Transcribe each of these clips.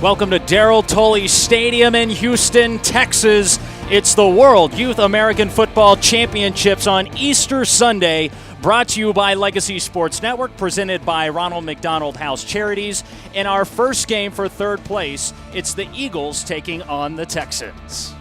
Welcome to Darrell Tully Stadium in Houston, Texas. It's the World Youth American Football Championships on Easter Sunday, brought to you by Legacy Sports Network, presented by Ronald McDonald House Charities. In our first game for third place, it's the Eagles taking on the Texans.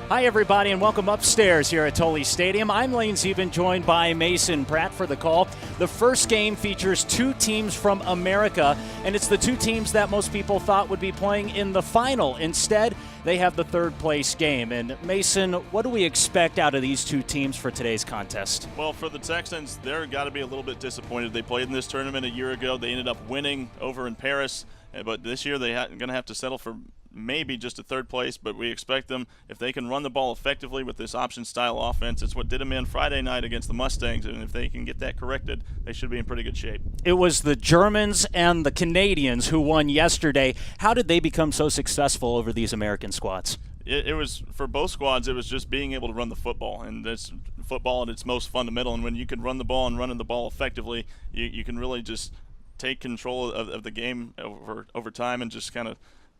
Hi, everybody, and welcome upstairs here at Tully Stadium. I'm Lane Zeben, joined by Mason Pratt for the call. The first game features two teams from America, and it's the two teams that most people thought would be playing in the final. Instead, they have the third place game. And Mason, what do we expect out of these two teams for today's contest? Well, for the Texans, they're got to be a little bit disappointed. They played in this tournament a year ago. They ended up winning over in Paris, but this year they're going to have to settle for maybe just a third place, but we expect them, if they can run the ball effectively with this option-style offense, it's what did them in Friday night against the Mustangs, and if they can get that corrected, they should be in pretty good shape. It was the Germans and the Canadians who won yesterday. How did they become so successful over these American squads? It was, for both squads, it was just being able to run the football, and that's football at its most fundamental, and when you can run the ball and running the ball effectively, you can really just take control of the game over time and just kind of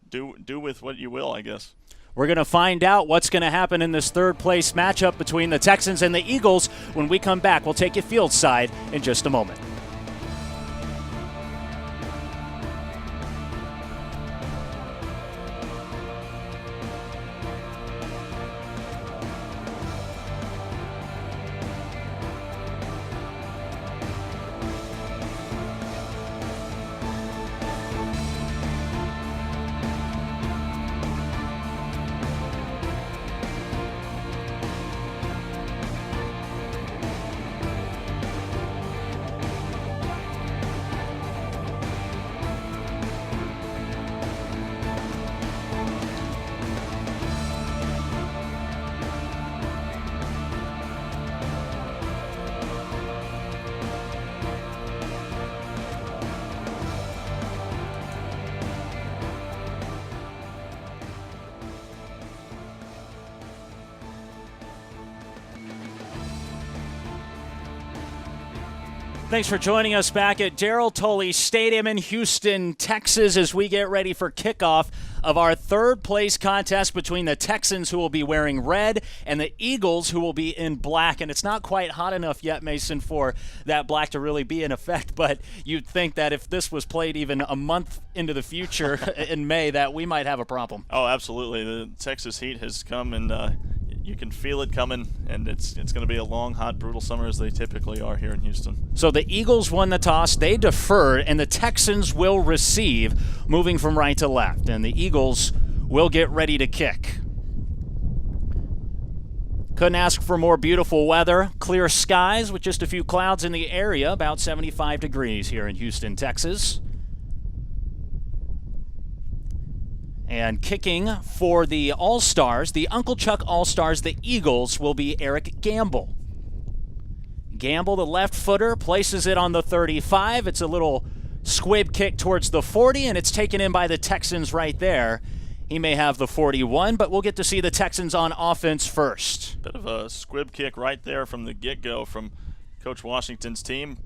do with what you will, I guess. We're going to find out what's going to happen in this third place matchup between the Texans and the Eagles when we come back. We'll take you field side in just a moment. Thanks for joining us back at Darrell Tully Stadium in Houston, Texas, as we get ready for kickoff of our third place contest between the Texans, who will be wearing red, and the Eagles, who will be in black. And it's not quite hot enough yet, Mason, for that black to really be in effect, but you'd think that if this was played even a month into the future in May, that we might have a problem. Oh, absolutely. The Texas heat has come, and you can feel it coming, and it's going to be a long, hot, brutal summer, as they typically are here in Houston. So the Eagles won the toss, they deferred, and the Texans will receive, moving from right to left, and the Eagles will get ready to kick. Couldn't ask for more beautiful weather. Clear skies with just a few clouds in the area, about 75 degrees here in Houston, Texas. And kicking for the Allstars, the Uncle Chuc Allstars, the Eagles, will be Eric Gamble. Gamble, the left footer, places it on the 35. It's a little squib kick towards the 40, and it's taken in by the Texans right there. He may have the 41, but we'll get to see the Texans on offense first. Bit of a squib kick right there from the get-go from Coach Washington's team.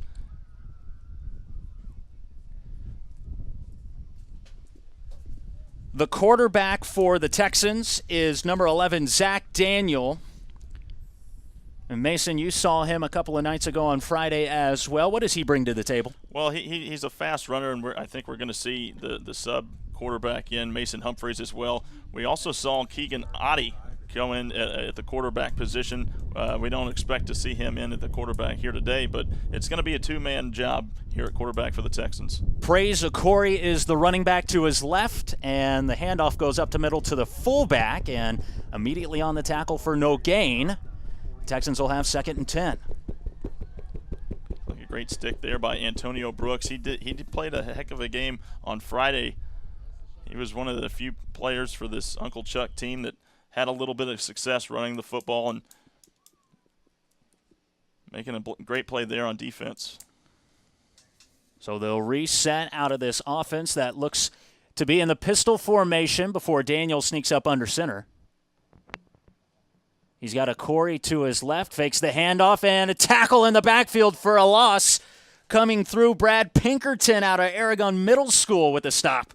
The quarterback for the Texans is number 11, Zach Daniel. And Mason, you saw him a couple of nights ago on Friday as well. What does he bring to the table? Well, he's a fast runner, and I think we're going to see the sub quarterback in, Mason Humphreys, as well. We also saw Keegan Oddie go in at the quarterback position. We don't expect to see him in at the quarterback here today, but it's going to be a two-man job here at quarterback for the Texans. Praise Okori is the running back to his left, and the handoff goes up to middle to the fullback, and immediately on the tackle for no gain. Texans will have 2nd and 10. Like a great stick there by Antonio Brooks. He played a heck of a game on Friday. He was one of the few players for this Uncle Chuc team that had a little bit of success running the football and making a great play there on defense. So they'll reset out of this offense that looks to be in the pistol formation before Daniel sneaks up under center. He's got a Corey to his left, fakes the handoff, and a tackle in the backfield for a loss. coming through. Brad Pinkerton out of Aragon Middle School with a stop.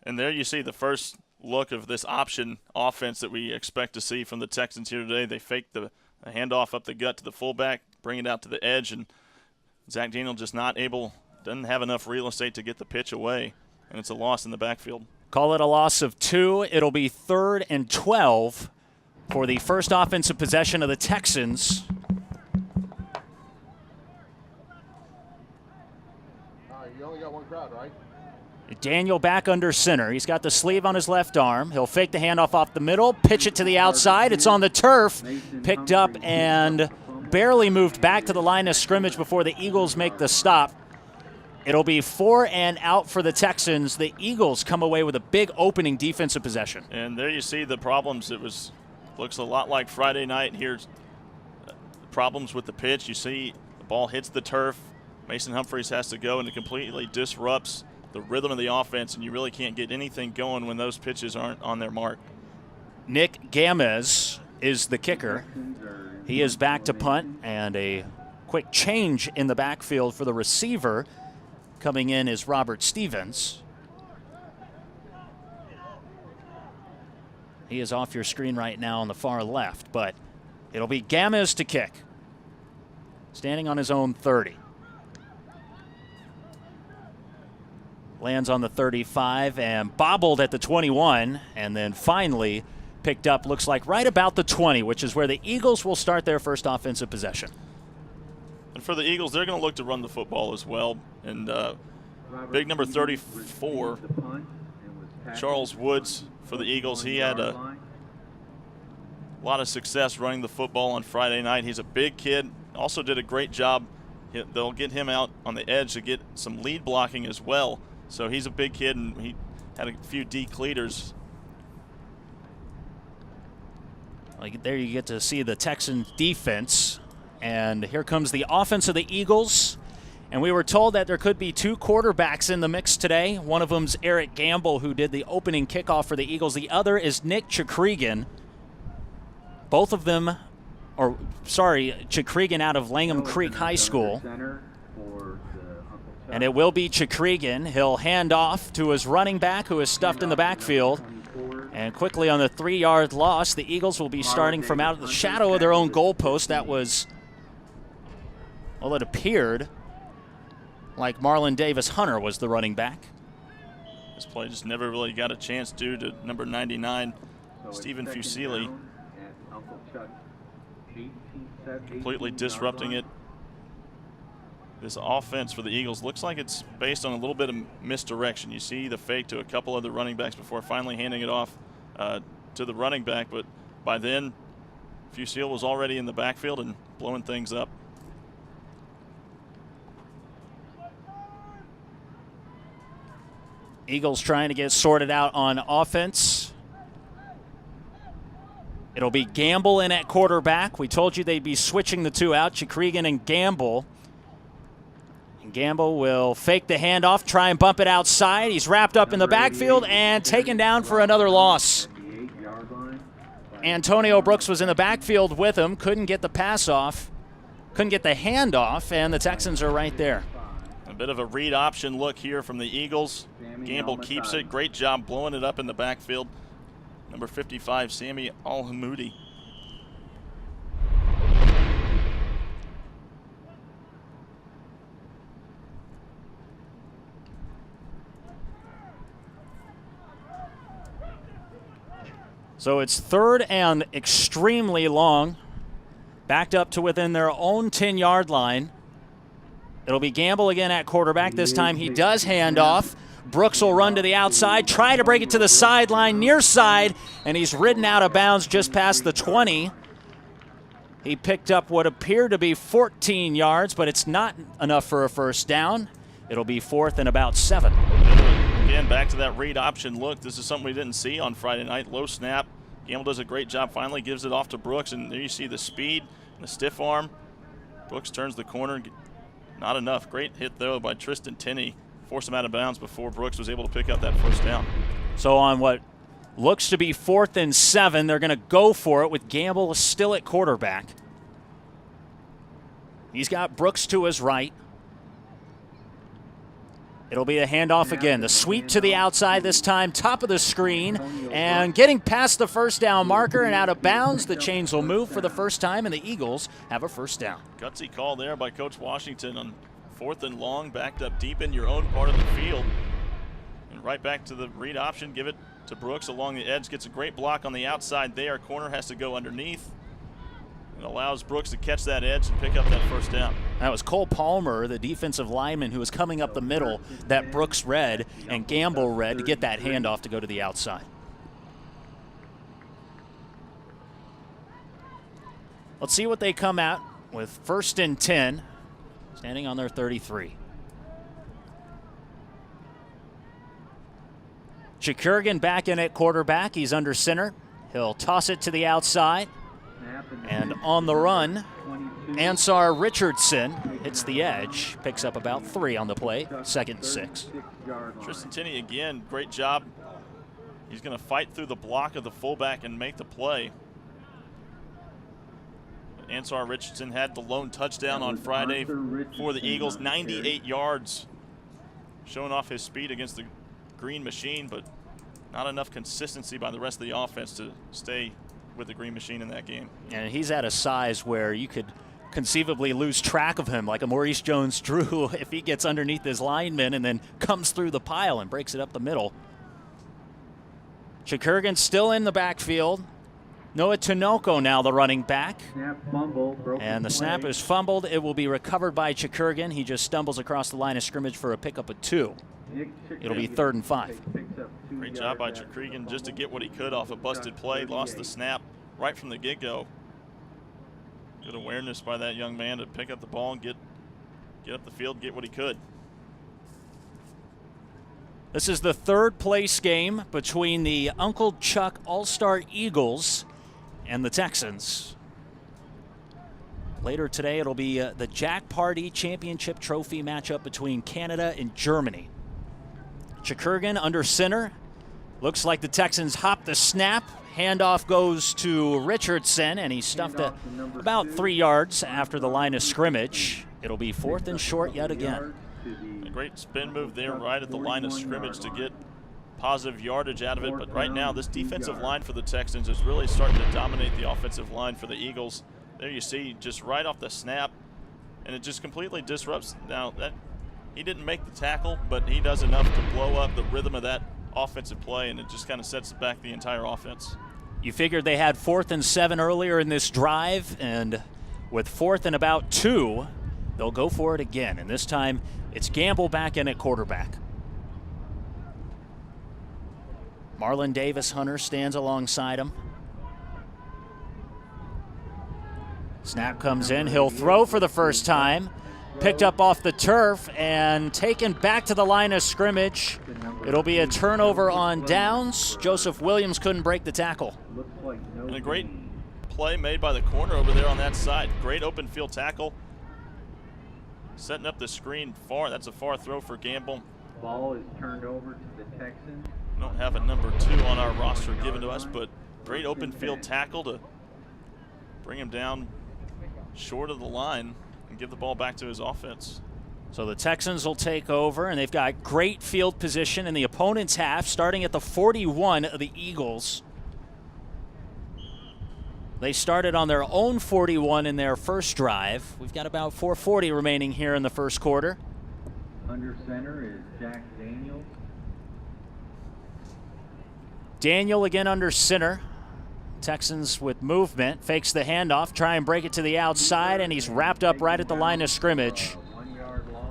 And there you see the first look of this option offense that we expect to see from the Texans here today. They fake the handoff up the gut to the fullback, bring it out to the edge, and Zach Daniel just doesn't have enough real estate to get the pitch away, and it's a loss in the backfield. Call it a loss of 2. It'll be 3rd and 12 for the first offensive possession of the Texans. You only got one crowd, right? Daniel back under center. He's got the sleeve on his left arm. He'll fake the handoff off the middle, pitch it to the outside. It's on the turf, picked up and barely moved back to the line of scrimmage before the Eagles make the stop. It'll be 4 and out for the Texans. The Eagles come away with a big opening defensive possession. And there you see the problems. Looks a lot like Friday night. Here's problems with the pitch. You see the ball hits the turf. Mason Humphreys has to go, and it completely disrupts the rhythm of the offense, and you really can't get anything going when those pitches aren't on their mark. Nick Gamez is the kicker. He is back to punt, and a quick change in the backfield for the receiver. Coming in is Robert Stevens. He is off your screen right now on the far left, but it'll be Gamez to kick. Standing on his own 30. Lands on the 35 and bobbled at the 21, and then finally picked up, looks like right about the 20, which is where the Eagles will start their first offensive possession. And for the Eagles, they're going to look to run the football as well. And big number 34, Charles Woods for the Eagles. He had a lot of success running the football on Friday night. He's a big kid, also did a great job. They'll get him out on the edge to get some lead blocking as well. So he's a big kid, and he had a few decleaters. There you get to see the Texan defense. And here comes the offense of the Eagles. And we were told that there could be 2 quarterbacks in the mix today. One of them's Eric Gamble, who did the opening kickoff for the Eagles. The other is Nick Chuc. Both of them, Chuc out of Langham Creek High School. And it will be Chuc. He'll hand off to his running back, who is stuffed in the backfield. And quickly on the 3-yard loss, the Eagles will be starting from out of the shadow of their own goalpost. That was, well, it appeared like Marlon Davis Hunter was the running back. This play just never really got a chance due to number 99, Stephen Fusili, completely disrupting it. This offense for the Eagles looks like it's based on a little bit of misdirection. You see the fake to a couple of the running backs before finally handing it off to the running back, but by then Fusile was already in the backfield and blowing things up. Eagles trying to get sorted out on offense. It'll be Gamble in at quarterback. We told you they'd be switching the 2 out, Chuc and Gamble. And Gamble will fake the handoff, try and bump it outside. He's wrapped up in the backfield and taken down for another loss. Antonio Brooks was in the backfield with him, couldn't get the pass off, couldn't get the handoff, and the Texans are right there. A bit of a read option look here from the Eagles. Gamble keeps it. Great job blowing it up in the backfield. Number 55, Sammy Al-Hamoudi. So it's 3rd and extremely long. Backed up to within their own 10-yard line. It'll be Gamble again at quarterback. This time he does hand off. Brooks will run to the outside, try to break it to the sideline, near side, and he's ridden out of bounds just past the 20. He picked up what appeared to be 14 yards, but it's not enough for a first down. It'll be 4th and about 7. Again, back to that read option look. This is something we didn't see on Friday night. Low snap. Gamble does a great job, finally gives it off to Brooks, and there you see the speed and the stiff arm. Brooks turns the corner. Not enough. Great hit, though, by Tristan Tenney. Forced him out of bounds before Brooks was able to pick up that first down. So on what looks to be 4th and 7, they're going to go for it with Gamble still at quarterback. He's got Brooks to his right. It'll be a handoff again. The sweep to the outside this time, top of the screen, and getting past the first down marker and out of bounds. The chains will move for the first time, and the Eagles have a first down. Gutsy call there by Coach Washington on 4th and long, backed up deep in your own part of the field. And right back to the read option, give it to Brooks along the edge, gets a great block on the outside there. Corner has to go underneath. It allows Brooks to catch that edge and pick up that first down. That was Cole Palmer, the defensive lineman, who was coming up the middle that Brooks read and Gamble read to get that handoff to go to the outside. Let's see what they come out with. 1st and 10, standing on their 33. Chuc back in at quarterback. He's under center. He'll toss it to the outside. And on the run, Ansar Richardson hits the edge, picks up about 3 on the play, 2nd and 6. Tristan Tinney again, great job. He's going to fight through the block of the fullback and make the play. Ansar Richardson had the lone touchdown on Friday for the Eagles, 98 yards, showing off his speed against the Green Machine, but not enough consistency by the rest of the offense to stay with the Green Machine in that game. And he's at a size where you could conceivably lose track of him, like a Maurice Jones-Drew, if he gets underneath his lineman and then comes through the pile and breaks it up the middle. Chuc still in the backfield. Noah Tinoco now the running back. And the snap is fumbled. It will be recovered by Chuc. He just stumbles across the line of scrimmage for a pickup of 2. It'll be 3rd and 5. Great job by Chuc just to get what he could off a busted play. Lost the snap right from the get-go. Good awareness by that young man to pick up the ball and get up the field, get what he could. This is the 3rd place game between the Uncle Chuc All-Star Eagles and the Texans. Later today, it'll be the Jack Party Championship Trophy matchup between Canada and Germany. Chuc under center. Looks like the Texans hop the snap. Handoff goes to Richardson, and he stuffed it about 3 yards after the line of scrimmage. It'll be 4th and short yet again. A great spin move there right at the line of scrimmage to get positive yardage out of it. But right now, this defensive line for the Texans is really starting to dominate the offensive line for the Eagles. There you see, just right off the snap, and it just completely disrupts. Now, that he didn't make the tackle, but he does enough to blow up the rhythm of that offensive play, and it just kind of sets back the entire offense. You figured they had 4th and 7 earlier in this drive, and with 4th and about 2, they'll go for it again, and this time it's Gamble back in at quarterback. Marlon Davis Hunter stands alongside him. Snap comes in. He'll throw for the first time. Picked up off the turf and taken back to the line of scrimmage. It'll be a turnover on downs. Joseph Williams couldn't break the tackle. And a great play made by the corner over there on that side. Great open field tackle. Setting up the screen far. That's a far throw for Gamble. Ball is turned over to the Texans. We don't have a number 2 on our roster given to us, but great open field tackle to bring him down short of the line and give the ball back to his offense. So the Texans will take over, and they've got great field position in the opponent's half, starting at the 41 of the Eagles. They started on their own 41 in their first drive. We've got about 4:40 remaining here in the first quarter. Under center is Jack Daniels. Daniel again under center. Texans with movement, fakes the handoff, try and break it to the outside, and he's wrapped up right at the line of scrimmage.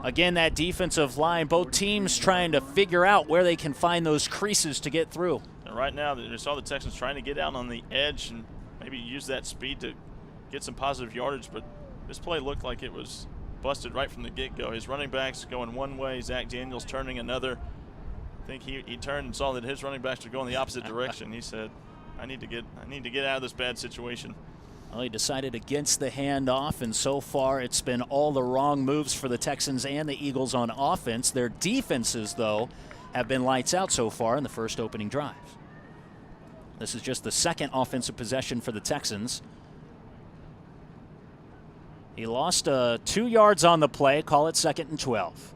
Again, that defensive line, both teams trying to figure out where they can find those creases to get through. And right now, you saw the Texans trying to get out on the edge and maybe use that speed to get some positive yardage, but this play looked like it was busted right from the get-go. His running backs going one way, Zach Daniels turning another. I think he turned and saw that his running backs were going the opposite direction. He said, I need to get out of this bad situation. Well, he decided against the handoff, and so far it's been all the wrong moves for the Texans and the Eagles on offense. Their defenses, though, have been lights out so far in the first opening drive. This is just the second offensive possession for the Texans. He lost 2 yards on the play. Call it 2nd and 12.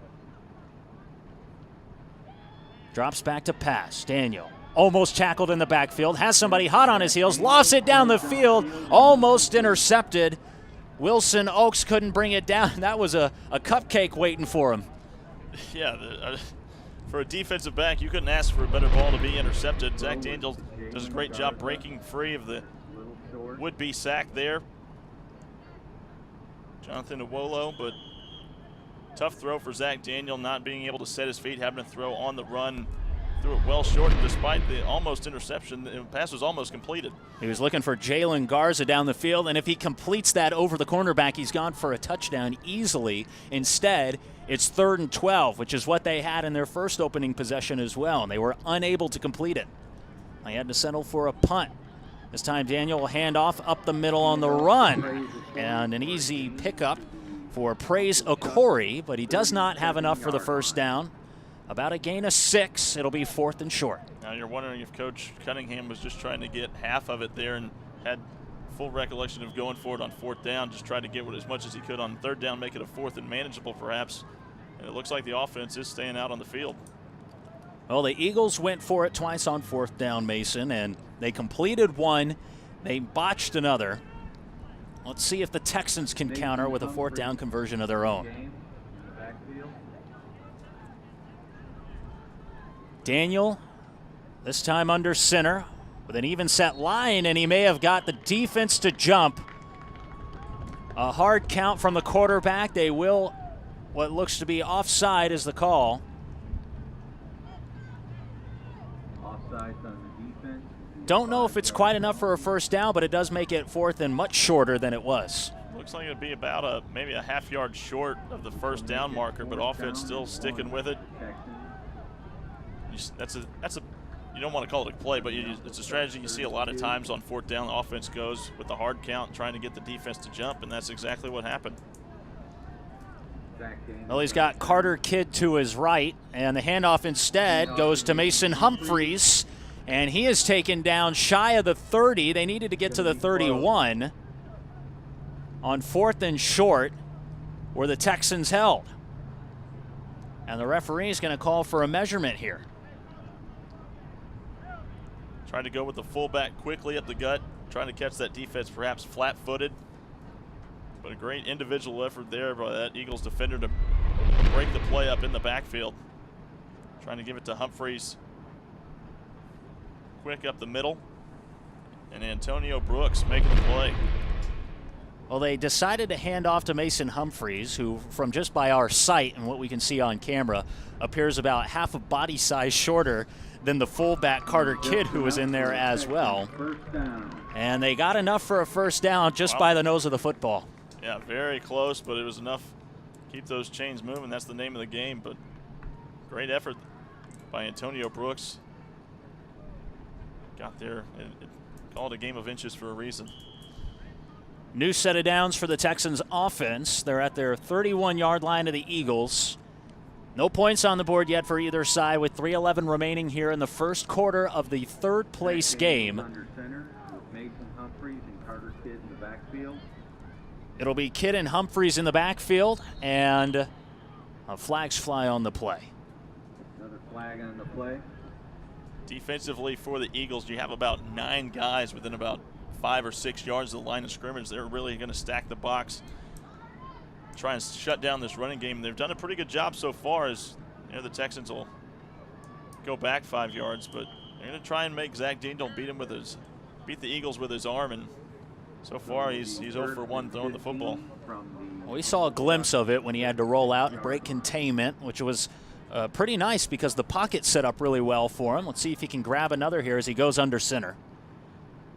Drops back to pass. Daniel almost tackled in the backfield. Has somebody hot on his heels. Lost it down the field. Almost intercepted. Wilson Oakes couldn't bring it down. That was a cupcake waiting for him. Yeah, for a defensive back, you couldn't ask for a better ball to be intercepted. Zach Daniel does a great job breaking free of the would-be sack there. Jonathan Iwolo, but tough throw for Zach Daniel, not being able to set his feet, having to throw on the run. Threw it well short, and despite the almost interception, the pass was almost completed. He was looking for Jalen Garza down the field, and if he completes that over the cornerback, he's gone for a touchdown easily. Instead, it's 3rd and 12, which is what they had in their first opening possession as well, and they were unable to complete it. They had to settle for a punt. This time Daniel will hand off up the middle on the run, and an easy pickup for Praise Okori, but he does not have enough for the first down. About a gain of 6. It'll be 4th and short. Now you're wondering if Coach Cunningham was just trying to get half of it there and had full recollection of going for it on 4th down, just tried to get as much as he could on 3rd down, make it a 4th and manageable perhaps. And it looks like the offense is staying out on the field. Well, the Eagles went for it twice on 4th down, Mason, and they completed one. They botched another. Let's see if the Texans can counter with a 4th down conversion of their own. Daniel, this time under center, with an even set line, and he may have got the defense to jump. A hard count from the quarterback. They will, what looks to be offside is the call. Offsides on the defense. Don't know if it's quite enough for a first down, but it does make it 4th and much shorter than it was. Looks like it'd be about maybe a half yard short of the first down marker, but offense still sticking with it. That's a you don't want to call it a play, but it's a strategy you see a lot of times on 4th down. The offense goes with the hard count, trying to get the defense to jump, and that's exactly what happened. Well, he's got Carter Kidd to his right, and the handoff instead goes to Mason Humphreys, and he is taken down shy of the 30. They needed to get to the 31 on 4th and short, where the Texans held. And the referee is going to call for a measurement here. Trying to go with the fullback quickly up the gut, trying to catch that defense perhaps flat-footed. But a great individual effort there by that Eagles defender to break the play up in the backfield. Trying to give it to Humphreys. Quick up the middle. And Antonio Brooks making the play. Well, they decided to hand off to Mason Humphreys, who, from just by our sight and what we can see on camera, appears about half a body size shorter than the fullback Carter Kidd, who was in there as well. And they got enough for a first down just by the nose of the football. Yeah, very close, but it was enough to keep those chains moving. That's the name of the game, but great effort by Antonio Brooks. Got there and called a game of inches for a reason. New set of downs for the Texans offense. They're at their 31-yard line of the Eagles. No points on the board yet for either side, with 3:11 remaining here in the first quarter of the 3rd place game. Under center with Mason Humphreys and Carter Kidd in the backfield. It'll be Kidd and Humphreys in the backfield, and flags fly on the play. Another flag on the play. Defensively for the Eagles, you have about 9 guys within about 5 or 6 yards of the line of scrimmage. They're really going to stack the box, try and shut down this running game. They've done a pretty good job so far, as you know, the Texans will go back 5 yards, but they're going to try and make Zach Daniel beat the Eagles with his arm, and so far he's 0 for 1 throwing the football. We saw a glimpse of it when he had to roll out and break containment, which was pretty nice because the pocket set up really well for him. Let's see if he can grab another here as he goes under center.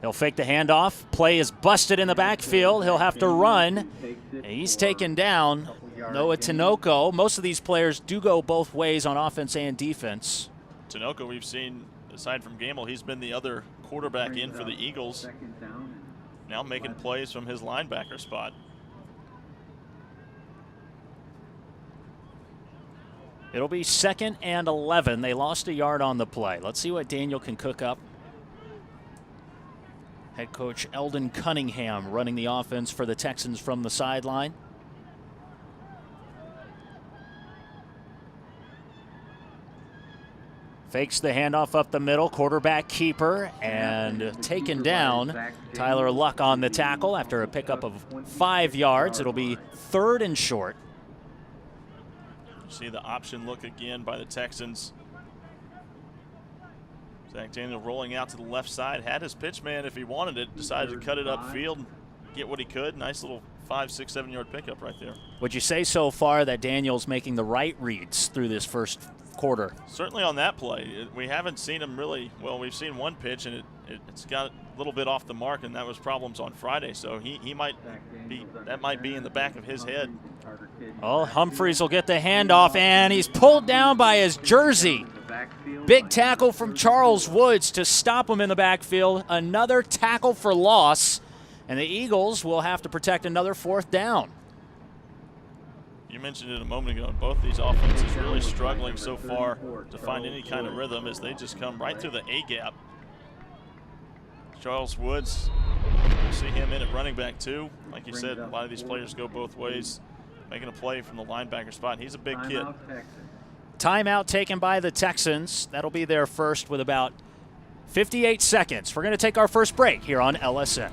He'll fake the handoff. Play is busted in the backfield. He'll have to run. And he's taken down. Noah Tinoco. Most of these players do go both ways on offense and defense. Tinoco, we've seen, aside from Gamble, he's been the other quarterback in for the Eagles. Now making plays from his linebacker spot. It'll be 2nd and 11. They lost a yard on the play. Let's see what Daniel can cook up. Head coach Eldon Cunningham running the offense for the Texans from the sideline. Fakes the handoff up the middle, quarterback keeper, and taken down. Tyler Luck on the tackle after a pickup of 5 yards. It'll be 3rd and short. See the option look again by the Texans. Zach Daniel rolling out to the left side, had his pitch man if he wanted it, decided to cut it upfield, get what he could. Nice little 5, 6, 7 yard pickup right there. Would you say so far that Daniel's making the right reads through this first quarter? Certainly on that play. We haven't seen him really, well, we've seen one pitch and it's got a little bit off the mark, and that was problems on Friday. So he might be, that might be in the back of his head. Oh, Humphreys will get the handoff, and he's pulled down by his jersey. Big tackle from Charles Woods to stop him in the backfield. Another tackle for loss, and the Eagles will have to protect another 4th down. You mentioned it a moment ago, both these offenses really struggling so far to find any kind of rhythm as they just come right through the A-gap. Charles Woods, we'll see him in at running back too. Like you said, a lot of these players go both ways, making a play from the linebacker spot. He's a big kid. Timeout taken by the Texans. That'll be their first with about 58 seconds. We're going to take our first break here on LSN.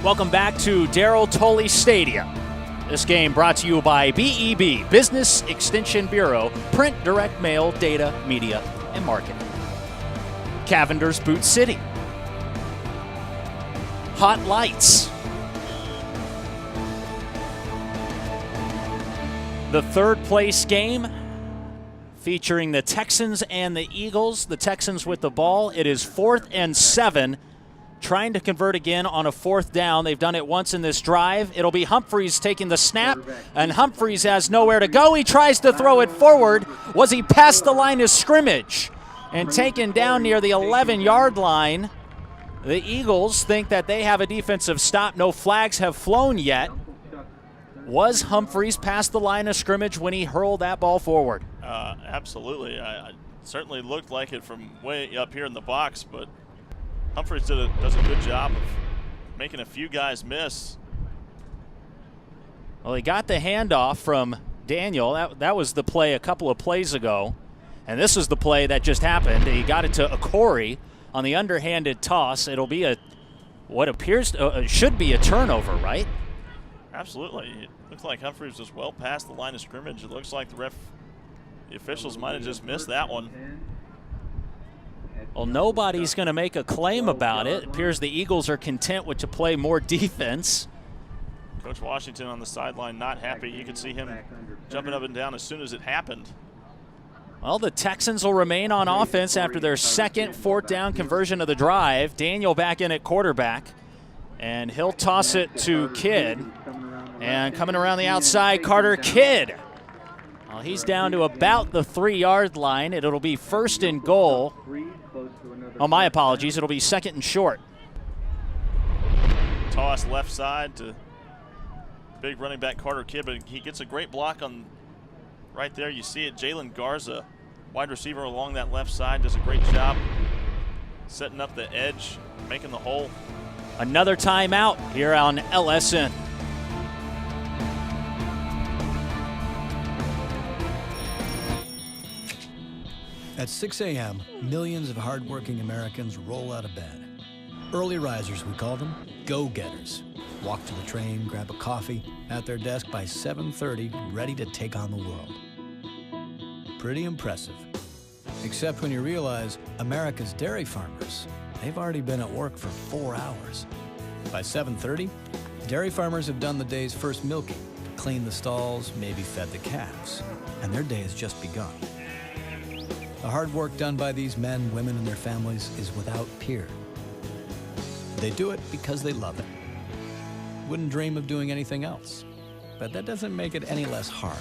Welcome back to Darrell Tolley Stadium. This game brought to you by BEB, Business Extension Bureau, print, direct mail, data, media, and marketing. Cavender's Boot City. Hot Lights. The 3rd place game featuring the Texans and the Eagles. The Texans with the ball. It is 4th and 7. Trying to convert again on a 4th down. They've done it once in this drive. It'll be Humphreys taking the snap, and Humphreys has nowhere to go. He tries to throw it forward. Was he past the line of scrimmage and taken down near the 11-yard line? The Eagles think that they have a defensive stop. No flags have flown yet. Was Humphreys past the line of scrimmage when he hurled that ball forward? Absolutely. It certainly looked like it from way up here in the box, but Humphreys does a good job of making a few guys miss. Well, he got the handoff from Daniel. That was the play a couple of plays ago. And this is the play that just happened. He got it to Okori on the underhanded toss. It'll be what appears should be a turnover, right? Absolutely. It looks like Humphreys was well past the line of scrimmage. It looks like the officials might have just missed that one. Well, nobody's going to make a claim about it. It appears the Eagles are content with to play more defense. Coach Washington on the sideline not happy. You could see him jumping up and down as soon as it happened. Well, the Texans will remain on offense after their second 4th down conversion of the drive. Daniel back in at quarterback, and he'll toss it to Kidd. And coming around the outside, Carter Kidd. Well, he's down to about the 3-yard line. It'll be 1st and goal. Oh, my apologies. It'll be 2nd and short. Toss left side to big running back Carter Kidd, but he gets a great block on right there. You see it. Jalen Garza, wide receiver along that left side, does a great job setting up the edge, making the hole. Another timeout here on LSN. At 6 a.m., millions of hardworking Americans roll out of bed. Early risers, we call them, go-getters. Walk to the train, grab a coffee, at their desk by 7:30, ready to take on the world. Pretty impressive. Except when you realize America's dairy farmers, they've already been at work for 4 hours. By 7:30, dairy farmers have done the day's first milking, cleaned the stalls, maybe fed the calves, and their day has just begun. The hard work done by these men, women, and their families is without peer. They do it because they love it. Wouldn't dream of doing anything else. But that doesn't make it any less hard.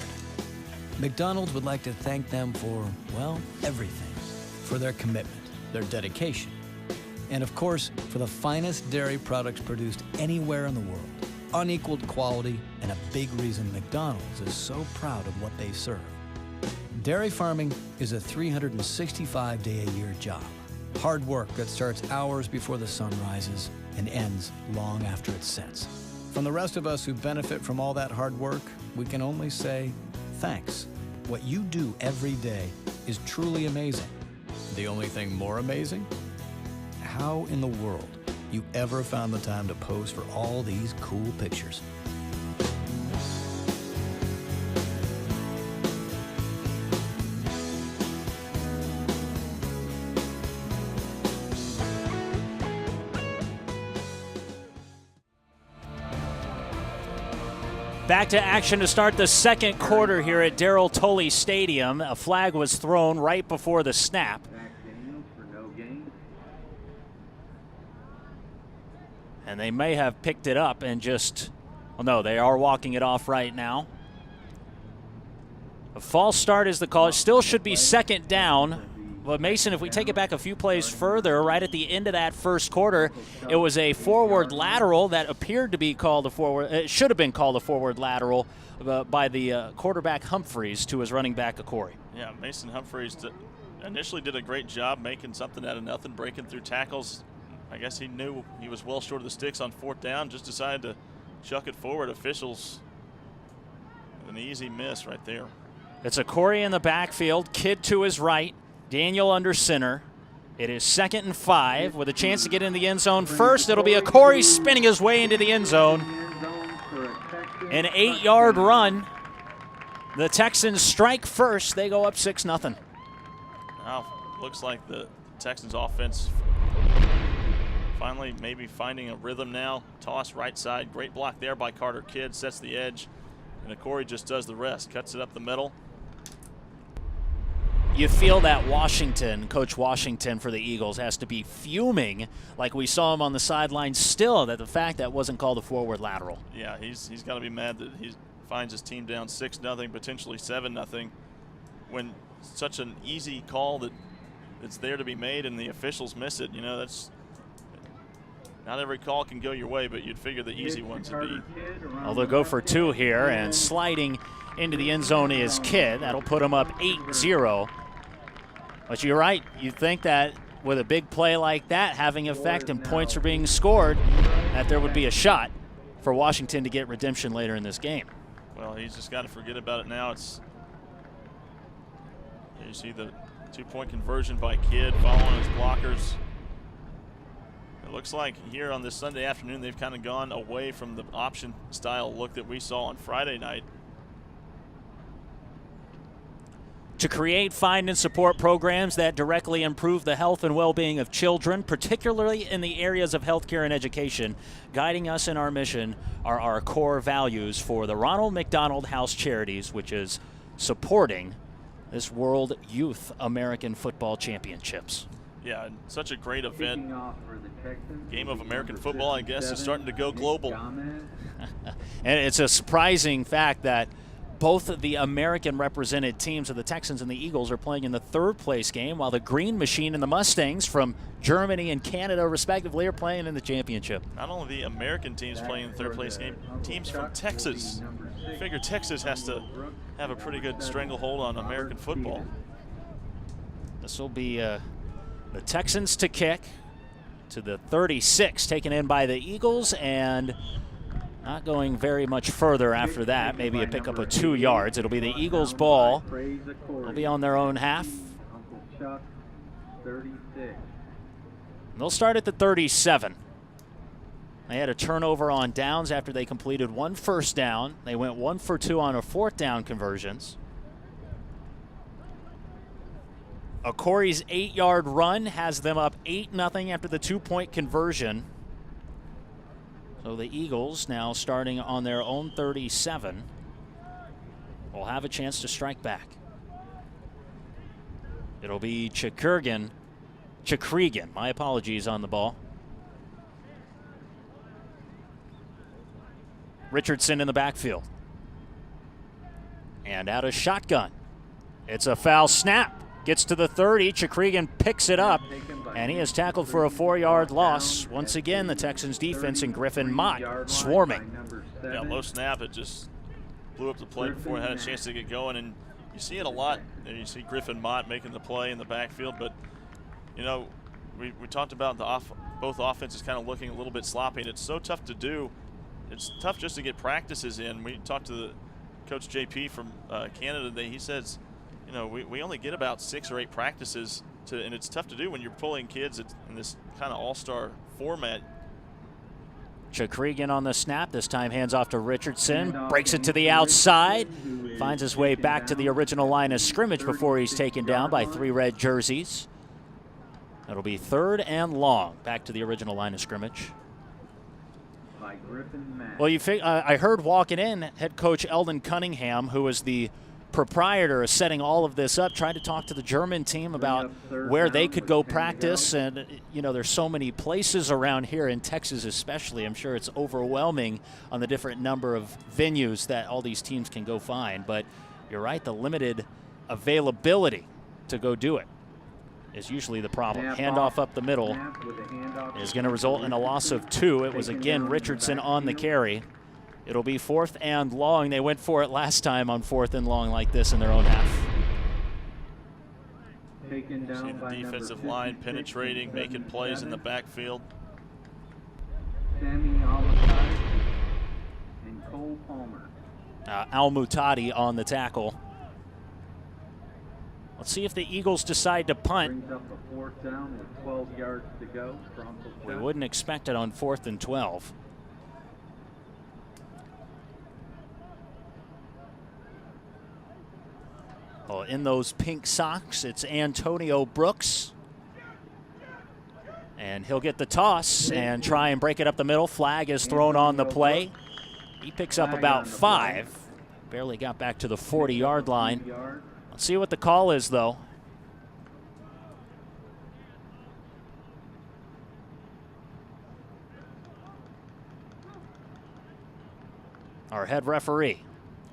McDonald's would like to thank them for, well, everything. For their commitment, their dedication, and of course, for the finest dairy products produced anywhere in the world. Unequaled quality, and a big reason McDonald's is so proud of what they serve. Dairy farming is a 365-day-a-year job. Hard work that starts hours before the sun rises and ends long after it sets. From the rest of us who benefit from all that hard work, we can only say thanks. What you do every day is truly amazing. The only thing more amazing? How in the world you ever found the time to pose for all these cool pictures. Back to action to start the second quarter here at Darrell Tully Stadium. A flag was thrown right before the snap. And they may have picked it up and just, well, no, they are walking it off right now. A false start is the call. It still should be second down. But Mason, if we take it back a few plays further, right at the end of that first quarter, it was a forward lateral that appeared to be called a forward. It should have been called a forward lateral by the quarterback Humphreys to his running back Corey. Yeah, Mason Humphreys initially did a great job making something out of nothing, breaking through tackles. I guess he knew he was well short of the sticks on fourth down, just decided to chuck it forward. Officials, an easy miss right there. It's a Corey in the backfield, Kidd to his right, Daniel under center. It is 2nd and 5 with a chance to get in the end zone. First, it'll be a Corey spinning his way into the end zone. An 8-yard run. The Texans strike first. They go up 6-0. Now, looks like the Texans offense finally maybe finding a rhythm now. Toss right side. Great block there by Carter Kidd. Sets the edge. And Corey just does the rest. Cuts it up the middle. You feel that Coach Washington for the Eagles has to be fuming like we saw him on the sideline still, that the fact that wasn't called a forward lateral. Yeah, he's got to be mad that he finds his team down 6-0, potentially 7-0, when such an easy call that it's there to be made and the officials miss it. You know, that's not every call can go your way, but you'd figure the easy ones would be. Well, they'll go for 2 here, and sliding into the end zone is Kidd. That'll put him up 8-0. But you're right. You'd think that with a big play like that having effect and points are being scored, that there would be a shot for Washington to get redemption later in this game. Well, he's just got to forget about it now. You see the 2-point conversion by Kidd following his blockers. It looks like here on this Sunday afternoon they've kind of gone away from the option style look that we saw on Friday night. To create, find, and support programs that directly improve the health and well-being of children, particularly in the areas of healthcare and education, guiding us in our mission are our core values for the Ronald McDonald House Charities, which is supporting this World Youth American Football Championships. Yeah, such a great event. Game of American football, I guess, is starting to go global. And it's a surprising fact that both of the American represented teams of the Texans and the Eagles are playing in the 3rd place game, while the Green Machine and the Mustangs from Germany and Canada, respectively, are playing in the championship. Not only the American teams playing in the 3rd place game, teams from Texas. I figure Texas has to have a pretty good stranglehold on American football. This will be the Texans to kick to the 36, taken in by the Eagles, and not going very much further after that. Maybe a pickup of 2 yards. It'll be the Eagles' ball. They'll be on their own half. Chuc, 36. They'll start at the 37. They had a turnover on downs after they completed 1 first down. They went 1 for 2 on a 4th down conversions. Corey's 8-yard run has them up 8-0 after the 2-point conversion. So the Eagles now starting on their own 37 will have a chance to strike back. It'll be Chukrigan, my apologies, on the ball. Richardson in the backfield. And out of shotgun. It's a foul snap. Gets to the 30. Chuc picks it up, and he is tackled for a 4-yard loss. Once again, the Texans defense and Griffin Mott swarming. Yeah, low snap. It just blew up the play before it had a chance to get going. And you see it a lot. You see Griffin Mott making the play in the backfield. But, you know, we talked about both offenses kind of looking a little bit sloppy, and it's so tough to do. It's tough just to get practices in. We talked to the Coach JP from Canada today. He says, you know, we only get about 6 or 8 practices, and it's tough to do when you're pulling kids in this kind of all-star format. Chuc on the snap. This time hands off to Richardson. Breaks it to the outside. Finds his way back to the original line of scrimmage before he's taken down by 3 red jerseys. That'll be 3rd and long. Back to the original line of scrimmage. Well, I heard walking in, head coach Eldon Cunningham, who is the proprietor of setting all of this up, tried to talk to the German team about where they could go practice. And, you know, there's so many places around here in Texas especially. I'm sure it's overwhelming on the different number of venues that all these teams can go find. But you're right, the limited availability to go do it is usually the problem. Handoff up the middle is going to result in a loss of 2. It was again Richardson on the carry. It'll be 4th and long. They went for it last time on 4th and long like this in their own half. See the defensive line penetrating, making plays in the backfield. Sammy Allstars and Cole Palmer. Al-Mutadi on the tackle. Let's see if the Eagles decide to punt. Brings up a 4th down with 12 yards to go. We wouldn't expect it on 4th and 12. Well, in those pink socks, it's Antonio Brooks. And he'll get the toss and try and break it up the middle. Flag is thrown on the play. He picks up about 5. Barely got back to the 40-yard line. Let's see what the call is, though. Our head referee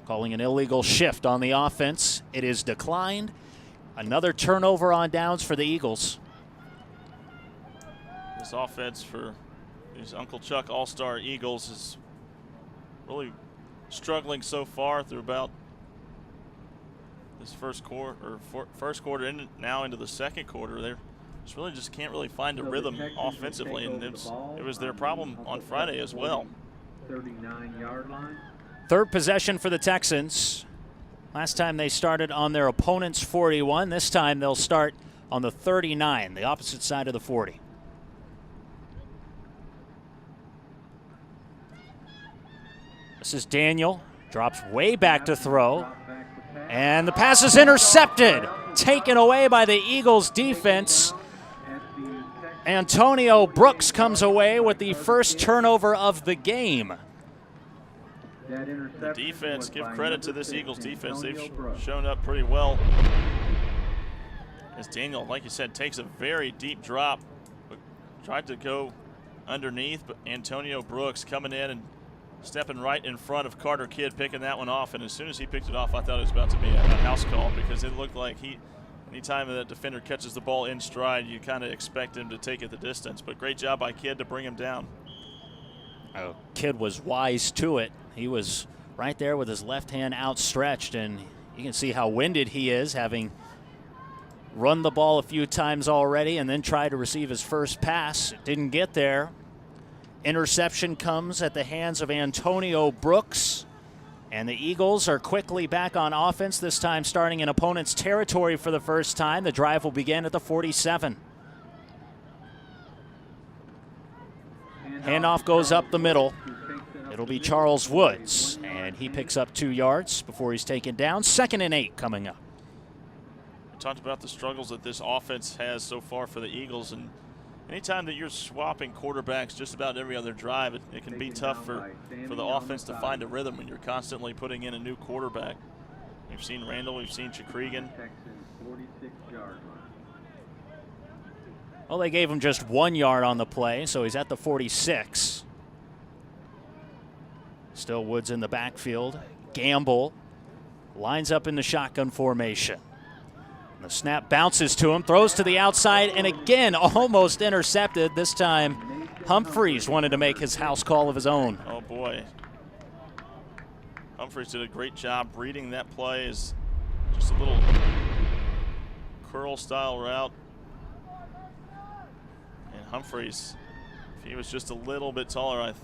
calling an illegal shift on the offense. It is declined. Another turnover on downs for the Eagles. This offense for these Uncle Chuc All-Star Eagles is really struggling so far through about this first quarter and now into the second quarter. They just can't really find a rhythm offensively, and it was their problem on Friday as well. 39-yard line. 3rd possession for the Texans. Last time they started on their opponent's 41. This time they'll start on the 39, the opposite side of the 40. This is Daniel. Drops way back to throw. And the pass is intercepted. Taken away by the Eagles defense. Antonio Brooks comes away with the first turnover of the game. The defense, give credit to this Eagles defense. They've shown up pretty well. As Daniel, like you said, takes a very deep drop, but tried to go underneath, but Antonio Brooks coming in and stepping right in front of Carter Kidd, picking that one off. And as soon as he picked it off, I thought it was about to be a house call, because it looked like anytime that defender catches the ball in stride, you kind of expect him to take it the distance. But great job by Kidd to bring him down. Oh, Kidd was wise to it. He was right there with his left hand outstretched, and you can see how winded he is, having run the ball a few times already and then tried to receive his first pass. It didn't get there. Interception comes at the hands of Antonio Brooks, and the Eagles are quickly back on offense, this time starting in opponent's territory for the first time. The drive will begin at the 47. Handoff goes up the middle. It'll be Charles Woods, and he picks up 2 yards before he's taken down. 2nd and 8 coming up. We talked about the struggles that this offense has so far for the Eagles, and anytime that you're swapping quarterbacks just about every other drive, it can be tough for the offense to find a rhythm when you're constantly putting in a new quarterback. We've seen Randall, we've seen Chuc. Well, they gave him just 1 yard on the play, so he's at the 46. Still Woods in the backfield. Gamble lines up in the shotgun formation. The snap bounces to him, throws to the outside, and again almost intercepted. This time Humphreys wanted to make his house call of his own. Oh boy. Humphreys did a great job reading that play. Is just a little curl style route. And Humphreys, if he was just a little bit taller, like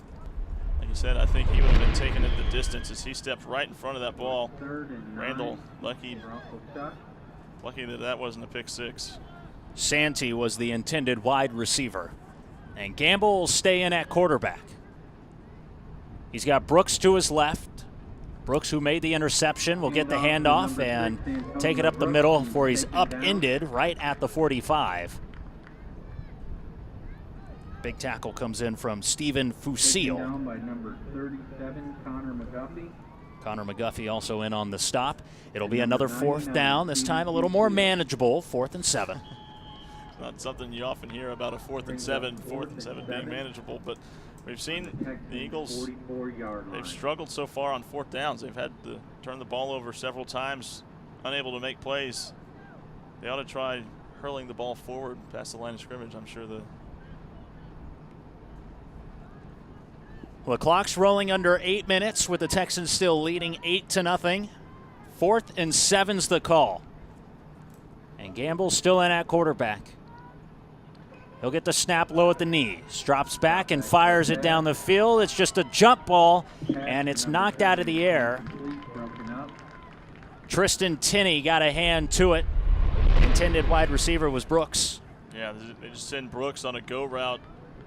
you said, I think he would have been taking it the distance as he stepped right in front of that ball. Randall, lucky that that wasn't a pick six. Santee was the intended wide receiver. And Gamble will stay in at quarterback. He's got Brooks to his left. Brooks, who made the interception, will get the handoff and take it up the middle before he's upended right at the 45. Big tackle comes in from Stephen Fusil. Down by number 37, Connor McGuffey. Connor McGuffey also in on the stop. It'll be another fourth down, this time a little more manageable, 4th and 7. It's not something you often hear about a 4th and 7 being manageable, but we've seen the Eagles, they've struggled so far on 4th downs. They've had to turn the ball over several times, unable to make plays. They ought to try hurling the ball forward past the line of scrimmage. I'm sure Well, the clock's rolling under 8 minutes with the Texans still leading 8-0. 4th and 7's the call. And Gamble's still in at quarterback. He'll get the snap low at the knees, drops back and fires it down the field. It's just a jump ball, and it's knocked out of the air. Tristan Tinney got a hand to it. Intended wide receiver was Brooks. Yeah, they just send Brooks on a go route.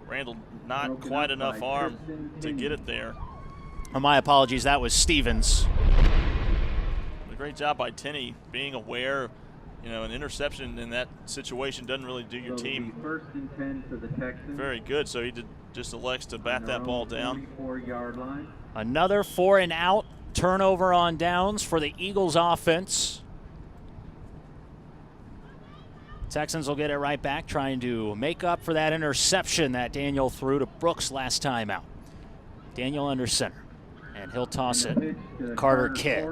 Randall not quite enough arm to get it there. Oh, my apologies, that was Stevens. A great job by Tinney being aware. You know, an interception in that situation doesn't really do your team 1st and 10 for the Texans. very good, so he just elects to bat that ball down. 44-yard line. Another 4 and out, turnover on downs for the Eagles offense. Texans will get it right back, trying to make up for that interception that Daniel threw to Brooks last time out. Daniel under center, and he'll toss it. Carter Kidd,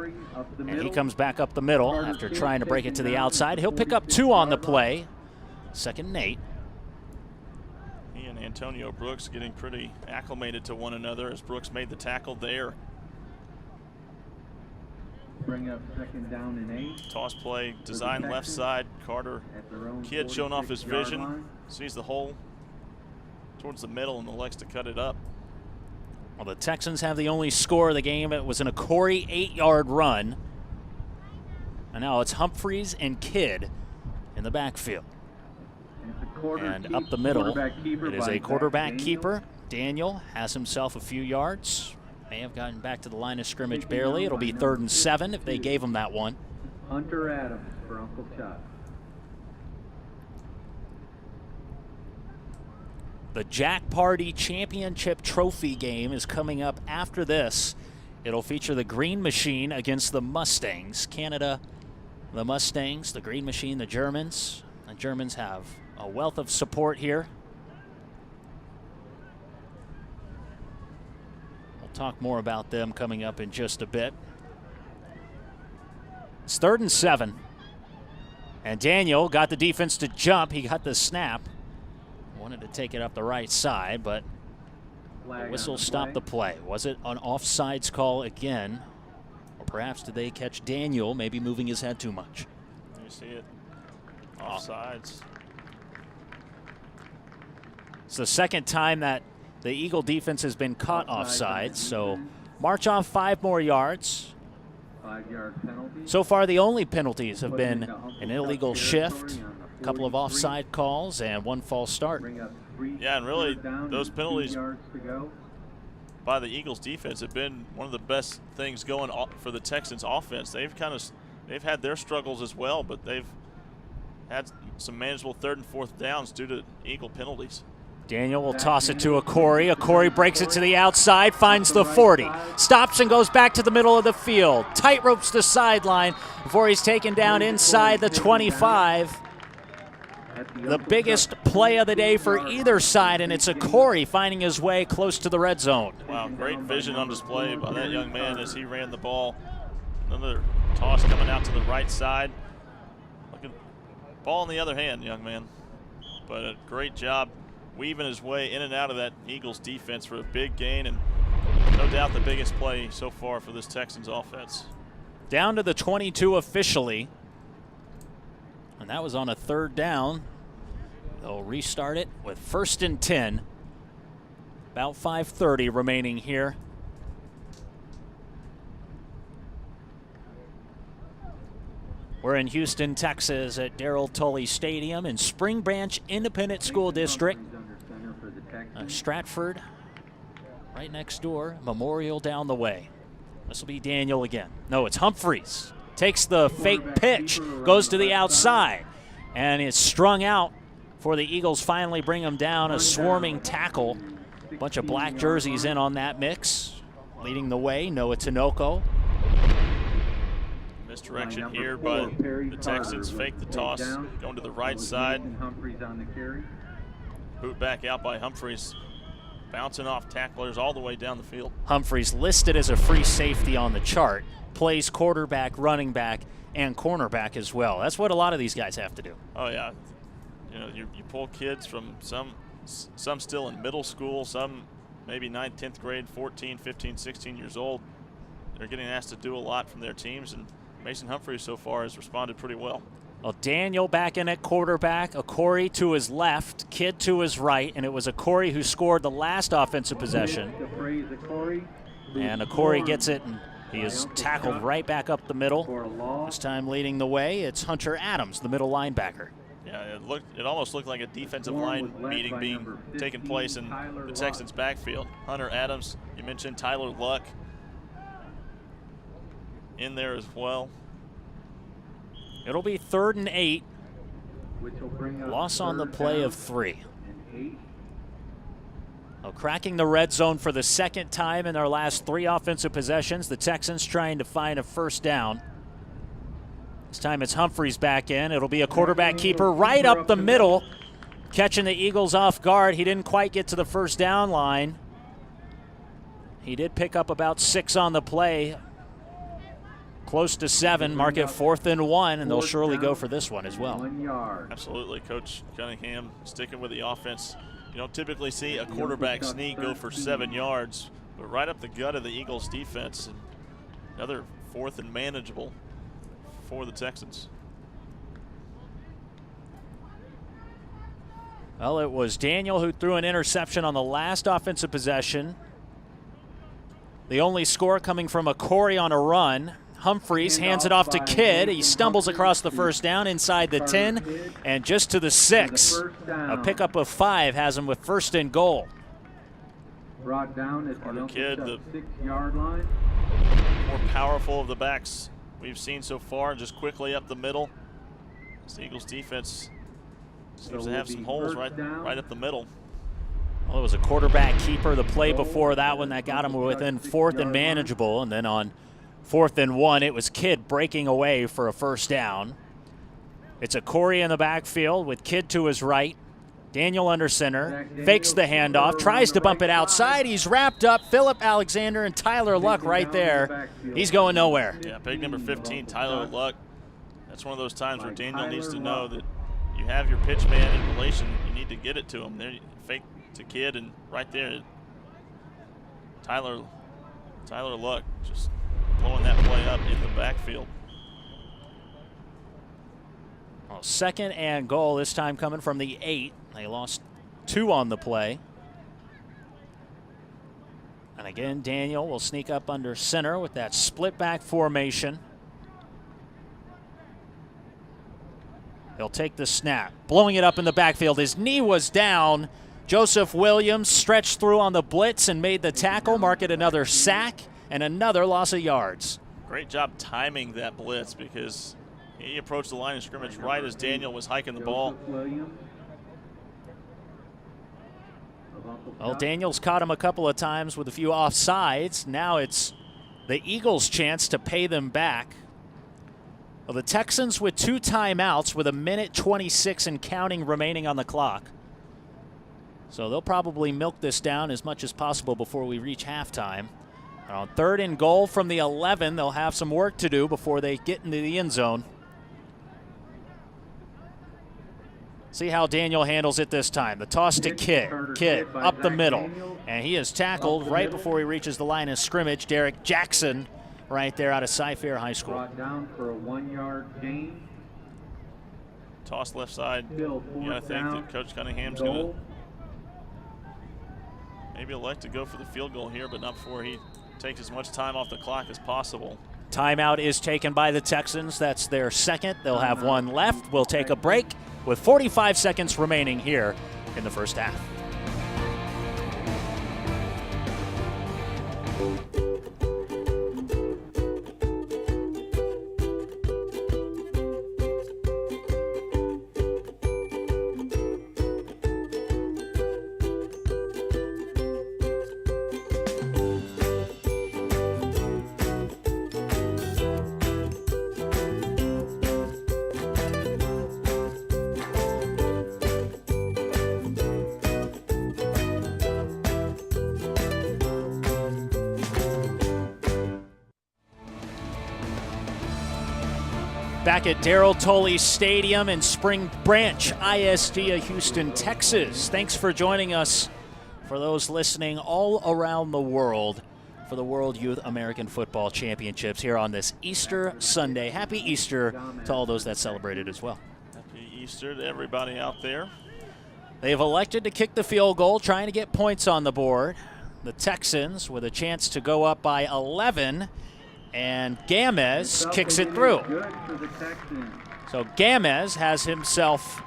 and he comes back up the middle after trying to break it to the outside. He'll pick up 2 on the play. 2nd and 8. He and Antonio Brooks getting pretty acclimated to one another as Brooks made the tackle there. Bring up 2nd down and 8. Toss play, design left side. Carter Kidd showing off his vision. Sees the hole towards the middle and elects to cut it up. Well, the Texans have the only score of the game. It was in a Corey 8-yard run. And now it's Humphreys and Kidd in the backfield. And up the middle, it is a quarterback keeper. Daniel has himself a few yards. May have gotten back to the line of scrimmage barely. It'll be 3rd and 7 if they gave him that one. Hunter Adams for Uncle Chuck. The Jack Party Championship Trophy game is coming up after this. It'll feature the Green Machine against the Mustangs. Canada, the Mustangs, the Green Machine, the Germans. The Germans have a wealth of support here. Talk more about them coming up in just a bit. It's 3rd and 7. And Daniel got the defense to jump. He got the snap. Wanted to take it up the right side, but the whistle stopped the play. Was it an offsides call again? Or perhaps did they catch Daniel maybe moving his head too much? You see it. Offsides. It's the 2nd time that the Eagle defense has been caught offside, so march off 5 more yards. 5-yard penalty. So far, the only penalties have been an illegal shift, a couple of offside calls, and 1 false start. Yeah, and really, those penalties by the Eagles defense have been one of the best things going for the Texans offense. They've had their struggles as well, but they've had some manageable 3rd and 4th downs due to Eagle penalties. Daniel will toss it to a Corey breaks it to the outside, finds the 40, stops and goes back to the middle of the field. Tight ropes the sideline before he's taken down inside the 25. the biggest play of the day for either side, and it's a Corey finding his way close to the red zone. Wow, great vision on display by that young man as he ran the ball. Another toss coming out to the right side. Looking, ball in the other hand, young man. But a great job weaving his way in and out of that Eagles defense for a big gain, and no doubt the biggest play so far for this Texans offense. Down to the 22 officially, and that was on a 3rd down. They'll restart it with 1st and 10. About 5:30 remaining here. We're in Houston, Texas at Darrell Tully Stadium in Spring Branch Independent School District. Stratford right next door, Memorial down the way. This will be Daniel again. No, it's Humphreys. Takes the fake pitch, goes to the outside, and it's strung out for the Eagles finally bring him down. A swarming tackle. A bunch of black jerseys in on that mix. Leading the way, Noah Tinoco. Misdirection here, but the Texans fake the toss, going to the right side. Boot back out by Humphreys, bouncing off tacklers all the way down the field. Humphreys listed as a free safety on the chart. Plays quarterback, running back, and cornerback as well. That's what a lot of these guys have to do. Oh, yeah. You know, you pull kids from some still in middle school, some maybe 9th, 10th grade, 14, 15, 16 years old. They're getting asked to do a lot from their teams, and Mason Humphreys so far has responded pretty well. Well, Daniel back in at quarterback, a Corey to his left, Kidd to his right, and it was a Corey who scored the last offensive possession. And a Corey gets it, and he is tackled right back up the middle. This time leading the way, it's Hunter Adams, the middle linebacker. Yeah, it almost looked like a defensive line meeting being taking place in the Texans' backfield. Hunter Adams, you mentioned Tyler Luck in there as well. It'll be 3rd and 8. Loss on the play of 3. Well, cracking the red zone for the 2nd time in their last 3 offensive possessions. The Texans trying to find a 1st down. This time it's Humphreys back in. It'll be a quarterback keeper right up the middle, catching the Eagles off guard. He didn't quite get to the 1st down line. He did pick up about 6 on the play. Close to 7, mark it 4th and 1, and they'll surely go for this one as well. Absolutely, Coach Cunningham sticking with the offense. You don't typically see a quarterback sneak go for 7 yards, but right up the gut of the Eagles defense. And another 4th and manageable for the Texans. Well, it was Daniel who threw an interception on the last offensive possession. The only score coming from a Corey on a run. Humphreys hands it off to Kidd. He stumbles across the 1st down inside the 10 and just to the 6. A pickup of 5 has him with 1st and goal. Brought down at Carter Kidd, the 6-yard line. more powerful of the backs we've seen so far, just quickly up the middle. This Eagles defense seems to have some holes right up the middle. Well, it was a quarterback keeper the play before that one that got him within 4th and manageable, and then on 4th and 1, it was Kidd breaking away for a 1st down. It's a Corey in the backfield with Kidd to his right. Daniel under center, fakes the handoff, tries to bump it outside. He's wrapped up. Philip Alexander and Tyler Luck right there. He's going nowhere. Yeah, big number 15, Tyler Luck. That's one of those times where Daniel needs to know that you have your pitch man in relation. You need to get it to him. There, fake to Kidd, and right there, Tyler Luck just blowing that play up in the backfield. Well, 2nd and goal, this time coming from the 8. They lost 2 on the play. And again, Daniel will sneak up under center with that split back formation. He'll take the snap, blowing it up in the backfield. His knee was down. Joseph Williams stretched through on the blitz and made the tackle, mark it another sack and another loss of yards. Great job timing that blitz because he approached the line of scrimmage right as Daniel was hiking the ball. Well, Daniels caught him a couple of times with a few offsides. Now it's the Eagles' chance to pay them back. Well, the Texans with 2 timeouts with 1:26 and counting remaining on the clock. So they'll probably milk this down as much as possible before we reach halftime. And on 3rd and goal from the 11, they'll have some work to do before they get into the end zone. See how Daniel handles it this time. The toss to Kidd. Kidd up the middle. And he is tackled right before he reaches the line of scrimmage. Derek Jackson right there out of Cy-Fair High School. Brought down for a 1-yard gain. Toss left side. Still You got to think that Coach Cunningham's going to maybe elect to go for the field goal here, but not before he takes as much time off the clock as possible. Timeout is taken by the Texans. That's their second. They'll have one left. We'll take a break with 45 seconds remaining here in the first half. Back at Darrell Tolley Stadium in Spring Branch ISD of Houston, Texas. Thanks for joining us, for those listening all around the world, for the World Youth American Football Championships here on this Easter Sunday. Happy Easter to all those that celebrated as well. Happy Easter to everybody out there. They've elected to kick the field goal, trying to get points on the board. The Texans with a chance to go up by 11. And Gamez kicks it through. So Gamez has himself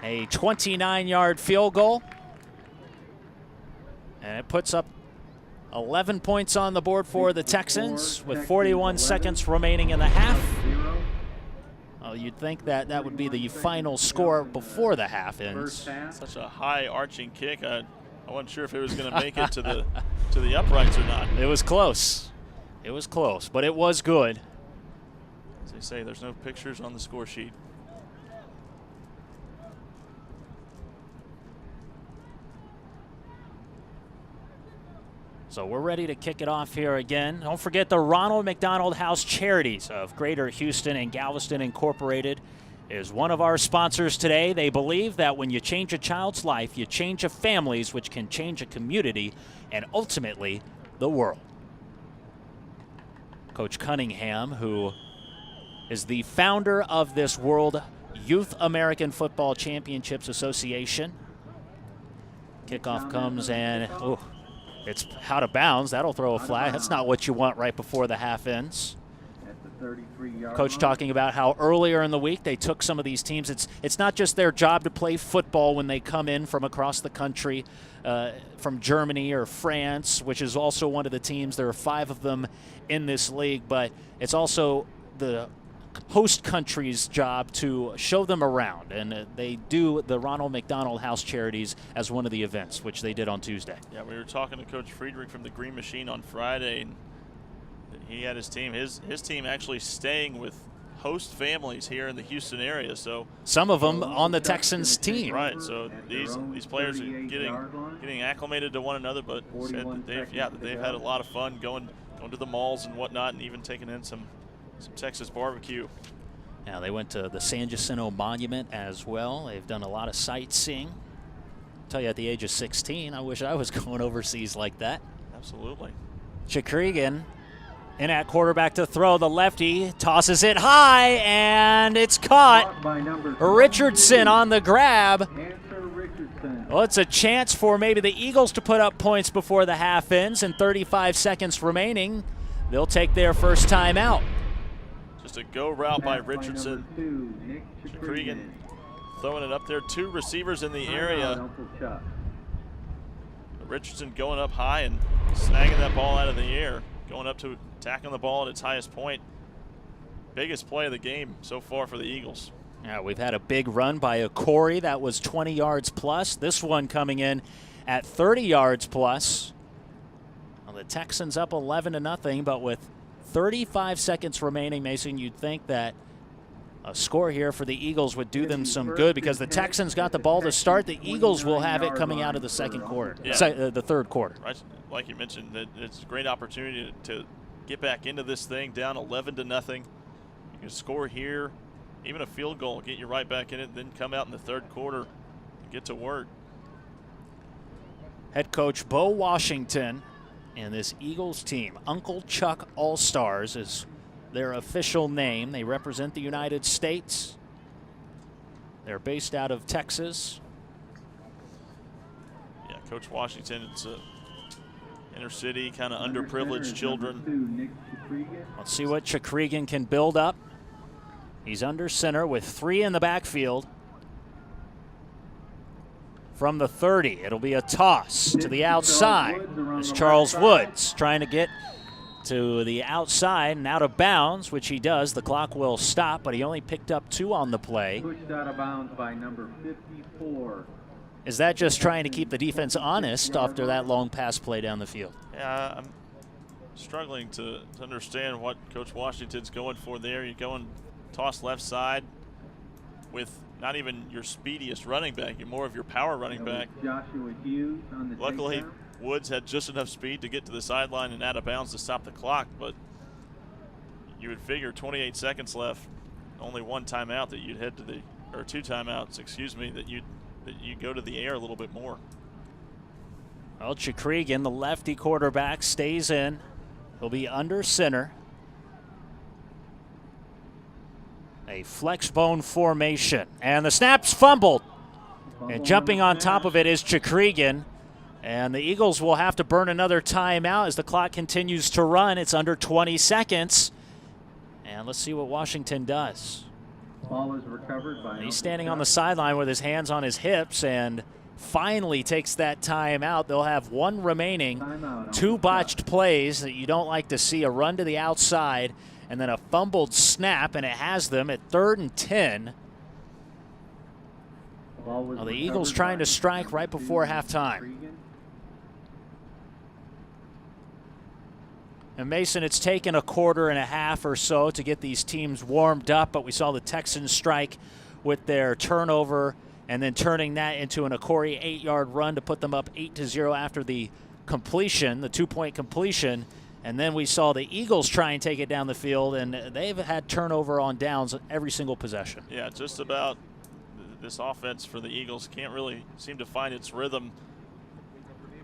a 29-yard field goal. And it puts up 11 points on the board for the Texans with 41 seconds remaining in the half. Well, you'd think that that would be the final score before the half ends. Such a high arching kick. I wasn't sure if it was going to make it to the uprights or not. It was close. It was close, but it was good. As they say, there's no pictures on the score sheet. So we're ready to kick it off here again. Don't forget the Ronald McDonald House Charities of Greater Houston and Galveston Incorporated is one of our sponsors today. They believe that when you change a child's life, you change a family's, which can change a community and ultimately the world. Coach Cunningham, who is the founder of this World Youth American Football Championships Association. Kickoff comes and it's out of bounds. That'll throw a flag. That's not what you want right before the half ends. Coach talking about how earlier in the week they took some of these teams. It's not just their job to play football when they come in from across the country, from Germany or France, which is also one of the teams. There are 5 of them in this league, but it's also the host country's job to show them around, and they do the Ronald McDonald House Charities as one of the events, which they did on Tuesday. Yeah, we were talking to Coach Friedrich from the Green Machine on Friday, and he had his team. His team actually staying with host families here in the Houston area. So some of them on the Texans team. Right. So these players are getting acclimated to one another, but said that they've had a lot of fun going to the malls and whatnot, and even taking in some Texas barbecue. Now they went to the San Jacinto Monument as well. They've done a lot of sightseeing. I'll tell you, at the age of 16, I wish I was going overseas like that. Absolutely. Chakrigan in at quarterback to throw. The lefty tosses it high, and it's caught. Richardson on the grab. Well, it's a chance for maybe the Eagles to put up points before the half ends, and 35 seconds remaining. They'll take their first time out. Just a go route by Richardson. Chakrigan throwing it up there. 2 receivers in the area. Richardson going up high and snagging that ball out of the air. Going up to attacking the ball at its highest point. Biggest play of the game so far for the Eagles. Yeah, we've had a big run by a Corey that was 20 yards plus. This one coming in at 30 yards plus. Well, the Texans up 11-0, but with 35 seconds remaining, Mason. You'd think that a score here for the Eagles would do them some good because the Texans got the ball to start. The Eagles will have it coming out of the second quarter, the third quarter. Right, like you mentioned, it's a great opportunity to get back into this thing down 11-0. You can score here, even a field goal, get you right back in it, then come out in the third quarter and get to work. Head coach Bo Washington and this Eagles team, Uncle Chuc Allstars is their official name. They represent the United States. They're based out of Texas. Yeah, Coach Washington, it's a inner city, kind of underprivileged children. Let's see what Chuc can build up. He's under center with 3 in the backfield. From the 30, it'll be a toss to the outside. It's Charles Woods trying to get to the outside and out of bounds, which he does. The clock will stop, but he only picked up 2 on the play. Pushed out of bounds by number 54. Is that just trying to keep the defense honest after that long pass play down the field? Yeah, I'm struggling to understand what Coach Washington's going for there. You're going toss left side with not even your speediest running back, you're more of your power running back. Joshua Hughes on the Luckily, takedown. Woods had just enough speed to get to the sideline and out of bounds to stop the clock, but you would figure 28 seconds left, only 1 timeout that you'd head to the, or 2 timeouts, excuse me, that you go to the air a little bit more. Well, Chuc, the lefty quarterback, stays in. He'll be under center. A flex bone formation. And the snap's fumbled. And jumping on top of it is Chuc. And the Eagles will have to burn another timeout as the clock continues to run. It's under 20 seconds. And let's see what Washington does. Ball is recovered by He's standing on the sideline with his hands on his hips and finally takes that timeout. They'll have 1 remaining. 2 botched plays that you don't like to see. A run to the outside and then a fumbled snap, and it has them at 3rd and 10. Well, the Eagles trying to strike right before halftime. And Mason, it's taken a quarter and a half or so to get these teams warmed up, but we saw the Texans strike with their turnover and then turning that into an Okori 8-yard run to put them up 8-0 after the completion, the 2-point completion. And then we saw the Eagles try and take it down the field, and they've had turnover on downs every single possession. Yeah, just about. This offense for the Eagles can't really seem to find its rhythm.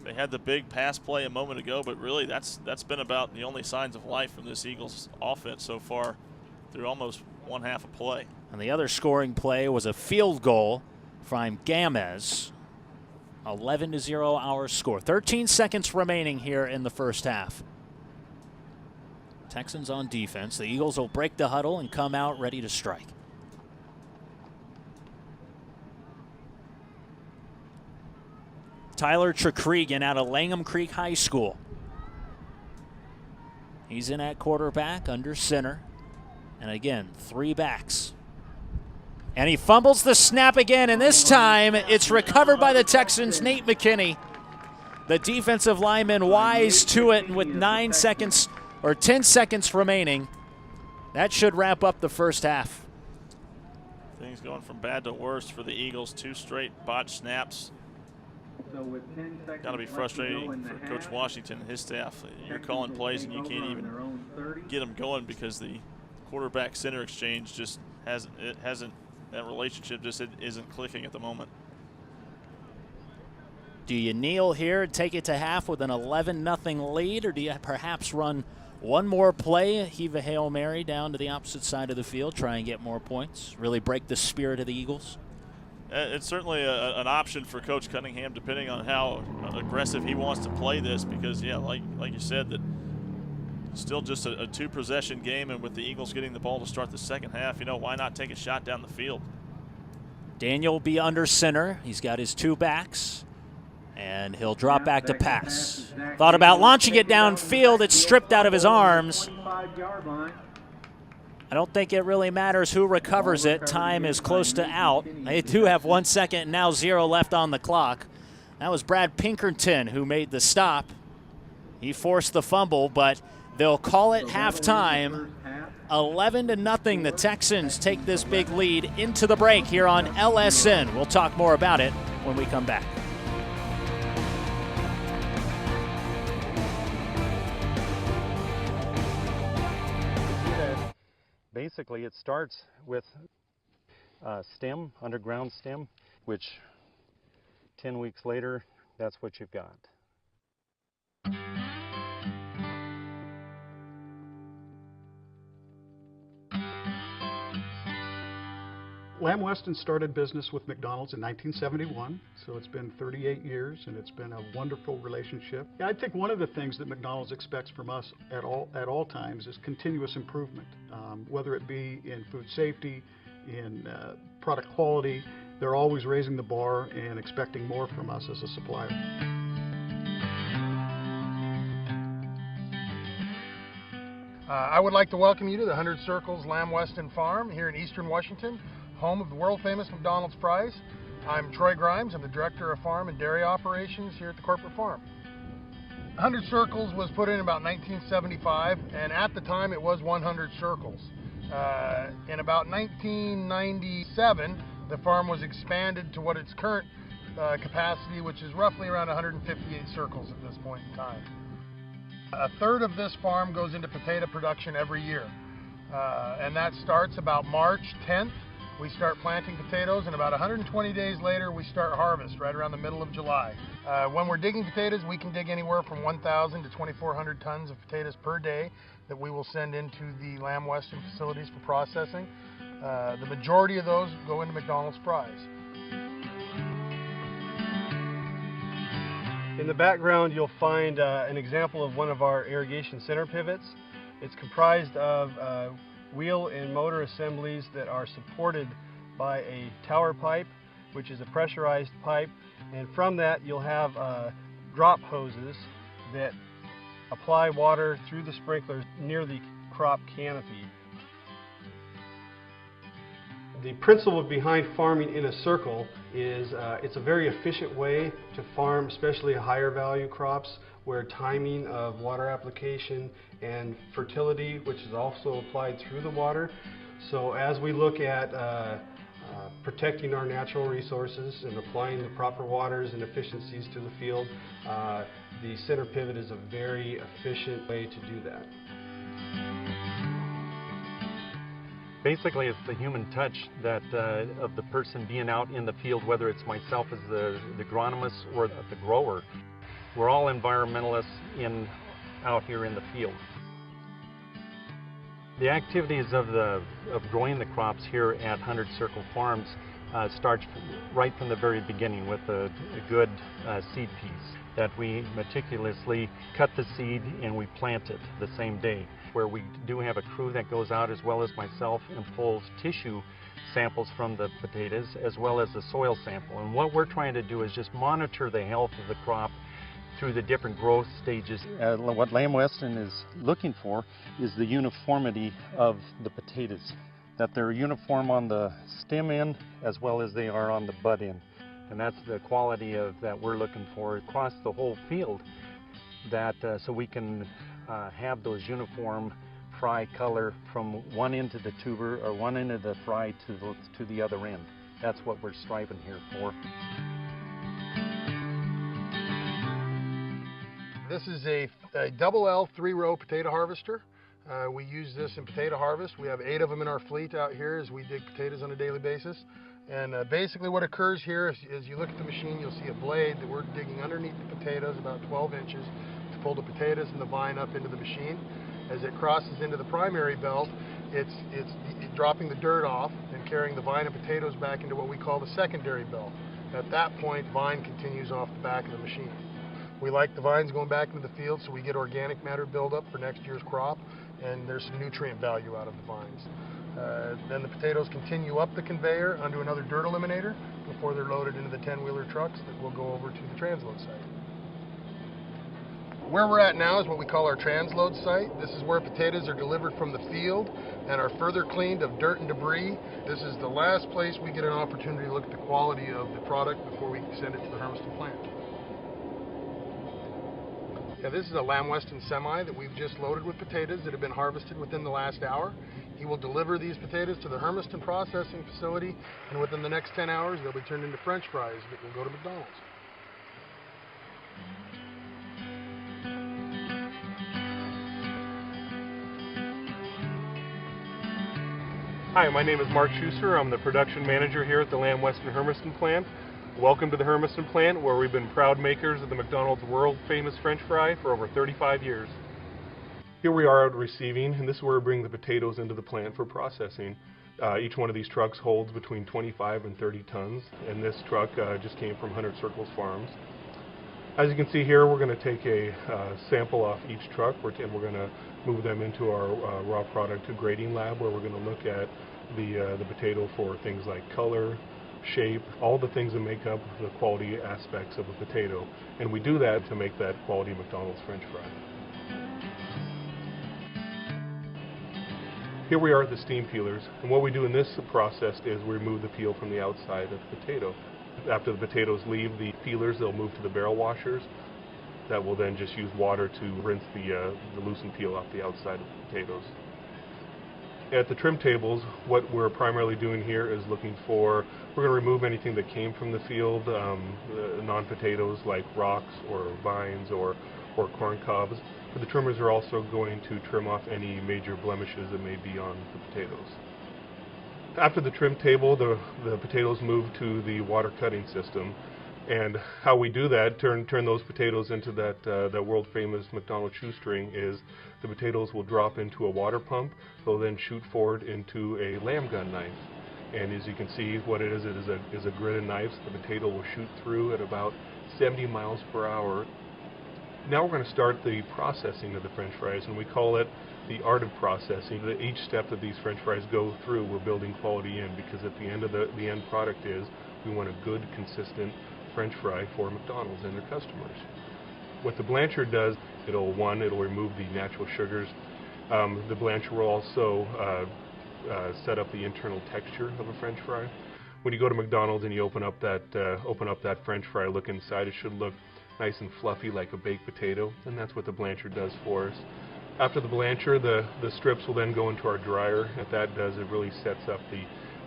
They had the big pass play a moment ago, but really that's been about the only signs of life from this Eagles offense so far through almost 1 half of play. And the other scoring play was a field goal from Gamez. 11-0 our score. 13 seconds remaining here in the first half. Texans on defense. The Eagles will break the huddle and come out ready to strike. Tyler Chuc out of Langham Creek High School. He's in at quarterback, under center. And again, 3 backs. And he fumbles the snap again, and this time it's recovered by the Texans, Nate McKinney. The defensive lineman wise to it, and with 9 seconds or 10 seconds remaining, that should wrap up the first half. Things going from bad to worse for the Eagles. 2 straight botched snaps. So with 10 seconds Got to be frustrating for Coach Washington and his staff. You're calling plays and you can't even get them going because the quarterback center exchange just hasn't that relationship just isn't clicking at the moment. Do you kneel here and take it to half with an 11-0 lead, or do you perhaps run one more play, heave a Hail Mary down to the opposite side of the field, try and get more points, really break the spirit of the Eagles? It's certainly an option for Coach Cunningham, depending on how aggressive he wants to play this. Because, yeah, like you said, that still just a 2-possession game, and with the Eagles getting the ball to start the second half, why not take a shot down the field? Daniel will be under center. He's got his 2 backs, and he'll drop back to pass. Thought about launching it downfield. It's stripped out of his arms. I don't think it really matters who recovers it. Time is close to out. They do have 1 second and now 0 left on the clock. That was Brad Pinkerton who made the stop. He forced the fumble, but They'll call it halftime. 11-0, the Texans take this big lead into the break here on LSN. We'll talk more about it when we come back. Basically, it starts with a stem, underground stem, which 10 weeks later, that's what you've got. Lamb Weston started business with McDonald's in 1971, so it's been 38 years, and it's been a wonderful relationship. I think one of the things that McDonald's expects from us at all times is continuous improvement, whether it be in food safety, in product quality. They're always raising the bar and expecting more from us as a supplier. I would like to welcome you to the 100 Circles Lamb Weston Farm here in Eastern Washington, home of the world-famous McDonald's fries. I'm Troy Grimes. I'm the Director of Farm and Dairy Operations here at the corporate farm. 100 Circles was put in about 1975, and at the time it was 100 Circles. In about 1997, the farm was expanded to what its current capacity, which is roughly around 158 circles at this point in time. A third of this farm goes into potato production every year, and that starts about March 10th. We start planting potatoes, and about 120 days later we start harvest right around the middle of July. When we're digging potatoes, we can dig anywhere from 1,000 to 2,400 tons of potatoes per day that we will send into the Lamb Weston facilities for processing. The majority of those go into McDonald's fries. In the background, you'll find an example of one of our irrigation center pivots. It's comprised of wheel and motor assemblies that are supported by a tower pipe, which is a pressurized pipe, and from that you'll have drop hoses that apply water through the sprinklers near the crop canopy. The principle behind farming in a circle is it's a very efficient way to farm, especially higher value crops, where timing of water application and fertility, which is also applied through the water. So as we look at protecting our natural resources and applying the proper waters and efficiencies to the field, the center pivot is a very efficient way to do that. Basically, it's the human touch that of the person being out in the field, whether it's myself as the agronomist or the grower. We're all environmentalists out here in the field. The activities of growing the crops here at 100 Circle Farms starts right from the very beginning with a good seed piece that we meticulously cut the seed and we plant it the same day, where we do have a crew that goes out as well as myself and pulls tissue samples from the potatoes as well as the soil sample. And what we're trying to do is just monitor the health of the crop through the different growth stages. What Lamb Weston is looking for is the uniformity of the potatoes, that they're uniform on the stem end as well as they are on the bud end. And that's the quality that we're looking for across the whole field, that so we can have those uniform fry color from one end of the tuber or one end of the fry to the other end. That's what we're striving here for. This is a double L 3-row potato harvester. We use this in potato harvest. We have 8 of them in our fleet out here as we dig potatoes on a daily basis. And basically what occurs here is you look at the machine, you'll see a blade that we're digging underneath the potatoes about 12 inches to pull the potatoes and the vine up into the machine. As it crosses into the primary belt, it's dropping the dirt off and carrying the vine and potatoes back into what we call the secondary belt. At that point, vine continues off the back of the machine. We like the vines going back into the field so we get organic matter buildup for next year's crop, and there's some nutrient value out of the vines. Then the potatoes continue up the conveyor onto another dirt eliminator before they're loaded into the 10-wheeler trucks that will go over to the transload site. Where we're at now is what we call our transload site. This is where potatoes are delivered from the field and are further cleaned of dirt and debris. This is the last place we get an opportunity to look at the quality of the product before we send it to the Hermiston plant. Yeah, this is a Lamb Weston semi that we've just loaded with potatoes that have been harvested within the last hour. He will deliver these potatoes to the Hermiston processing facility, and within the next 10 hours they'll be turned into French fries that will go to McDonald's. Hi, my name is Mark Schuster. I'm the production manager here at the Lamb Weston Hermiston plant. Welcome to the Hermiston plant, where we've been proud makers of the McDonald's world-famous French fry for over 35 years. Here we are out receiving, and this is where we bring the potatoes into the plant for processing. Each one of these trucks holds between 25 and 30 tons, and this truck just came from 100 Circles Farms. As you can see here, we're going to take a sample off each truck, and we're going to move them into our raw product grading lab, where we're going to look at the potato for things like color, shape, all the things that make up the quality aspects of a potato. And we do that to make that quality McDonald's French fry. Here we are at the steam peelers, and what we do in this process is we remove the peel from the outside of the potato. After the potatoes leave the peelers, they'll move to the barrel washers. That will then just use water to rinse the loosened peel off the outside of the potatoes. At the trim tables, what we're primarily doing here is we're going to remove anything that came from the field, non-potatoes like rocks or vines or corn cobs. But the trimmers are also going to trim off any major blemishes that may be on the potatoes. After the trim table, the potatoes move to the water cutting system. And how we do that, turn those potatoes into that world-famous McDonald's shoestring, is the potatoes will drop into a water pump. They'll then shoot forward into a lamb gun knife. And as you can see, what it is a grid of knives. The potato will shoot through at about 70 miles per hour. Now we're going to start the processing of the French fries, and we call it the art of processing. Each step that these French fries go through, we're building quality in, because at the end of the end product is we want a good, consistent French fry for McDonald's and their customers. What the blancher does, it'll remove the natural sugars. The blancher will also set up the internal texture of a French fry. When you go to McDonald's and you open up that French fry, look inside, it should look nice and fluffy like a baked potato, and that's what the blancher does for us. After the blancher, the strips will then go into our dryer. What that does, it really sets up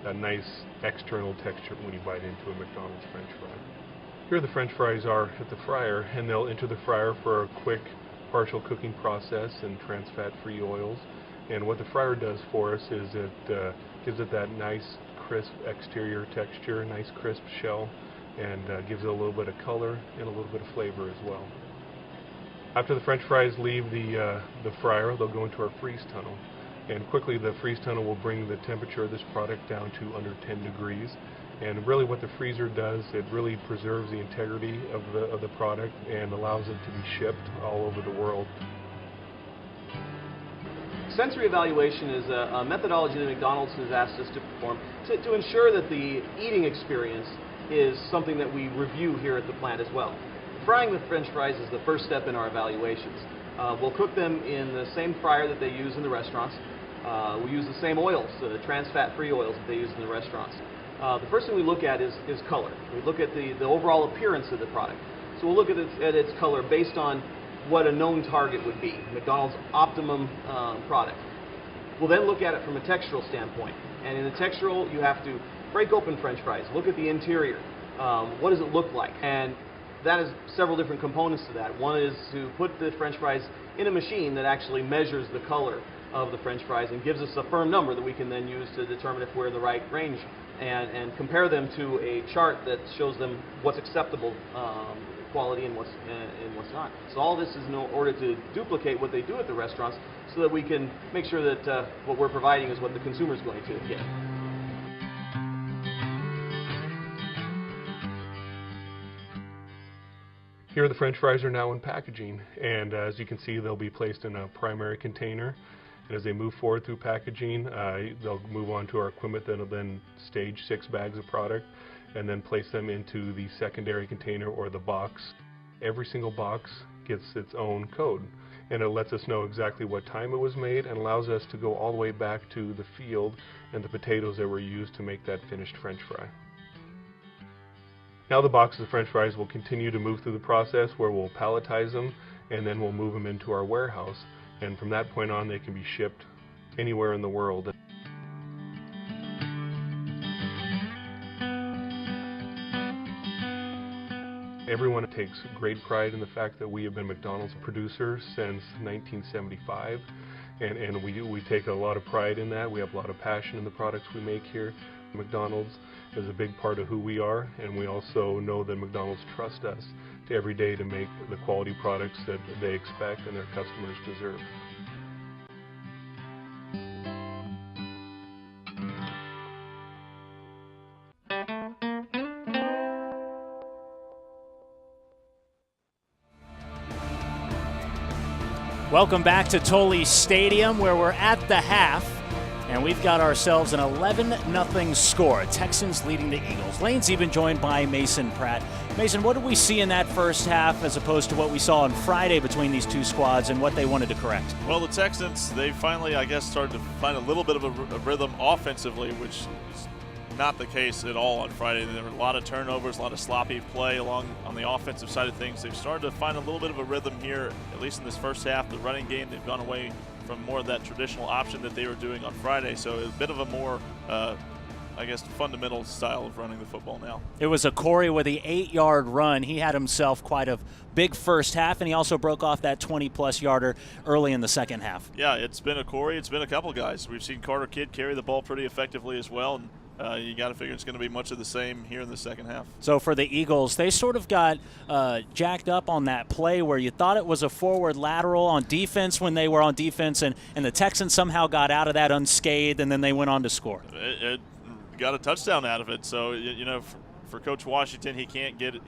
that nice external texture when you bite into a McDonald's French fry. Here the French fries are at the fryer, and they'll enter the fryer for a quick partial cooking process in trans fat-free oils. And what the fryer does for us is it gives it that nice crisp exterior texture, nice crisp shell, and gives it a little bit of color and a little bit of flavor as well. After the French fries leave the fryer, they'll go into our freeze tunnel. And quickly the freeze tunnel will bring the temperature of this product down to under 10 degrees. And really what the freezer does, it really preserves the integrity of the product and allows it to be shipped all over the world. Sensory evaluation is a methodology that McDonald's has asked us to perform to ensure that the eating experience is something that we review here at the plant as well. Frying the French fries is the first step in our evaluations. We'll cook them in the same fryer that they use in the restaurants. We use the same oils, the trans fat-free oils that they use in the restaurants. The first thing we look at is color. We look at the overall appearance of the product. So we'll look at its color based on what a known target would be, McDonald's optimum product. We'll then look at it from a textural standpoint. And in the textural, you have to break open French fries, look at the interior. What does it look like? And that is several different components to that. One is to put the French fries in a machine that actually measures the color of the French fries and gives us a firm number that we can then use to determine if we're in the right range and compare them to a chart that shows them what's acceptable quality and what's not. So all this is in order to duplicate what they do at the restaurants so that we can make sure that what we're providing is what the consumer is going to get. Here the French fries are now in packaging, and as you can see, they'll be placed in a primary container. And as they move forward through packaging, they'll move on to our equipment that'll then stage 6 bags of product and then place them into the secondary container or the box. Every single box gets its own code, and it lets us know exactly what time it was made and allows us to go all the way back to the field and the potatoes that were used to make that finished French fry. Now the boxes of French fries will continue to move through the process where we'll palletize them, and then we'll move them into our warehouse. And from that point on, they can be shipped anywhere in the world. Everyone takes great pride in the fact that we have been McDonald's producers since 1975, and we take a lot of pride in that. We have a lot of passion in the products we make here. McDonald's is a big part of who we are, and we also know that McDonald's trusts us to every day to make the quality products that they expect and their customers deserve. Welcome back to Tolley Stadium, where we're at the half, and we've got ourselves an 11-0 score. Texans leading the Eagles. Lane's even joined by Mason Pratt. Mason, what did we see in that first half as opposed to what we saw on Friday between these two squads and what they wanted to correct? Well, the Texans, they finally, I guess, started to find a little bit of a rhythm offensively, which is not the case at all on Friday. There were a lot of turnovers, a lot of sloppy play on the offensive side of things. They've started to find a little bit of a rhythm here, at least in this first half. The running game, they've gone away from more of that traditional option that they were doing on Friday. So a bit of a more, I guess, fundamental style of running the football now. It was a Corey with the 8-yard run. He had himself quite a big first half, and he also broke off that 20-plus yarder early in the second half. Yeah, it's been a Corey. It's been a couple guys. We've seen Carter Kidd carry the ball pretty effectively as well. And you got to figure it's going to be much of the same here in the second half. So for the Eagles, they sort of got jacked up on that play where you thought it was a forward lateral on defense when they were on defense, and the Texans somehow got out of that unscathed, and then they went on to score. It got a touchdown out of it. So, you know, for Coach Washington, he can't get it.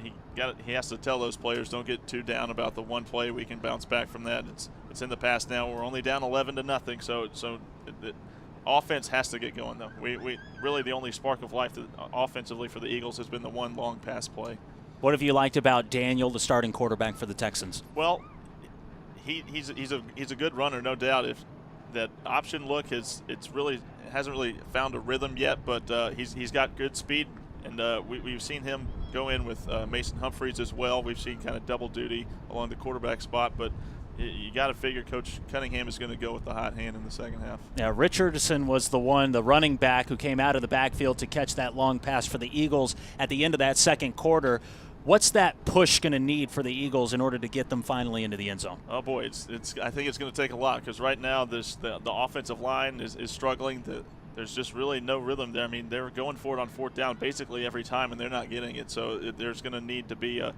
He has to tell those players, don't get too down about the one play. We can bounce back from that. It's in the past now. We're only down 11-0. So offense has to get going, though. We really, the only spark of life offensively for the Eagles has been the one long pass play. What have you liked about Daniel, the starting quarterback for the Texans? Well, he's a good runner, no doubt. If that option look hasn't really found a rhythm yet, but he's got good speed, and we've seen him go in with Mason Humphreys as well. We've seen kind of double duty along the quarterback spot, but you got to figure Coach Cunningham is going to go with the hot hand in the second half. Yeah, Richardson was the running back who came out of the backfield to catch that long pass for the Eagles at the end of that second quarter. What's that push going to need for the Eagles in order to get them finally into the end zone? Oh boy, I think it's going to take a lot, because right now the offensive line is struggling. There's just really no rhythm there. I mean, they're going for it on fourth down basically every time, and they're not getting it. So there's going to need to be a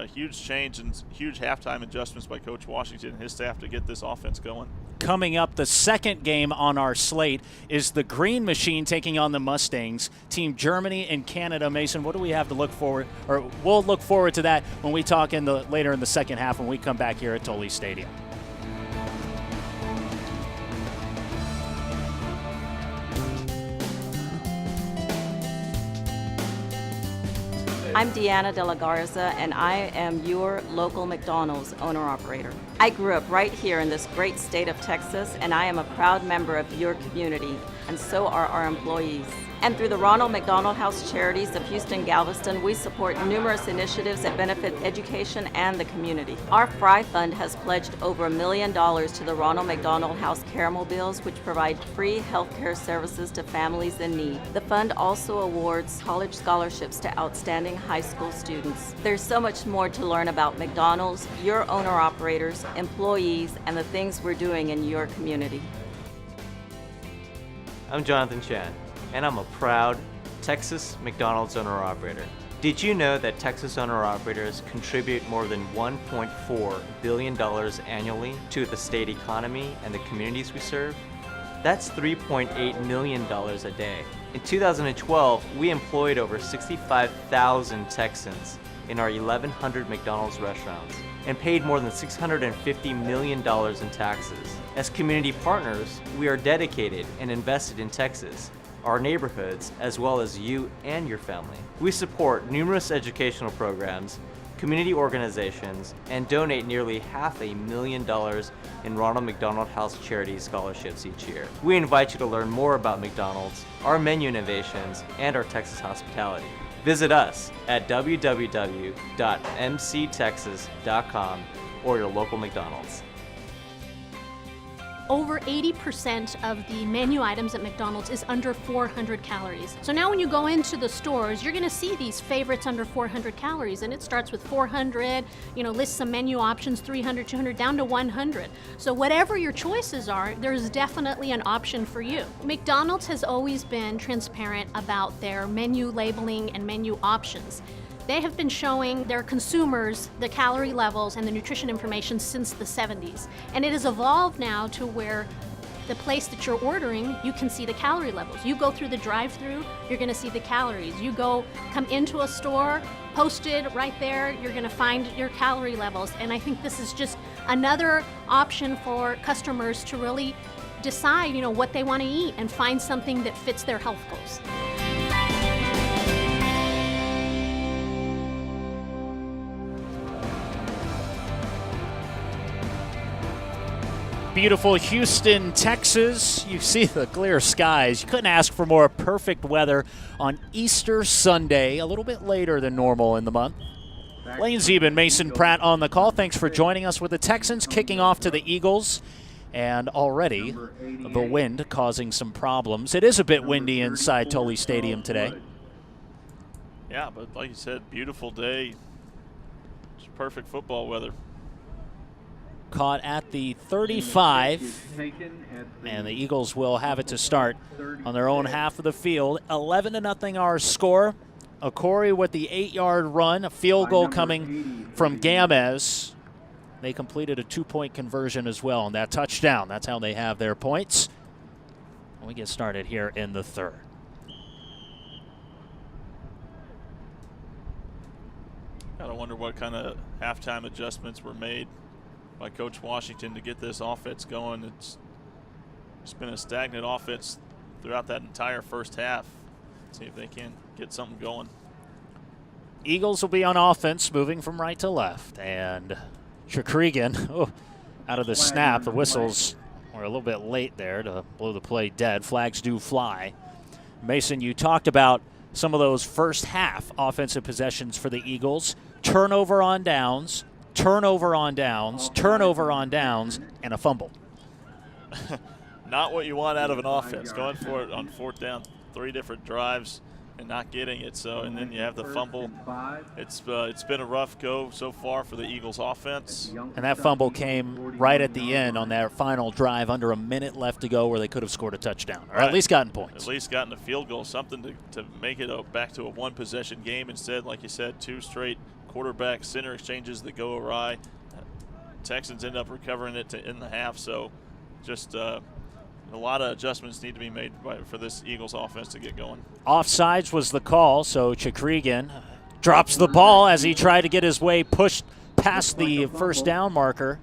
huge change and huge halftime adjustments by Coach Washington and his staff to get this offense going. Coming up, the second game on our slate is the Green Machine taking on the Mustangs, Team Germany and Canada. Mason, what do we have to look forward, or we'll look forward to that when we talk later in the second half when we come back here at Tolley Stadium. I'm Deanna De La Garza, and I am your local McDonald's owner-operator. I grew up right here in this great state of Texas, and I am a proud member of your community, and so are our employees. And through the Ronald McDonald House Charities of Houston, Galveston, we support numerous initiatives that benefit education and the community. Our Fry Fund has pledged over $1 million to the Ronald McDonald House Caremobiles, which provide free health care services to families in need. The fund also awards college scholarships to outstanding high school students. There's so much more to learn about McDonald's, your owner-operators, employees, and the things we're doing in your community. I'm Jonathan Chan, and I'm a proud Texas McDonald's owner-operator. Did you know that Texas owner-operators contribute more than $1.4 billion annually to the state economy and the communities we serve? That's $3.8 million a day. In 2012, we employed over 65,000 Texans in our 1,100 McDonald's restaurants and paid more than $650 million in taxes. As community partners, we are dedicated and invested in Texas, our neighborhoods, as well as you and your family. We support numerous educational programs, community organizations, and donate nearly $500,000 in Ronald McDonald House Charity scholarships each year. We invite you to learn more about McDonald's, our menu innovations, and our Texas hospitality. Visit us at www.mctexas.com or your local McDonald's. Over 80% of the menu items at McDonald's is under 400 calories. So now when you go into the stores, you're gonna see these favorites under 400 calories, and it starts with 400, lists some menu options, 300, 200, down to 100. So whatever your choices are, there's definitely an option for you. McDonald's has always been transparent about their menu labeling and menu options. They have been showing their consumers the calorie levels and the nutrition information since the 70s. And it has evolved now to where the place that you're ordering, you can see the calorie levels. You go through the drive-through, you're gonna see the calories. You come into a store, posted right there, you're gonna find your calorie levels. And I think this is just another option for customers to really decide, what they wanna eat and find something that fits their health goals. Beautiful Houston, Texas. You see the clear skies. You couldn't ask for more perfect weather on Easter Sunday, a little bit later than normal in the month. Lane Zeben, Mason Pratt on the call. Thanks for joining us with the Texans kicking off to the Eagles. And already the wind causing some problems. It is a bit windy inside Tully Stadium today. Yeah, but like you said, beautiful day. It's perfect football weather. Caught at the 35, and the Eagles will have it to start on their own half of the field. 11-0 our score. Okori with the 8-yard run, a field goal coming from Gamez. They completed a 2-point conversion as well on that touchdown. That's how they have their points. We get started here in the third. Gotta wonder what kind of halftime adjustments were made by Coach Washington to get this offense going. It's been a stagnant offense throughout that entire first half. See if they can get something going. Eagles will be on offense, moving from right to left. And Chuc, out of the snap. The whistles were a little bit late there to blow the play dead. Flags do fly. Mason, you talked about some of those first half offensive possessions for the Eagles. Turnover on downs, turnover on downs, turnover on downs, and a fumble. Not what you want out of an offense. Going for it on fourth down, 3 different drives and not getting it. So, and then you have the fumble. It's been a rough go so far for the Eagles offense. And that fumble came right at the end on that final drive, under a minute left to go, where they could have scored a touchdown, or at least gotten points. At least gotten a field goal, something to make it back to a 1-possession game instead. Like you said, 2 straight quarterback center exchanges that go awry. Texans end up recovering it in the half. So just a lot of adjustments need to be made for this Eagles offense to get going. Offsides was the call, so Chuc drops the ball as he tried to get his way pushed past the first down marker.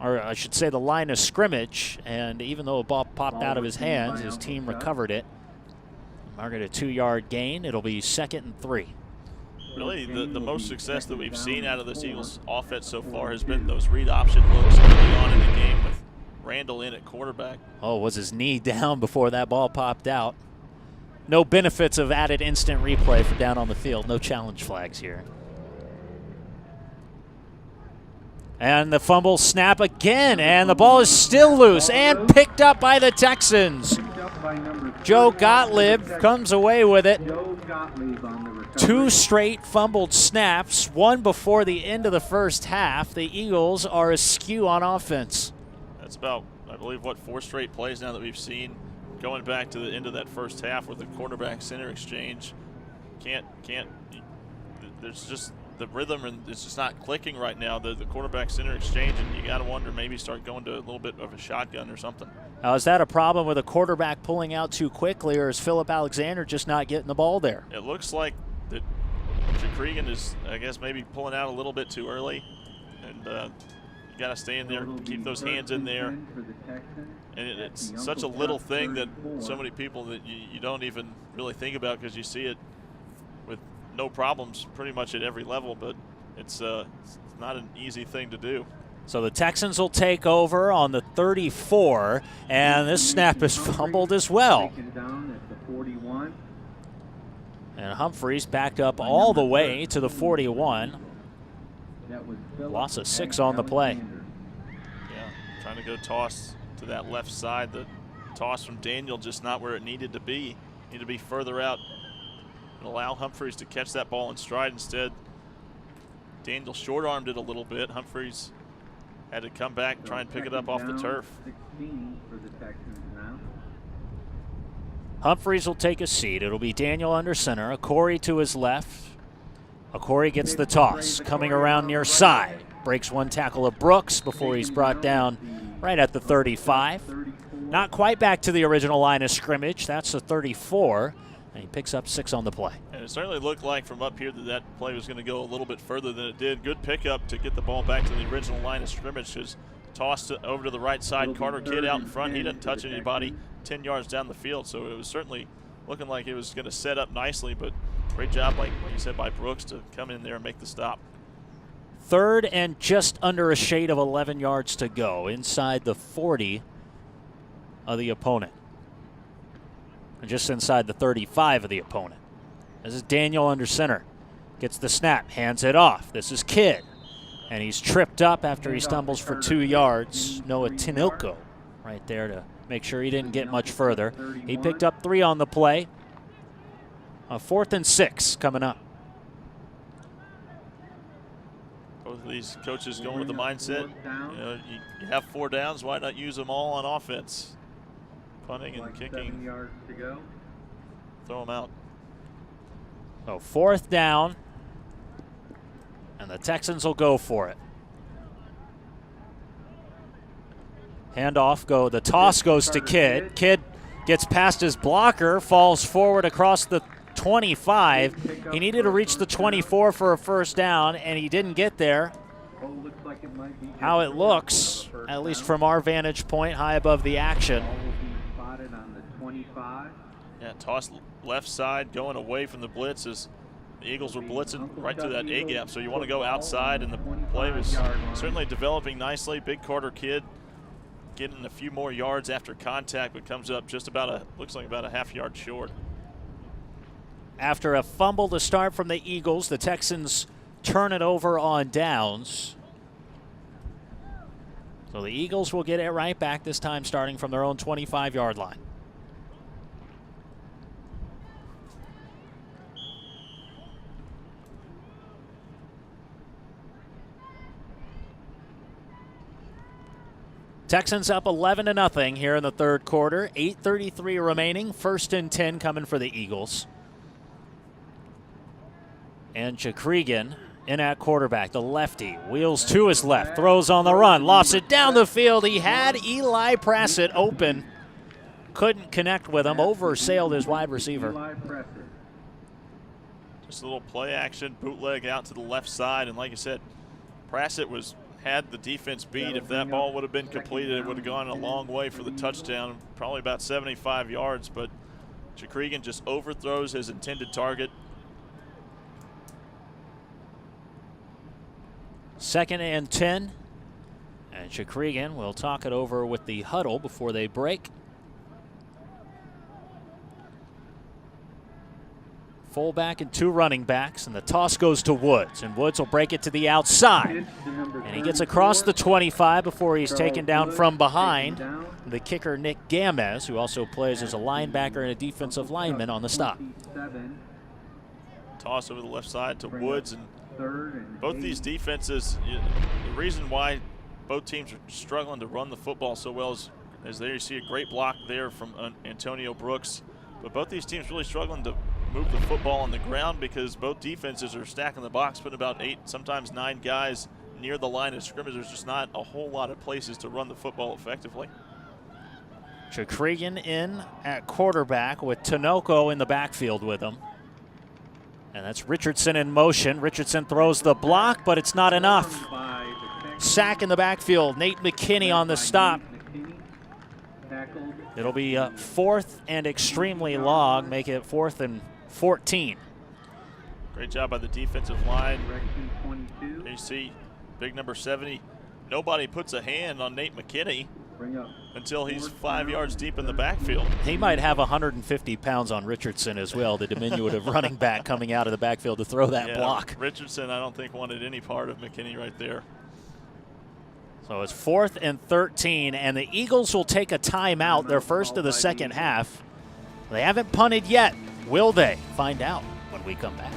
Or I should say the line of scrimmage, and even though a ball popped out of his hands, his team recovered it. Margaret, a 2-yard gain. It'll be 2nd and 3. Really, the most success that we've seen out of this Eagles offense so far has been those read option looks early on in the game with Randall in at quarterback. Oh, was his knee down before that ball popped out? No benefits of added instant replay for down on the field. No challenge flags here. And the fumble snap again, and the ball is still loose and picked up by the Texans. Joe Gottlieb comes away with it. 2 straight fumbled snaps, 1 before the end of the first half. The Eagles are askew on offense. That's about, I believe, 4 straight plays now that we've seen going back to the end of that first half with the quarterback center exchange. There's just the rhythm, and it's just not clicking right now, the quarterback center exchange, and you got to wonder, maybe start going to a little bit of a shotgun or something. Now, is that a problem with a quarterback pulling out too quickly, or is Philip Alexander just not getting the ball there? It looks like that Chuc is, I guess, maybe pulling out a little bit too early, and you got to stay in there, keep those hands in there. And it's such a little thing that so many people that you don't even really think about, because you see it with no problems pretty much at every level, but it's not an easy thing to do. So the Texans will take over on the 34, and this snap is fumbled as well. And Humphreys backed up all the way to the 41. Loss of 6 on the play. Yeah, trying to go toss to that left side. The toss from Daniel just not where it needed to be. Needed to be further out and allow Humphreys to catch that ball in stride. Instead, Daniel short-armed it a little bit. Humphreys had to come back and try and pick it up off the turf. 16 for the Texans now. Humphreys will take a seat. It'll be Daniel under center. Corey to his left. Corey gets the toss, coming around near side. Breaks one tackle of Brooks before he's brought down right at the 35. Not quite back to the original line of scrimmage. That's the 34. And he picks up 6 on the play. And it certainly looked like from up here that that play was going to go a little bit further than it did. Good pickup to get the ball back to the original line of scrimmage. Just tossed it over to the right side. Carter Kidd out in front. He didn't touch anybody 10 yards down the field. So it was certainly looking like it was going to set up nicely. But great job, like you said, by Brooks to come in there and make the stop. 3rd and just under a shade of 11 yards to go inside the 40 of the opponent. And just inside the 35 of the opponent. This is Daniel under center. Gets the snap, hands it off. This is Kidd. And he's tripped up after he stumbles for 2 yards. Noah Tinilko right there to make sure he didn't get much further. He picked up 3 on the play. 4th and 6 coming up. Both of these coaches going with the mindset, you have 4 downs, why not use them all on offense? Punting and kicking, yards to go. Throw them out. So 4th down, and the Texans will go for it. Handoff the toss goes to Kidd. Kidd gets past his blocker, falls forward across the 25. He needed to reach the 24 for a first down, and he didn't get there. How it looks, at least from our vantage point, high above the action. Yeah, toss left side, going away from the blitz as the Eagles were blitzing right to that A gap. So you want to go outside, and the play was certainly developing nicely. Big Carter Kidd getting a few more yards after contact, but comes up just about looks like about a half yard short. After a fumble to start from the Eagles, the Texans turn it over on downs. So the Eagles will get it right back, this time starting from their own 25-yard line. Texans up 11-0 here in the 3rd quarter. 8:33 remaining. 1st and 10 coming for the Eagles. And Chuc in at quarterback, the lefty. Wheels to his left, throws on the run, lofts it down the field. He had Eli Prassett open. Couldn't connect with him, oversailed his wide receiver. Just a little play action, bootleg out to the left side. And like I said, Prassett had the defense beat. If that ball would have been completed, it would have gone a long way for the touchdown, probably about 75 yards. But Chuc just overthrows his intended target. 2nd and 10. And Chuc will talk it over with the huddle before they break. Fullback and 2 running backs, and the toss goes to Woods, and Woods will break it to the outside. And he gets across the 25 before he's taken down from behind. The kicker, Nick Gamez, who also plays as a linebacker and a defensive lineman on the stop. Toss over the left side to Woods, and both these defenses, the reason why both teams are struggling to run the football so well is there you see a great block there from Antonio Brooks, but both these teams really struggling to move the football on the ground because both defenses are stacking the box, putting about 8, sometimes 9 guys near the line of scrimmage. There's just not a whole lot of places to run the football effectively. Chuc in at quarterback with Tinilko in the backfield with him. And that's Richardson in motion. Richardson throws the block, but it's not enough. Sack in the backfield. Nate McKinney on the stop. It'll be 4th and extremely long, make it 4th and 14. Great job by the defensive line. You see big number 70. Nobody puts a hand on Nate McKinney. until he's 5 yards deep in the backfield. He might have 150 pounds on Richardson as well, the diminutive running back coming out of the backfield to throw that block. Richardson, I don't think, wanted any part of McKinney right there. So it's 4th and 13, and the Eagles will take a timeout, their first of the second half. They haven't punted yet. Will they? Find out when we come back.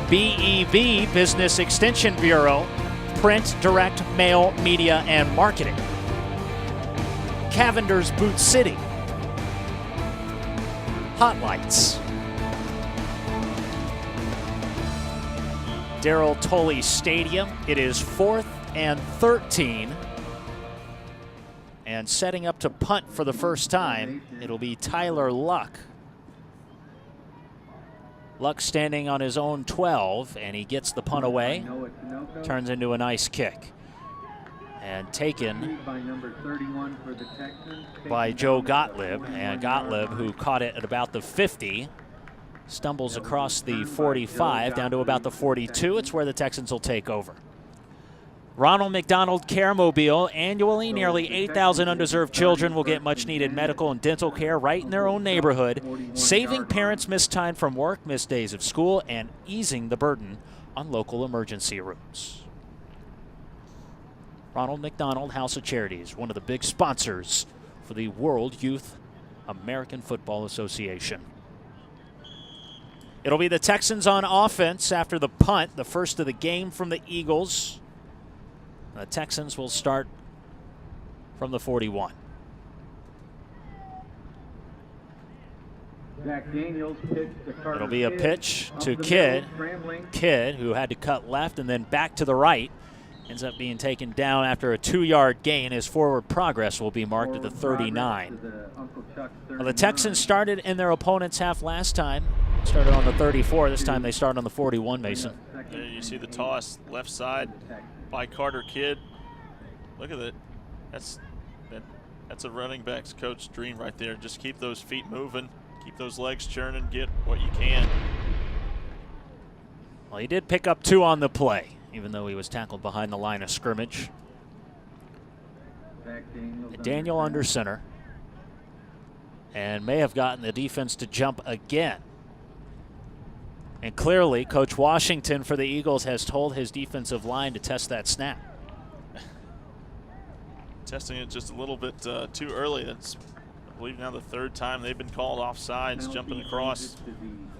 BEB, Business Extension Bureau, print, direct, mail, media, and marketing. Cavender's Boot City. Hot Lights. Darrell Tolley Stadium. It is 4th and 13. And setting up to punt for the first time, it'll be Tyler Luck. Luck standing on his own 12, and he gets the punt away. Turns into a nice kick. And taken by Joe Gottlieb. And Gottlieb, who caught it at about the 50, stumbles across the 45 down to about the 42. It's where the Texans will take over. Ronald McDonald Care Mobile. Annually, nearly 8,000 undeserved children will get much-needed medical and dental care right in their own neighborhood, saving parents missed time from work, missed days of school, and easing the burden on local emergency rooms. Ronald McDonald House of Charities, one of the big sponsors for the World Youth American Football Association. It'll be the Texans on offense after the punt, the first of the game from the Eagles. The Texans will start from the 41. It'll be a pitch to Kidd. Kidd, who had to cut left and then back to the right, ends up being taken down after a 2-yard gain. His forward progress will be marked at the 39. Well, the Texans started in their opponent's half last time. Started on the 34. This time they start on the 41, Mason. There you see the toss left side by Carter Kidd. Look at it. That's a running back's coach's dream right there. Just keep those feet moving, keep those legs churning, get what you can. Well, he did pick up 2 on the play, even though he was tackled behind the line of scrimmage. Daniel under center, and may have gotten the defense to jump again. And clearly, Coach Washington for the Eagles has told his defensive line to test that snap. Testing it just a little bit too early. That's, I believe, now the 3rd time they've been called offsides, jumping across.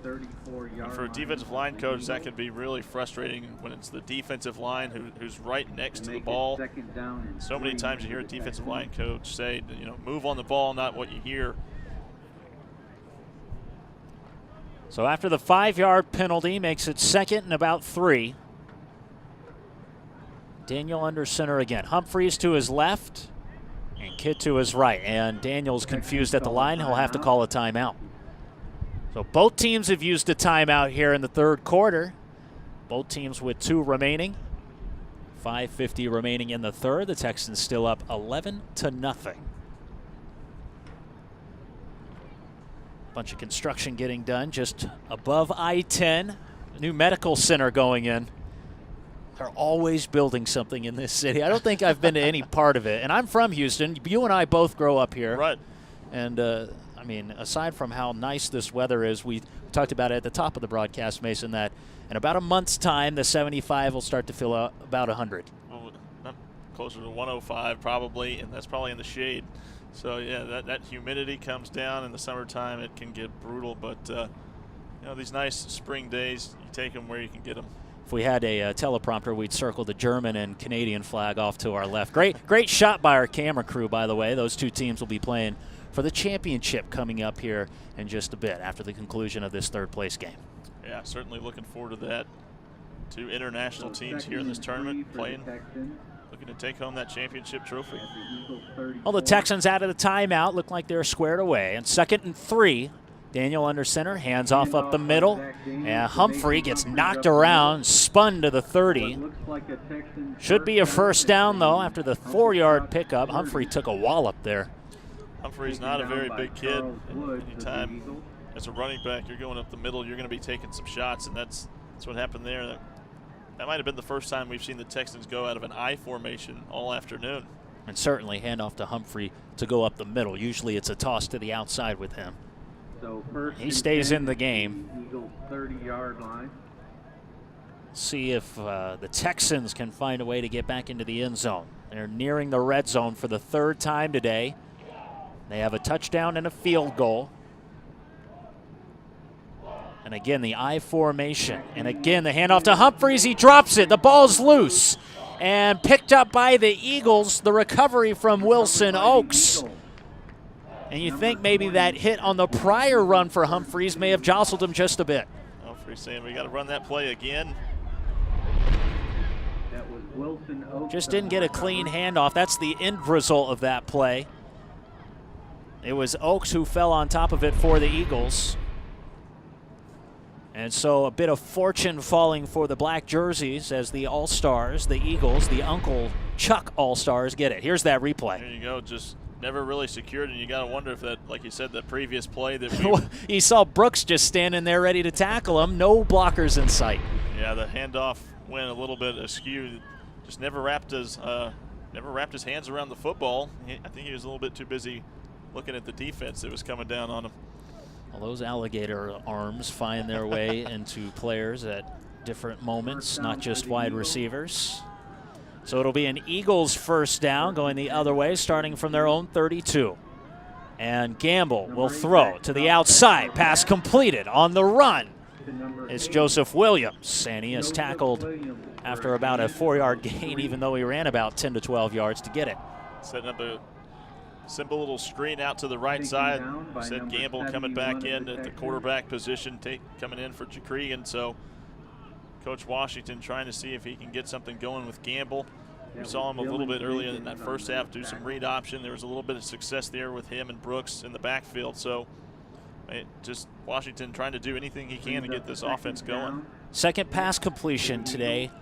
And for a defensive line coach, that can be really frustrating when it's the defensive line who's right next to the ball. So many times you hear a defensive line coach say, you know, move on the ball, not what you hear. So after the 5-yard penalty, makes it 2nd and about 3. Daniel under center again. Humphreys to his left and Kidd to his right. And Daniel's confused at the line. He'll have to call a timeout. So both teams have used a timeout here in the 3rd quarter. Both teams with 2 remaining. 5:50 remaining in the 3rd. The Texans still up 11-0. Bunch of construction getting done just above I-10. New medical center going in. They're always building something in this city. I don't think I've been to any part of it. And I'm from Houston. You and I both grow up here. Right. And, I mean, aside from how nice this weather is, we talked about it at the top of the broadcast, Mason, that in about a month's time, the 75 will start to fill out about 100. Well, closer to 105 probably, and that's probably in the shade. So, yeah, that humidity comes down in the summertime. It can get brutal, but, you know, these nice spring days, you take them where you can get them. If we had a teleprompter, we'd circle the German and Canadian flag off to our left. Great shot by our camera crew, by the way. Those two teams will be playing for the championship coming up here in just a bit after the conclusion of this third-place game. Yeah, certainly looking forward to that. Two international teams here in this tournament playing, looking to take home that championship trophy. Well, the Texans out of the timeout look like they're squared away. And 2nd and 3. Daniel under center, hands off up the middle, and Humphrey gets knocked around, spun to the 30. Should be a first down, though, after the 4-yard pickup. Humphrey took a wallop there. Humphrey's not a very big kid. Anytime as a running back you're going up the middle, you're going to be taking some shots, and that's what happened there. That might have been the first time we've seen the Texans go out of an I formation all afternoon. And certainly hand off to Humphrey to go up the middle. Usually it's a toss to the outside with him. So first he stays in the game. Eagles 30-yard line. See if the Texans can find a way to get back into the end zone. They're nearing the red zone for the 3rd time today. They have a touchdown and a field goal. And again, the I formation. And again, the handoff to Humphreys. He drops it. The ball's loose. And picked up by the Eagles. The recovery from Wilson Oaks. And you think maybe that hit on the prior run for Humphreys may have jostled him just a bit. Humphreys saying we got to run that play again. That was Wilson Oaks. Just didn't get a clean handoff. That's the end result of that play. It was Oaks who fell on top of it for the Eagles. And so a bit of fortune falling for the black jerseys as the All-Stars, the Eagles, the Uncle Chuc All-Stars get it. Here's that replay. There you go. Just never really secured, and you got to wonder if that, like you said, that previous play that you saw Brooks just standing there ready to tackle him. No blockers in sight. Yeah, the handoff went a little bit askew. Just never wrapped his hands around the football. I think he was a little bit too busy looking at the defense that was coming down on him. Well, those alligator arms find their way into players at different moments, not just wide receivers. So it'll be an Eagles first down going the other way, starting from their own 32. And Gamble will throw to the outside. Pass completed on the run. It's Joseph Williams, and he is tackled after about a 4-yard gain, even though he ran about 10 to 12 yards to get it. Setting up a simple little screen out to the right side. Said Gamble coming back in at the quarterback position, coming in for Chuc. So Coach Washington trying to see if he can get something going with Gamble. We saw him a little bit earlier in that first half do some read option. There was a little bit of success there with him and Brooks in the backfield. So just Washington trying to do anything he can to get this offense going. Second pass completion today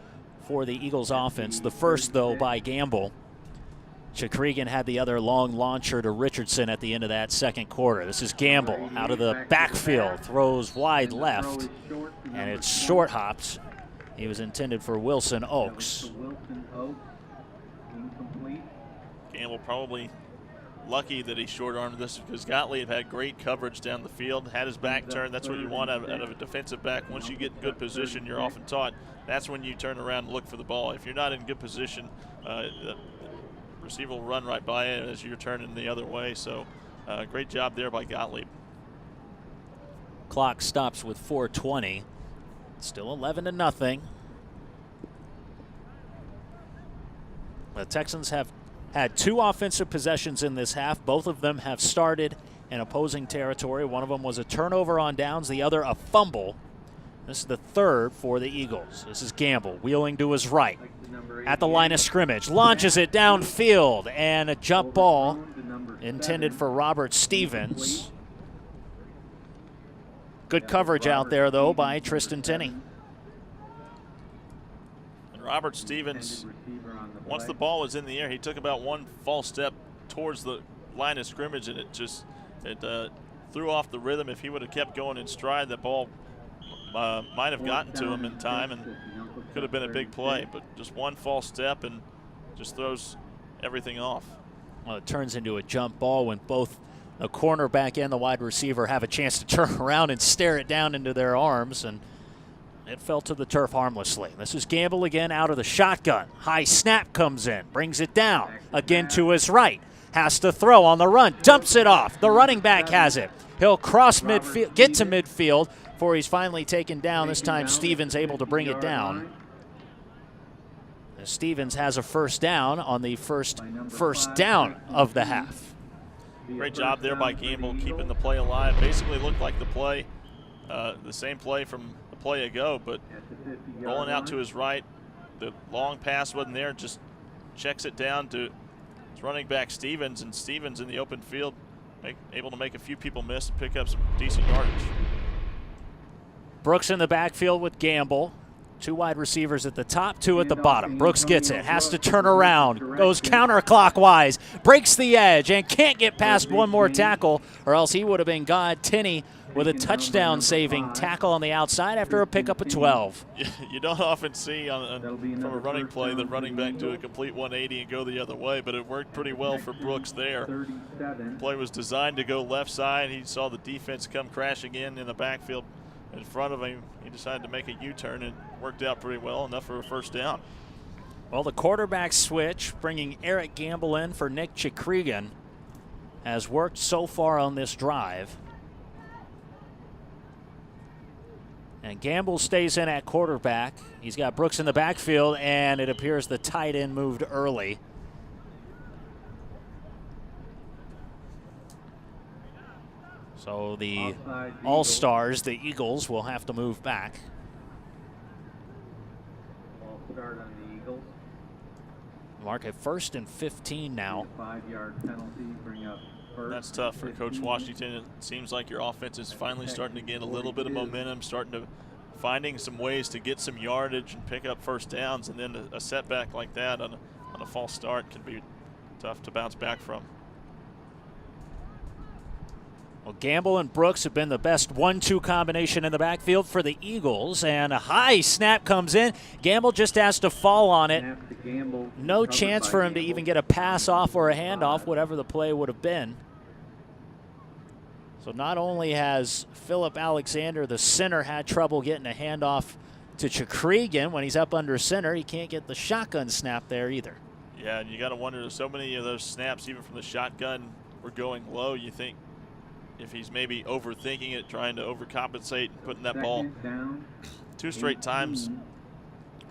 for the Eagles offense. The first, though, by Gamble. Chuc had the other long launcher to Richardson at the end of that second quarter. This is Gamble out of the backfield, throws wide left, and it's short hops. He was intended for Wilson Oaks. Gamble probably lucky that he short-armed this because Gottlieb had great coverage down the field, had his back turned. That's what you want out of a defensive back. Once you get in good position, you're often taught that's when you turn around and look for the ball. If you're not in good position, the receiver will run right by it as you're turning the other way. So great job there by Gottlieb. Clock stops with 4:20. Still 11-0. The Texans have had 2 offensive possessions in this half. Both of them have started in opposing territory. One of them was a turnover on downs, the other a fumble. This is the third for the Eagles. This is Gamble wheeling to his right at the line of scrimmage. Launches it downfield, and a jump ball intended for Robert Stevens. Good coverage out there, though, by Tristan Tenney. And Robert Stevens, once the ball was in the air, he took about one false step towards the line of scrimmage, and it threw off the rhythm. If he would have kept going in stride, that ball might have gotten to him in time and could have been a big play. But just one false step and just throws everything off. Well, it turns into a jump ball when both the cornerback and the wide receiver have a chance to turn around and stare it down into their arms, and it fell to the turf harmlessly. This is Gamble again out of the shotgun. High snap comes in, brings it down, again to his right. Has to throw on the run, dumps it off. The running back has it. He'll cross midfield, get to midfield, before he's finally taken down. This time Stevens able to bring it down. As Stevens has a first down on the first down of the half. Great job there by Gamble, keeping the play alive. Basically looked like the same play from the play ago, but rolling out to his right. The long pass wasn't there, just checks it down to his running back Stevens, and Stevens in the open field able to make a few people miss and pick up some decent yardage. Brooks in the backfield with Gamble. 2 wide receivers at the top, 2 at the bottom. Brooks gets it, has to turn around, goes counterclockwise, breaks the edge, and can't get past one more tackle, or else he would have been God. Tinney with a touchdown-saving tackle on the outside after a pickup of 12. You don't often see from a running play the running back do a complete 180 and go the other way, but it worked pretty well for Brooks there. The play was designed to go left side. He saw the defense come crashing in the backfield in front of him. He decided to make a U-turn and worked out pretty well, enough for a first down. Well, the quarterback switch, bringing Eric Gamble in for Nick Chikrigan, has worked so far on this drive. And Gamble stays in at quarterback. He's got Brooks in the backfield, and it appears the tight end moved early. So the All-Stars, the Eagles, will have to move back. Ball start on the Eagles. Mark at 1st and 15 now. 5-yard penalty, bring up first. That's tough for Coach Washington. It seems like your offense is finally starting to get a little bit of momentum, finding some ways to get some yardage and pick up first downs, and then a setback like that on a false start can be tough to bounce back from. Well, Gamble and Brooks have been the best 1-2 combination in the backfield for the Eagles, and a high snap comes in. Gamble just has to fall on it. No chance for him to even get a pass off or a handoff, whatever the play would have been. So not only has Philip Alexander, the center, had trouble getting a handoff to Chikrigan when he's up under center, he can't get the shotgun snap there either. Yeah, and you got to wonder, so many of those snaps, even from the shotgun, were going low. You think if he's maybe overthinking it, trying to overcompensate and putting that ball 2 straight times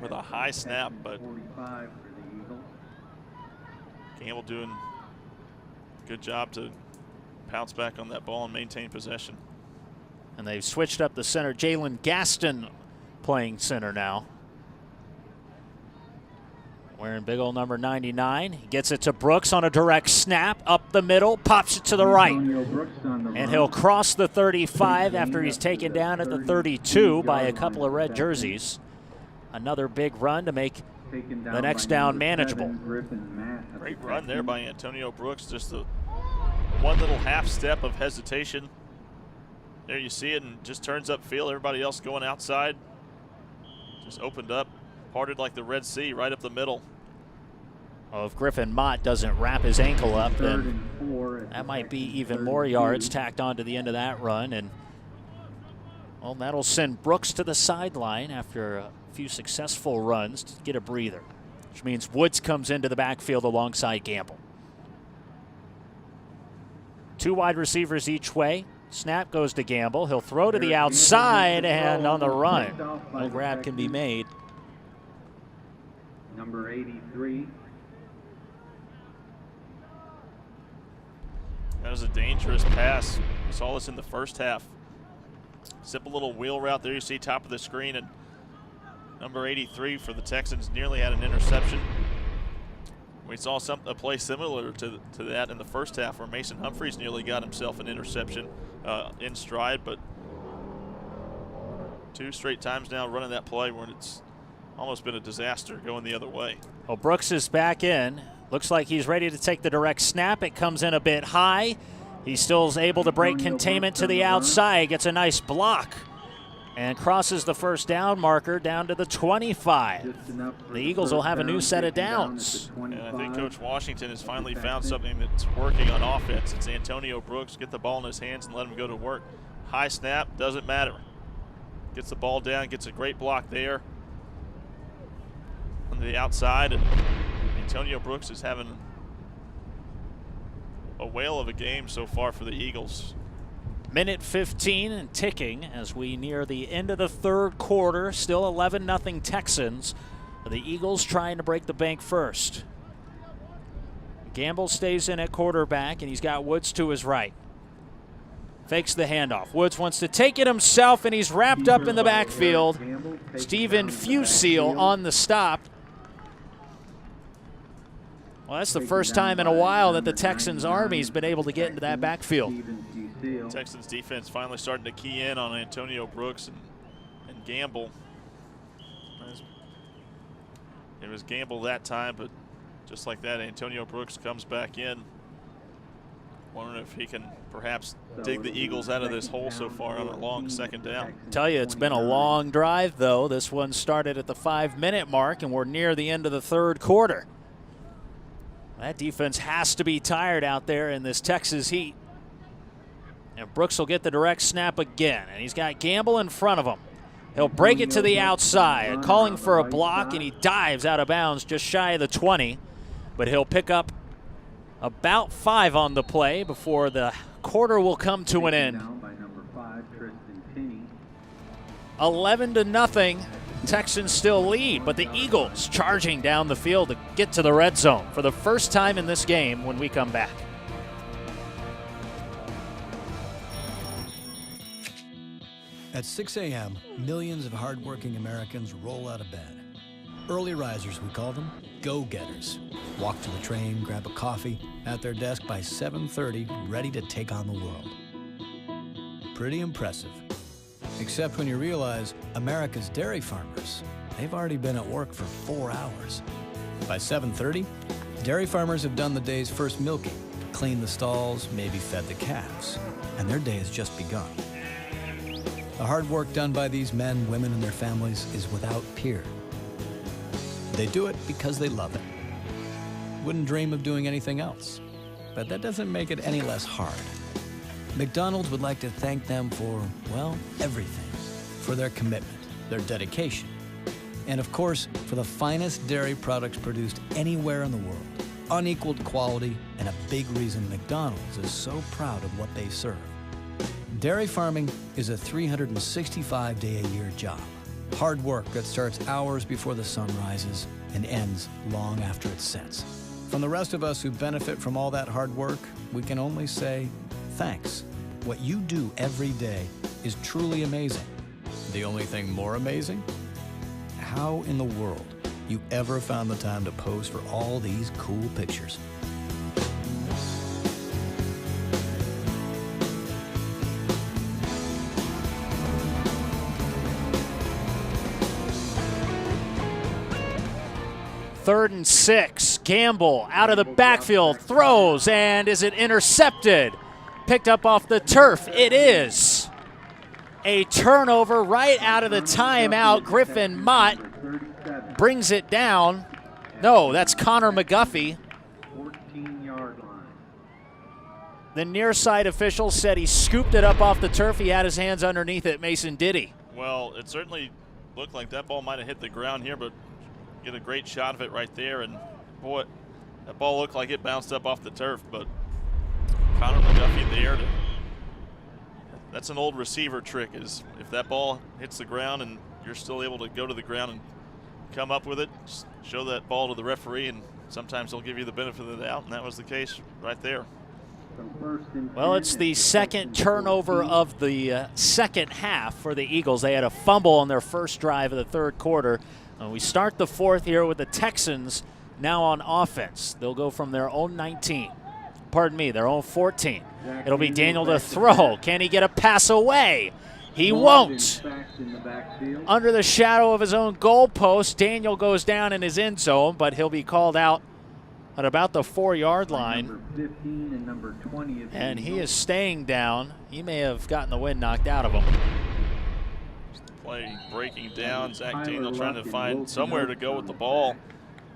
with a high snap, but Gamble doing a good job to pounce back on that ball and maintain possession. And they've switched up the center. Jalen Gaston playing center now. Wearing big old number 99. He gets it to Brooks on a direct snap. Up the middle, pops it to the right. And he'll cross the 35 after he's taken down at the 32 by a couple of red jerseys. Another big run to make the next down manageable. Great run there by Antonio Brooks. Just the one little half step of hesitation. There you see it, and just turns upfield. Everybody else going outside. Just opened up, parted like the Red Sea right up the middle. Well, if Griffin Mott doesn't wrap his ankle up, then that might be even more yards tacked onto the end of that run. And well, that'll send Brooks to the sideline after a few successful runs to get a breather, which means Woods comes into the backfield alongside Gamble. 2 wide receivers each way. Snap goes to Gamble. He'll throw to the outside, and on the run, no grab can be made. Number 83. That was a dangerous pass. We saw this in the first half. Simple little wheel route there. You see top of the screen, and number 83 for the Texans nearly had an interception. We saw a play similar to that in the first half where Mason Humphreys nearly got himself an interception in stride, but 2 straight times now running that play when it's almost been a disaster going the other way. Well, Brooks is back in. Looks like he's ready to take the direct snap. It comes in a bit high. He still is able to break containment to the outside, gets a nice block, and crosses the first down marker down to the 25. The Eagles will have a new set of downs. And I think Coach Washington has finally found something that's working on offense. It's Antonio Brooks. Get the ball in his hands and let him go to work. High snap, doesn't matter. Gets the ball down, gets a great block there on the outside, and Antonio Brooks is having a whale of a game so far for the Eagles. Minute 15 and ticking as we near the end of the third quarter. Still 11-0 Texans. The Eagles trying to break the bank first. Gamble stays in at quarterback, and he's got Woods to his right. Fakes the handoff. Woods wants to take it himself, and he's wrapped up in the backfield. Steven Fusil on the stop. Well, that's the first time in a while that the Texans Army's been able to get into that backfield. Texans defense finally starting to key in on Antonio Brooks and Gamble. It was Gamble that time, but just like that, Antonio Brooks comes back in. Wondering if he can perhaps dig the Eagles out of this hole so far on a long second down. Tell you, it's been a long drive, though. This one started at the 5-minute mark, and we're near the end of the third quarter. That defense has to be tired out there in this Texas heat. And Brooks will get the direct snap again, and he's got Gamble in front of him. He'll break it to the outside, calling for a block, and he dives out of bounds just shy of the 20. But he'll pick up about 5 on the play before the quarter will come to an end. 11-0. Texans still lead, but the Eagles charging down the field to get to the red zone for the first time in this game when we come back. At 6 a.m., millions of hardworking Americans roll out of bed. Early risers, we call them, go-getters. Walk to the train, grab a coffee, at their desk by 7:30, ready to take on the world. Pretty impressive. Except when you realize America's dairy farmers, they've already been at work for 4 hours. By 7:30, dairy farmers have done the day's first milking, cleaned the stalls, maybe fed the calves, and their day has just begun. The hard work done by these men, women, and their families is without peer. They do it because they love it. Wouldn't dream of doing anything else, but that doesn't make it any less hard. McDonald's would like to thank them for, well, everything. For their commitment, their dedication, and of course, for the finest dairy products produced anywhere in the world. Unequaled quality, and a big reason McDonald's is so proud of what they serve. Dairy farming is a 365-day-a-year job. Hard work that starts hours before the sun rises and ends long after it sets. From the rest of us who benefit from all that hard work, we can only say thanks. What you do every day is truly amazing. The only thing more amazing? How in the world you ever found the time to pose for all these cool pictures. Third and 6. Gamble out of the backfield, throws, and is it intercepted? Picked up off the turf. It is. A turnover right out of the timeout. Griffin Mott brings it down. No, that's Connor McGuffey. 14-yard line. The near side official said he scooped it up off the turf. He had his hands underneath it. Mason, did he? Well, it certainly looked like that ball might have hit the ground here, but get a great shot of it right there, and boy, that ball looked like it bounced up off the turf, but Connor McGuffey in the air. That's an old receiver trick, is if that ball hits the ground and you're still able to go to the ground and come up with it, just show that ball to the referee, and sometimes they'll give you the benefit of the doubt, and that was the case right there. Well, it's the second turnover of the second half for the Eagles. They had a fumble on their first drive of the third quarter. We start the fourth here with the Texans now on offense. They'll go from their own 19. Pardon me, their own 14. It'll be Daniel to throw. Can he get a pass away? He won't. Under the shadow of his own goalpost, Daniel goes down in his end zone, but he'll be called out at about the 4-yard line. And he is staying down. He may have gotten the wind knocked out of him. Play breaking down. Zach Daniel trying to find somewhere to go with the ball.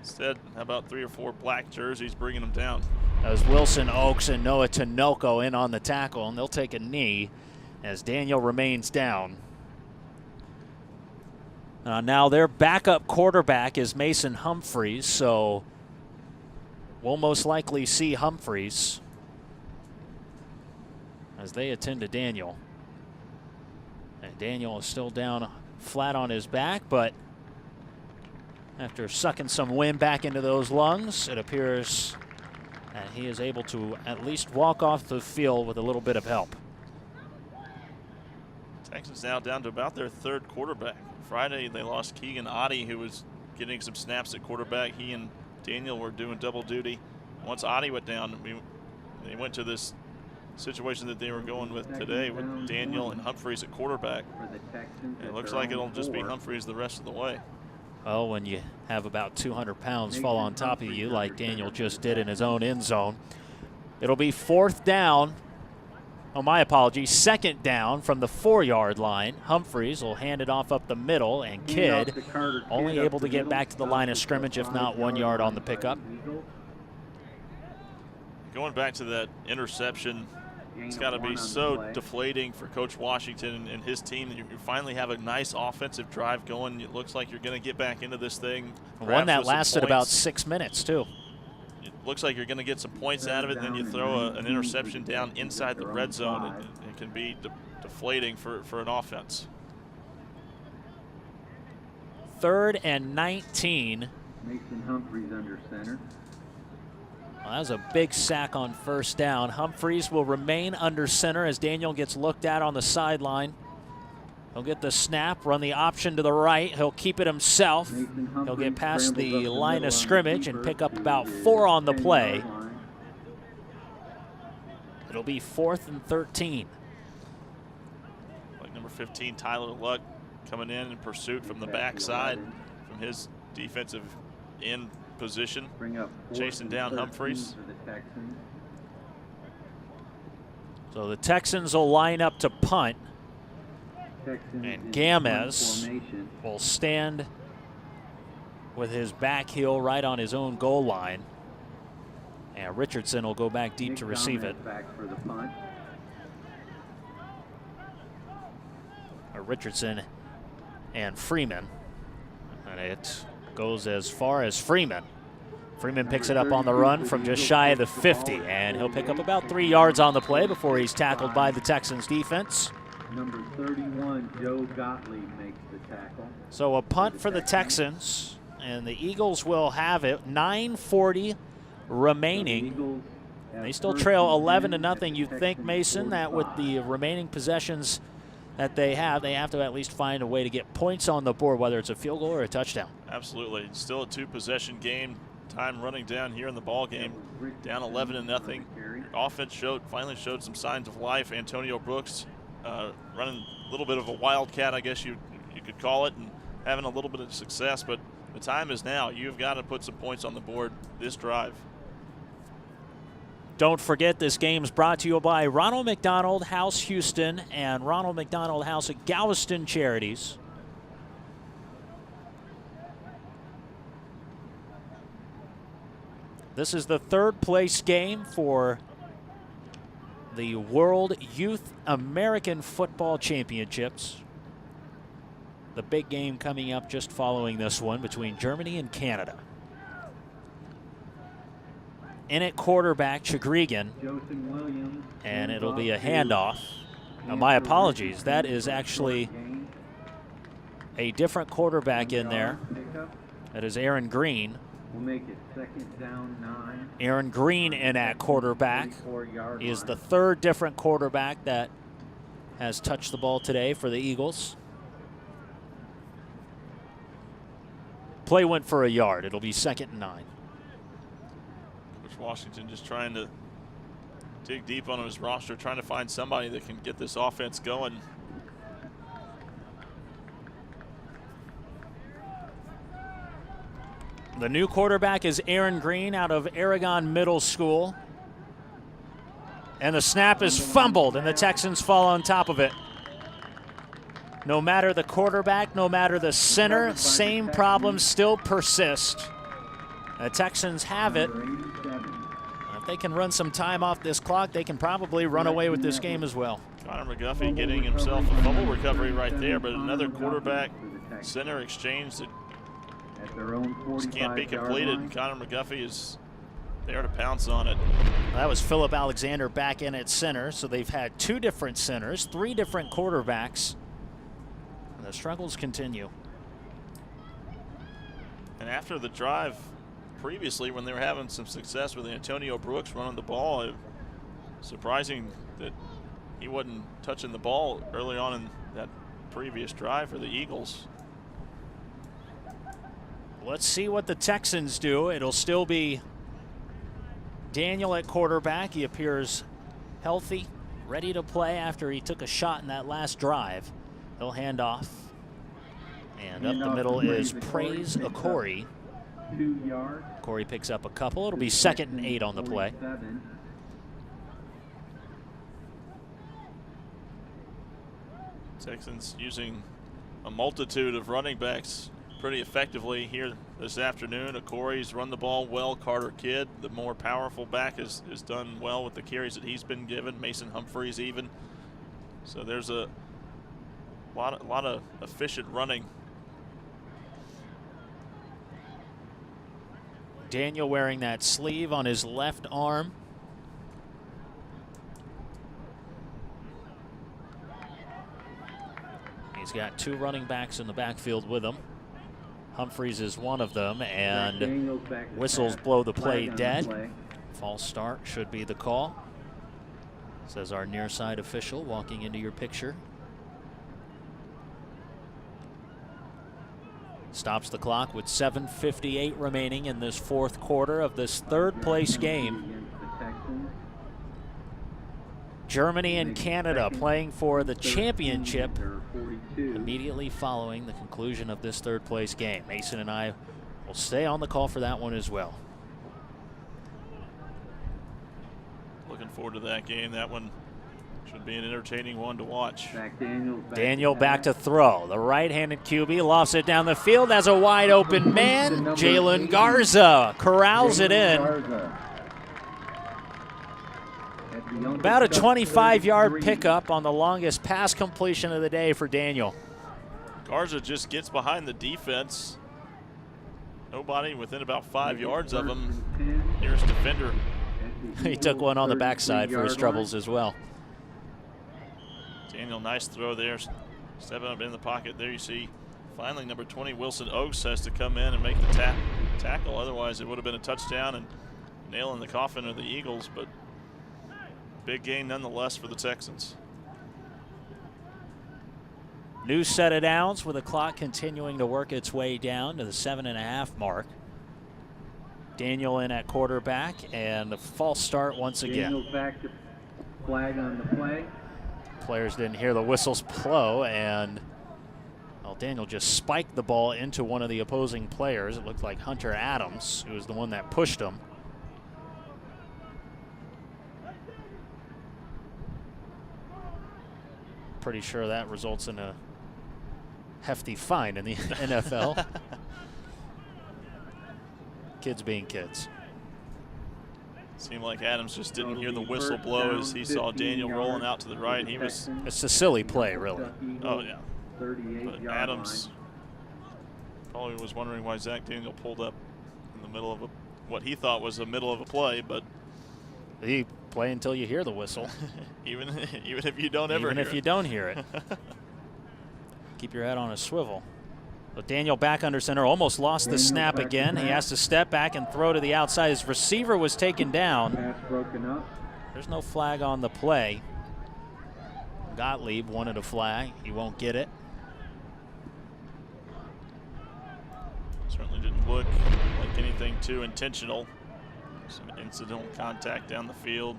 Instead, how about 3 or 4 black jerseys bringing them down? That was Wilson Oaks and Noah Tinoco in on the tackle, and they'll take a knee as Daniel remains down. Now their backup quarterback is Mason Humphreys, so we'll most likely see Humphreys. as they attend to Daniel. And Daniel is still down flat on his back, but after sucking some wind back into those lungs, it appears that he is able to at least walk off the field with a little bit of help. Texans now down to about their third quarterback. Friday they lost Keegan Oddie, who was getting some snaps at quarterback. He and Daniel were doing double duty. Once Oddie went down, they went to this situation that they were going with today with Daniel and Humphreys at quarterback. It looks like it'll just be Humphreys the rest of the way. Well, when you have about 200 pounds fall on top of you like Daniel just did in his own end zone, it'll be fourth down. Oh, my apologies. Second down from the 4-yard line. Humphreys will hand it off up the middle, and Kidd only able to get back to the line of scrimmage, if not 1 yard on the pickup. Going back to that interception, it's got to be so deflating for Coach Washington and his team. You finally have a nice offensive drive going. It looks like you're going to get back into this thing. One that lasted about 6 minutes, too. It looks like you're going to get some points out of it, and then you throw an interception down inside the red zone. It can be deflating for an offense. 3rd and 19. Mason Humphreys under center. Well, that was a big sack on first down. Humphreys will remain under center as Daniel gets looked at on the sideline. He'll get the snap, run the option to the right. He'll keep it himself. He'll get past the line of scrimmage and pick up about 4 on the play. It'll be 4th and 13. Like number 15, Tyler Luck, coming in pursuit from the backside from his defensive end position, chasing down Humphreys. So the Texans will line up to punt. And Gamez will stand with his back heel right on his own goal line. And Richardson will go back deep to receive it. Richardson and Freeman. And it goes as far as Freeman. Freeman picks it up on the run from just shy of the 50. And he'll pick up about 3 yards on the play before he's tackled by the Texans defense. Number 31, Joe Gottlieb makes the tackle. So a punt for the Texans, and the Eagles will have it. 9:40 remaining. They still trail 11-0. You'd think, Mason, that with the remaining possessions that they have to at least find a way to get points on the board, whether it's a field goal or a touchdown. Absolutely. Still a 2-possession game. Time running down here in the ball game. Down 11-0. Offense finally showed some signs of life. Antonio Brooks running a little bit of a wildcat, I guess you could call it, and having a little bit of success, but the time is now. You've got to put some points on the board this drive. Don't forget, this game's brought to you by Ronald McDonald House Houston and Ronald McDonald House at Galveston Charities. This is the 3rd place game for the World Youth American Football Championships. The big game coming up just following this one between Germany and Canada. In at quarterback, Chagrigan, and it'll be a handoff. Now, my apologies, that is actually a different quarterback in there. That is Aaron Green. We'll make it 2nd down 9. Aaron Green in at quarterback is the 3rd different quarterback that has touched the ball today for the Eagles. Play went for a yard. It'll be 2nd and 9. Coach Washington just trying to dig deep on his roster, trying to find somebody that can get this offense going. The new quarterback is Aaron Green out of Aragon Middle School. And the snap is fumbled, and the Texans fall on top of it. No matter the quarterback, no matter the center, same problems still persist. The Texans have it. If they can run some time off this clock, they can probably run away with this game as well. Connor McGuffey getting himself a fumble recovery right there, but another quarterback center exchange that just can't be completed. Connor McGuffey is there to pounce on it. That was Philip Alexander back in at center, so they've had 2 different centers, 3 different quarterbacks, and the struggles continue. And after the drive previously, when they were having some success with Antonio Brooks running the ball, surprising that he wasn't touching the ball early on in that previous drive for the Eagles. Let's see what the Texans do. It'll still be Daniel at quarterback. He appears healthy, ready to play after he took a shot in that last drive. He'll hand off. And up the middle is Praise Okori. 2 yards. Corey picks up a couple. It'll be 2nd and 8 on the play. Texans using a multitude of running backs pretty effectively here this afternoon. Okori's run the ball well. Carter Kidd, the more powerful back, has done well with the carries that he's been given. Mason Humphreys even. So there's a lot of efficient running. Daniel wearing that sleeve on his left arm. He's got 2 running backs in the backfield with him. Humphreys is one of them, and whistles blow the play dead. False start should be the call, says our near side official walking into your picture. Stops the clock with 7:58 remaining in this 4th quarter of this 3rd place game. Germany and Canada playing for the championship immediately following the conclusion of this 3rd place game. Mason and I will stay on the call for that one as well. Looking forward to that game. That one should be an entertaining one to watch. Daniel back to throw. The right-handed QB lofts it down the field as a wide open man. Jalen Garza corrals it in. About a 25-yard pickup on the longest pass completion of the day for Daniel. Garza just gets behind the defense. Nobody within about 5 yards of him. Nearest defender. He took one on the backside for his troubles as well. Daniel, nice throw there. Stepping up in the pocket. There you see finally number 20, Wilson Oaks, has to come in and make the tackle. Otherwise, it would have been a touchdown and nail in the coffin of the Eagles, but big gain nonetheless for the Texans. New set of downs with the clock continuing to work its way down to the 7.5 mark. Daniel in at quarterback, and a false start once again. Daniel's back to flag on the play. Players didn't hear the whistles blow, and well, Daniel just spiked the ball into one of the opposing players. It looked like Hunter Adams, who was the one that pushed him. Pretty sure that results in a hefty fine in the NFL. Kids being kids. Seemed like Adams just didn't hear the whistle blow as he saw Daniel rolling out to the right. He was. It's a silly play, really. Oh yeah. But Adams probably was wondering why Zach Daniel pulled up in the middle of what he thought was the middle of a play, but he play until you hear the whistle. even if you don't ever. Even if you don't hear it. Keep your head on a swivel. But Daniel back under center, almost lost the snap again. He has to step back and throw to the outside. His receiver was taken down. There's no flag on the play. Gottlieb wanted a flag. He won't get it. Certainly didn't look like anything too intentional. Some incidental contact down the field.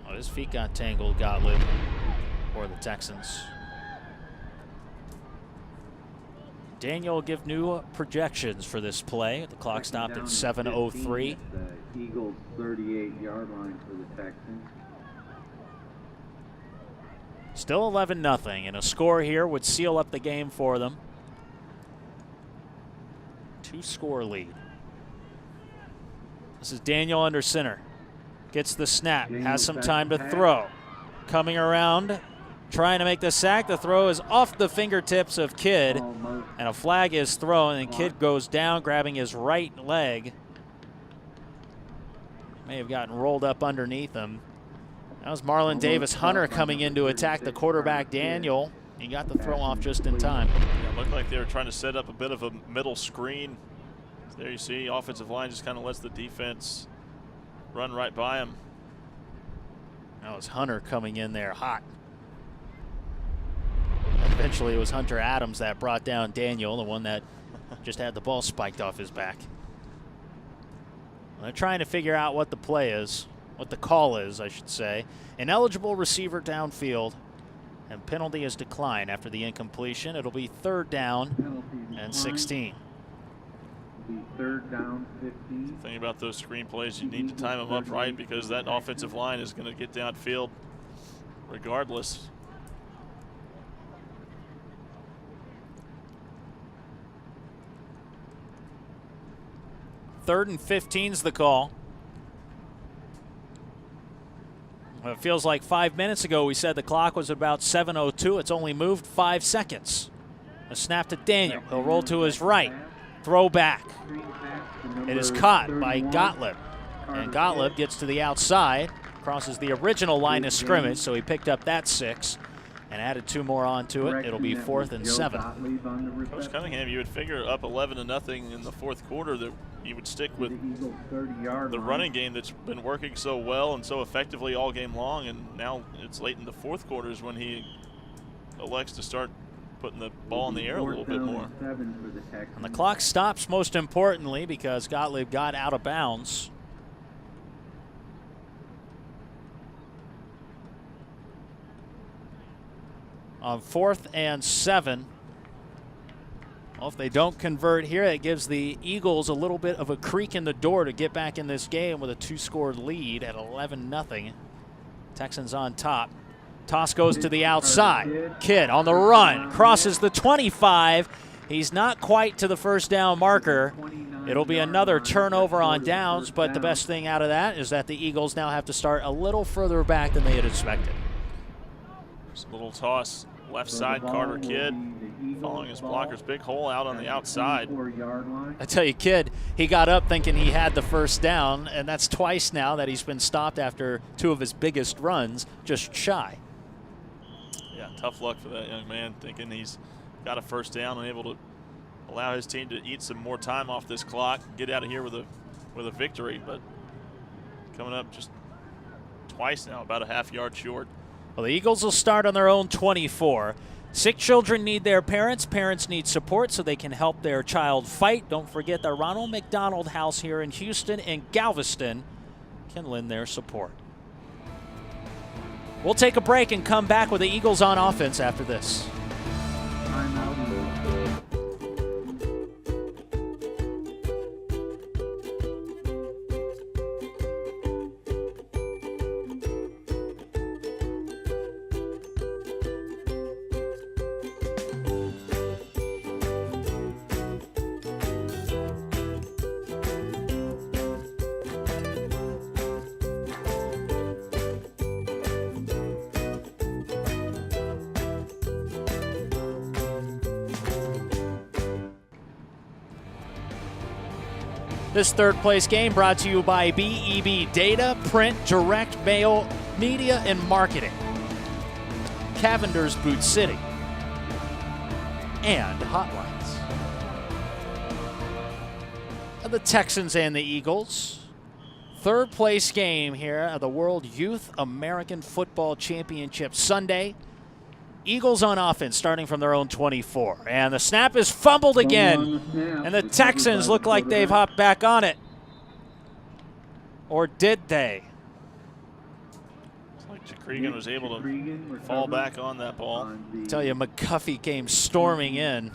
Well, his feet got tangled, Gottlieb, for the Texans. Daniel will give new projections for this play. The clock stopped at 7:03. The Eagles' 38-yard line for the Texans. Still 11-0, and a score here would seal up the game for them. 2-score lead. This is Daniel under center. Gets the snap, has some time to throw. Coming around trying to make the sack. The throw is off the fingertips of Kidd, and a flag is thrown, and Kidd goes down, grabbing his right leg. May have gotten rolled up underneath him. That was Marlon Davis Hunter coming in to attack the quarterback, Daniel. He got the throw off just in time. Yeah, it looked like they were trying to set up a bit of a middle screen. There you see, offensive line just kind of lets the defense run right by him. That was Hunter coming in there hot. Eventually it was Hunter Adams that brought down Daniel, the one that just had the ball spiked off his back. They're trying to figure out what the play is, what the call is, I should say. An eligible receiver downfield, and penalty is declined after the incompletion. It'll be 3rd down and 16. Third down, 15. The thing about those screen plays, you need to time them up right because that offensive line is going to get downfield regardless. Third and 15's the call. Well, it feels like 5 minutes ago we said the clock was about 7:02. It's only moved 5 seconds. A snap to Daniel. He'll roll to his right. Throw back. It is caught by Gottlieb. And Gottlieb gets to the outside, crosses the original line of scrimmage, so he picked up that 6 and added 2 more onto it. It'll be 4th and 7. Coach Cunningham, you would figure up 11-0 in the 4th quarter that you would stick with the running game that's been working so well and so effectively all game long, and now it's late in the 4th quarter is when he elects to start putting the ball in the air a little bit more. And the clock stops most importantly because Gottlieb got out of bounds. On 4th and 7. Well, if they don't convert here, it gives the Eagles a little bit of a creak in the door to get back in this game with a 2-score lead at 11-0. Texans on top. Toss goes to the outside. Kidd on the run, crosses the 25. He's not quite to the first down marker. It'll be another turnover on downs, but the best thing out of that is that the Eagles now have to start a little further back than they had expected. Just a little toss left side, Carter Kidd following his blocker's big hole out on the outside. I tell you, Kidd, he got up thinking he had the first down, and that's twice now that he's been stopped after 2 of his biggest runs, just shy. Yeah, tough luck for that young man, thinking he's got a first down and able to allow his team to eat some more time off this clock, get out of here with a victory, but coming up just twice now, about a half-yard short. Well, the Eagles will start on their own 24. Sick children need their parents. Parents need support so they can help their child fight. Don't forget the Ronald McDonald House here in Houston and Galveston can lend their support. We'll take a break and come back with the Eagles on offense after this. This third place game brought to you by BEB Data, Print, Direct Mail, Media, and Marketing, Cavender's Boot City, and Hotlines. The Texans and the Eagles. Third place game here at the World Youth American Football Championship Sunday. Eagles on offense starting from their own 24. And the snap is fumbled again. And the Texans look like they've hopped back on it. Or did they? It's like Chuc was able to fall back on that ball. I tell you, McGuffey came storming in.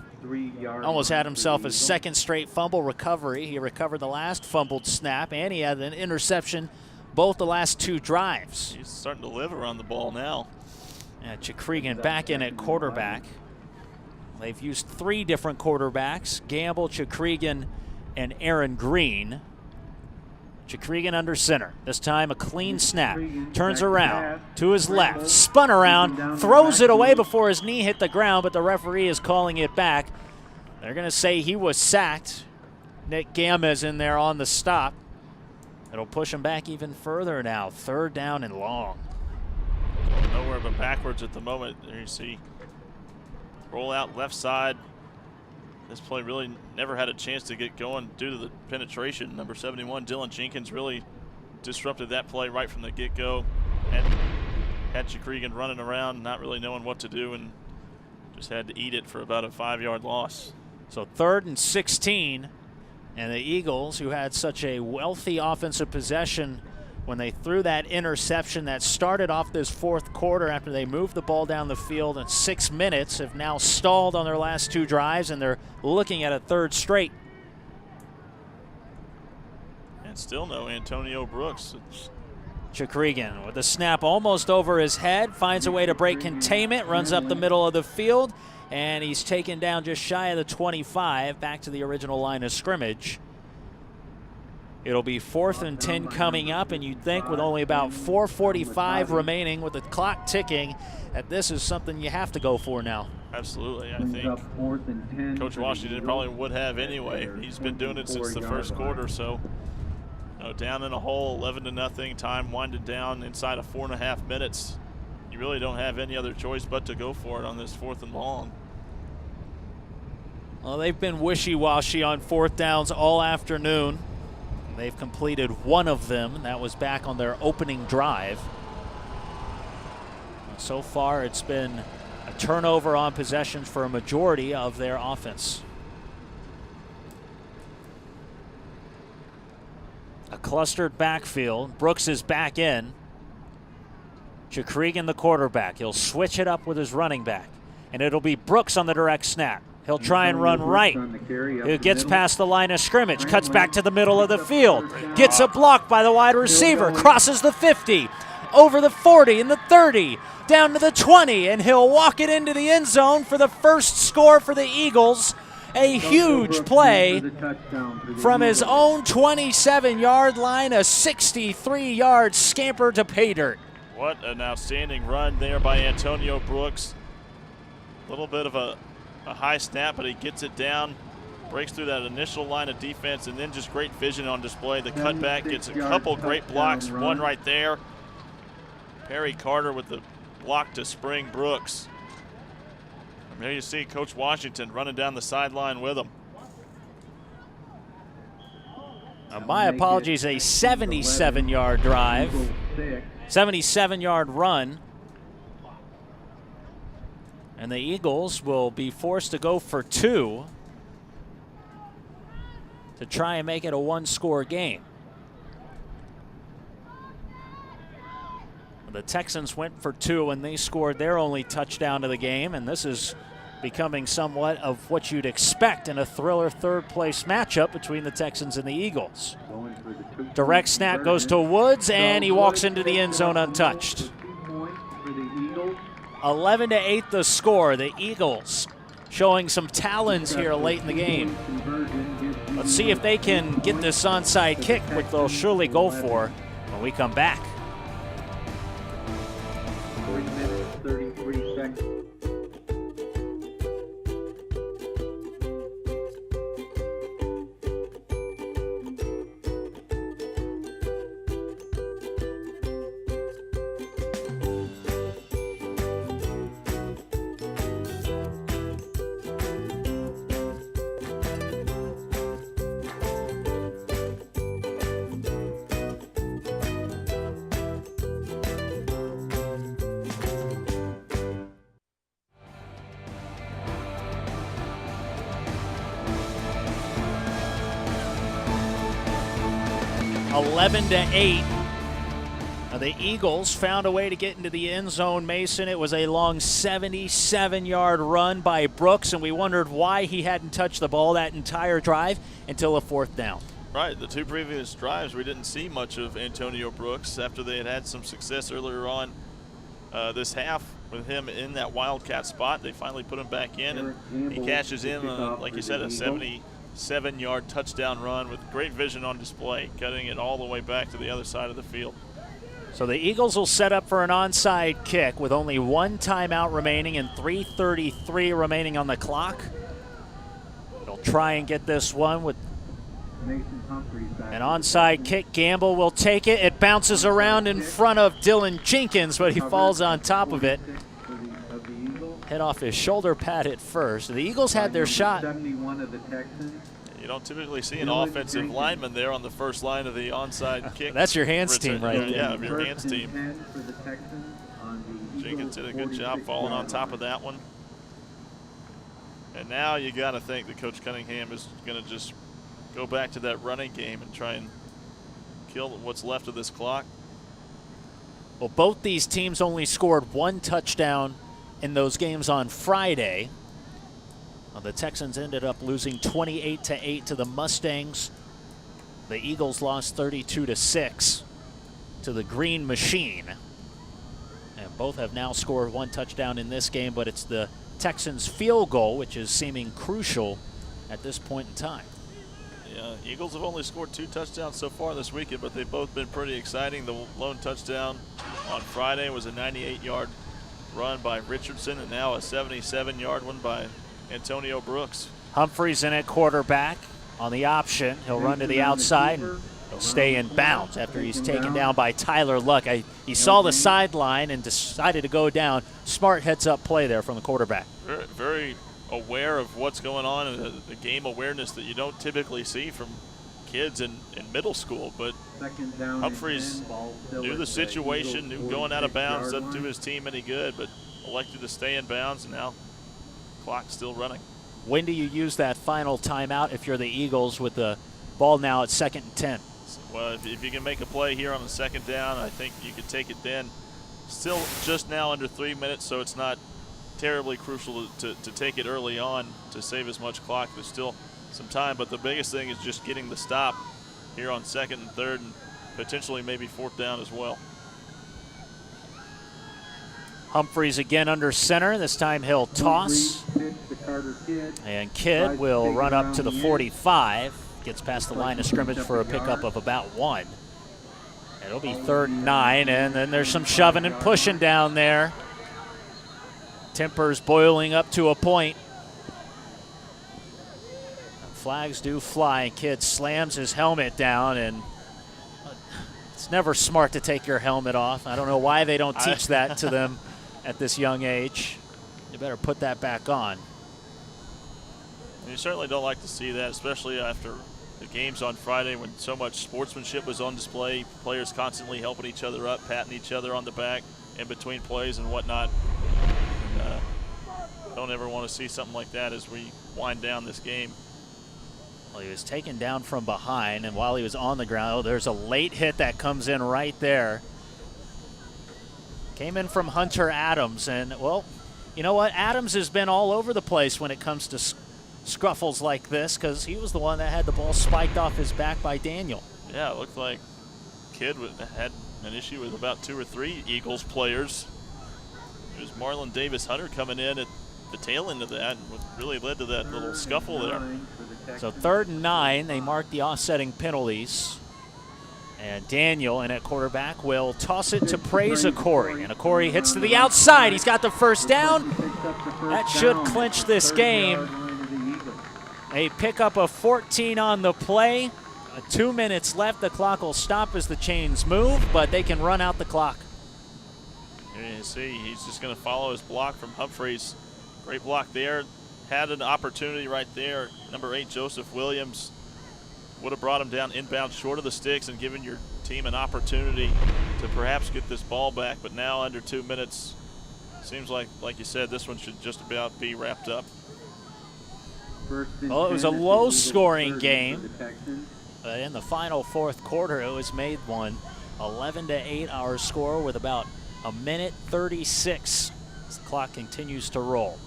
Almost had himself a second straight fumble recovery. He recovered the last fumbled snap, and he had an interception both the last 2 drives. He's starting to live around the ball now. Chuc back in at quarterback. They've used 3 different quarterbacks, Gamble, Chuc, and Aaron Green. Chuc under center. This time a clean snap. Turns around to his left. Spun around. Throws it away before his knee hit the ground, but the referee is calling it back. They're going to say he was sacked. Nick Gamez in there on the stop. It'll push him back even further now. 3rd down and long. Nowhere but backwards at the moment. There you see. Roll out left side. This play really never had a chance to get going due to the penetration. Number 71, Dylan Jenkins, really disrupted that play right from the get-go. And had Chuc running around, not really knowing what to do, and just had to eat it for about a 5-yard loss. So 3rd and 16. And the Eagles, who had such a wealthy offensive possession when they threw that interception that started off this 4th quarter after they moved the ball down the field in 6 minutes, have now stalled on their last 2 drives, and they're looking at a 3rd straight. And still no Antonio Brooks. Chuc with the snap almost over his head, finds a way to break containment, runs up the middle of the field, and he's taken down just shy of the 25, back to the original line of scrimmage. It'll be 4th and 10 coming up, and you'd think with only about 4:45 remaining with the clock ticking that this is something you have to go for now. Absolutely. I think Coach Washington probably would have anyway. He's been doing it since the 1st quarter, so down in a hole, 11-0, time winded down inside of 4.5 minutes. You really don't have any other choice but to go for it on this 4th and long. Well, they've been wishy-washy on 4th downs all afternoon. They've completed 1 of them, and that was back on their opening drive. So far, it's been a turnover on possessions for a majority of their offense. A clustered backfield. Brooks is back in. Chuc the quarterback. He'll switch it up with his running back, and it'll be Brooks on the direct snap. He'll try and run right. It gets past the line of scrimmage, cuts back to the middle of the field, gets a block by the wide receiver, crosses the 50, over the 40 and the 30, down to the 20, and he'll walk it into the end zone for the first score for the Eagles. A huge play from his own 27-yard line, a 63-yard scamper to pay dirt. What an outstanding run there by Antonio Brooks. A little bit of a high snap, but he gets it down, breaks through that initial line of defense, and then just great vision on display. The cutback gets a couple great blocks, one right there. Perry Carter with the block to spring Brooks. And there you see Coach Washington running down the sideline with him. My apologies, a 77-yard drive, 77-yard run. And the Eagles will be forced to go for 2 to try and make it a 1-score game. The Texans went for 2 and they scored their only touchdown of the game, and this is becoming somewhat of what you'd expect in a thriller 3rd-place matchup between the Texans and the Eagles. Direct snap goes to Woods, and he walks into the end zone untouched. 11-8 the score. The Eagles showing some talons here late in the game. Let's see if they can get this onside kick, which they'll surely go for when we come back. 3 minutes, 33 seconds. Eleven to 8. The Eagles found a way to get into the end zone, Mason. It was a long 77-yard run by Brooks, and we wondered why he hadn't touched the ball that entire drive until a 4th down. Right, the 2 previous drives, we didn't see much of Antonio Brooks after they had some success earlier on this half with him in that Wildcat spot. They finally put him back in, and he cashes in, like you said, a 7-yard touchdown run with great vision on display, cutting it all the way back to the other side of the field. So the Eagles will set up for an onside kick with only 1 timeout remaining and 3:33 remaining on the clock. They'll try and get this one with an onside kick. Gamble will take it. It bounces around in front of Dylan Jenkins, but he falls on top of it. Hit off his shoulder pad at first. The Eagles had their shot. 71 of the Texans. You don't typically see an offensive lineman there on the first line of the onside kick. That's your hands team right there. Yeah, your hands team. Jenkins did a good job falling on top of that one. And now you got to think that Coach Cunningham is going to just go back to that running game and try and kill what's left of this clock. Well, both these teams only scored 1 touchdown in those games on Friday. The Texans ended up losing 28-8 to the Mustangs. The Eagles lost 32-6 to the Green Machine. And both have now scored 1 touchdown in this game, but it's the Texans' field goal which is seeming crucial at this point in time. Yeah, Eagles have only scored 2 touchdowns so far this weekend, but they've both been pretty exciting. The lone touchdown on Friday was a 98-yard run by Richardson, and now a 77-yard one by Antonio Brooks. Humphreys in at quarterback on the option. He'll run to the outside and he'll stay in bounds after he's taken down by Tyler Luck. He saw the sideline and decided to go down. Smart heads-up play there from the quarterback. Very, very aware of what's going on, and the game awareness that you don't typically see from kids in middle school. But Humphreys knew the situation, knew going out of bounds doesn't do his team any good, but elected to stay in bounds, and now clock's still running. When do you use that final timeout if you're the Eagles with the ball now at 2nd and 10? Well, if you can make a play here on the 2nd down, I think you could take it then. Still just now under 3 minutes, so it's not terribly crucial to take it early on to save as much clock. There's still some time, but the biggest thing is just getting the stop here on 2nd and 3rd and potentially maybe 4th down as well. Humphreys again under center. This time he'll toss. And Kidd will run up to the 45. Gets past the line of scrimmage for a pickup of about 1. It'll be 3rd and 9, and then there's some shoving and pushing down there. Tempers boiling up to a point. Flags do fly, and Kidd slams his helmet down, and it's never smart to take your helmet off. I don't know why they don't teach that to them at this young age. You better put that back on. You certainly don't like to see that, especially after the games on Friday when so much sportsmanship was on display, players constantly helping each other up, patting each other on the back in between plays and whatnot. Don't ever want to see something like that as we wind down this game. Well, he was taken down from behind, and while he was on the ground, there's a late hit that comes in right there. Came in from Hunter Adams, and, well, you know what? Adams has been all over the place when it comes to scruffles like this, because he was the one that had the ball spiked off his back by Daniel. Yeah, it looked like Kidd had an issue with about 2 or 3 Eagles players. It was Marlon Davis Hunter coming in at the tail end of that, and what really led to that little scuffle there. So 3rd and 9, they mark the offsetting penalties. And Daniel in at quarterback will toss it to Praise Akori. And Akori hits to the outside. He's got the 1st down. That should clinch this game. A pickup of 14 on the play. 2 minutes left. The clock will stop as the chains move, but they can run out the clock. Here you see, he's just going to follow his block from Humphreys. Great block there. Had an opportunity right there. Number 8, Joseph Williams, would have brought him down inbound short of the sticks and given your team an opportunity to perhaps get this ball back. But now under 2 minutes, seems like you said, this one should just about be wrapped up. Well, it was a low-scoring game. But in the final 4th quarter, it was made one. 11-8 our score with about a minute 36 as the clock continues to roll.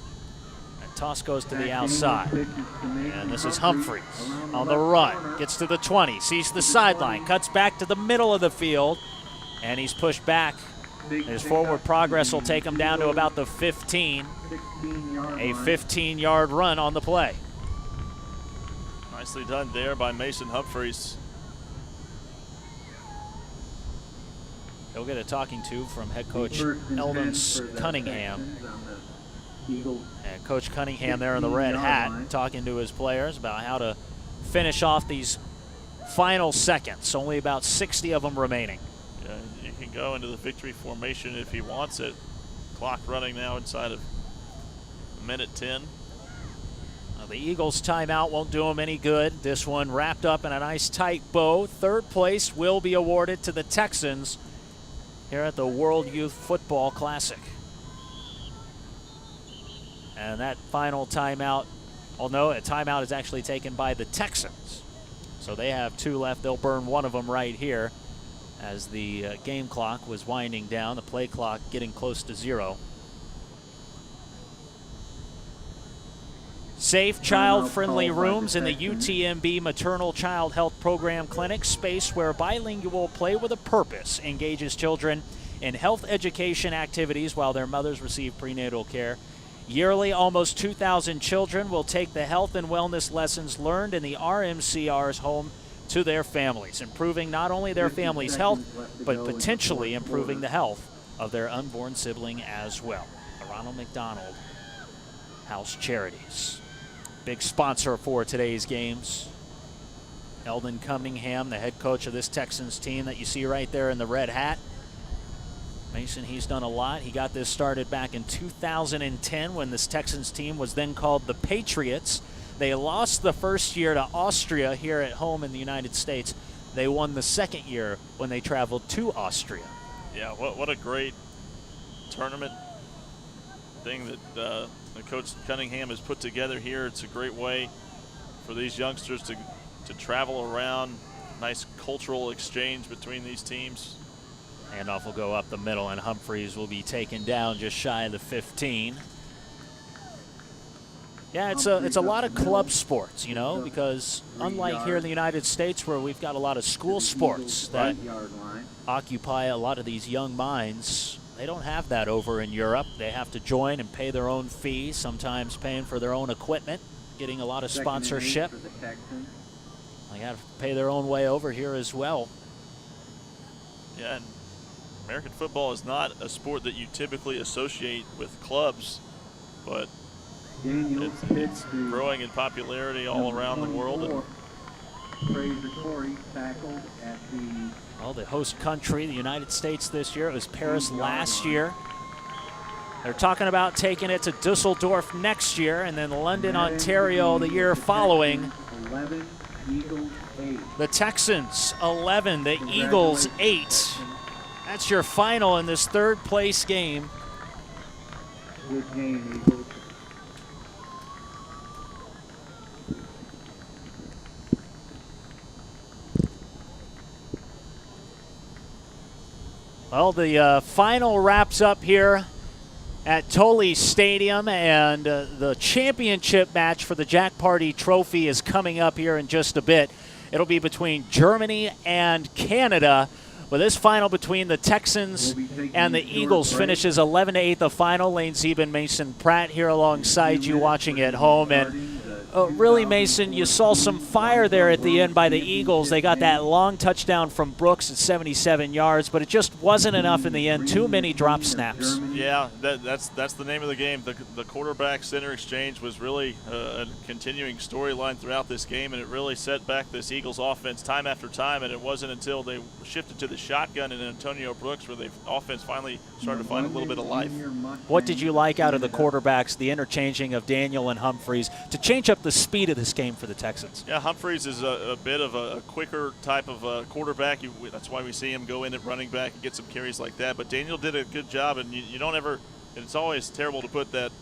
And toss goes to the outside. And this is Humphreys on the run. Gets to the 20, sees the sideline, cuts back to the middle of the field, and he's pushed back. His forward progress will take him down to about the 15. A 15-yard run on the play. Nicely done there by Mason Humphreys. He'll get a talking to from head coach Eldon Cunningham. And Coach Cunningham there in the red hat talking to his players about how to finish off these final seconds. Only about 60 of them remaining. Yeah, you can go into the victory formation if he wants it. Clock running now inside of minute 10. The Eagles timeout won't do them any good. This one wrapped up in a nice tight bow. Third place will be awarded to the Texans here at the World Youth Football Classic. And that final timeout, although a timeout is actually taken by the Texans. So they have 2 left. They'll burn one of them right here as the game clock was winding down, the play clock getting close to 0. Safe, child-friendly rooms in the UTMB Maternal Child Health Program Clinic, space where bilingual play with a purpose engages children in health education activities while their mothers receive prenatal care. Yearly, almost 2,000 children will take the health and wellness lessons learned in the RMCR's home to their families, improving not only their family's health, but potentially improving the health of their unborn sibling as well. The Ronald McDonald House Charities. Big sponsor for today's games. Eldon Cunningham, the head coach of this Texans team that you see right there in the red hat. Mason, he's done a lot. He got this started back in 2010 when this Texans team was then called the Patriots. They lost the first year to Austria here at home in the United States. They won the second year when they traveled to Austria. Yeah, what a great tournament thing that Coach Cunningham has put together here. It's a great way for these youngsters to travel around. Nice cultural exchange between these teams. Handoff will go up the middle, and Humphreys will be taken down just shy of the 15. Yeah, it's a lot of club sports, you know, because unlike here in the United States where we've got a lot of school sports that occupy a lot of these young minds, they don't have that over in Europe. They have to join and pay their own fees, sometimes paying for their own equipment, getting a lot of sponsorship. They have to pay their own way over here as well. Yeah, and American football is not a sport that you typically associate with clubs, but it's growing in popularity all around the world. Well, the host country, the United States this year, it was Paris last year. They're talking about taking it to Dusseldorf next year and then London, Ontario the year following. 11, Eagles 8. The Texans 11, the Eagles 8. That's your final in this third place game. Good game, Eagles. Well, the final wraps up here at Tolley Stadium, and the championship match for the Jack Party Trophy is coming up here in just a bit. It'll be between Germany and Canada. Well, this final between the Texans and the Eagles finishes 11-8 the final. Lane Zeben, Mason Pratt here alongside you watching at home. And really, Mason, you saw some fire there at the end by the Eagles. They got that long touchdown from Brooks at 77 yards, but it just wasn't enough in the end. Too many drop snaps. Yeah, that's the name of the game. The quarterback-center exchange was really a continuing storyline throughout this game, and it really set back this Eagles offense time after time, and it wasn't until they shifted to the shotgun and Antonio Brooks where the offense finally started to find a little bit of life. What did you like out of the quarterbacks, the interchanging of Daniel and Humphreys, to change up the speed of this game for the Texans? Yeah, Humphreys is a bit of a quicker type of quarterback. That's why we see him go in at running back and get some carries like that. But Daniel did a good job, and you don't ever – it's always terrible to put that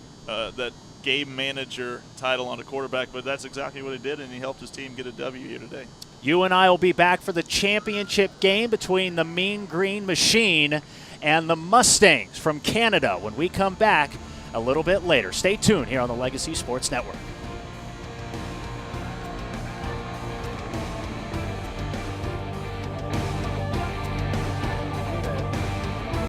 game manager title on a quarterback, but that's exactly what he did, and he helped his team get a W here today. You and I will be back for the championship game between the Mean Green Machine and the Mustangs from Canada when we come back a little bit later. Stay tuned here on the Legacy Sports Network.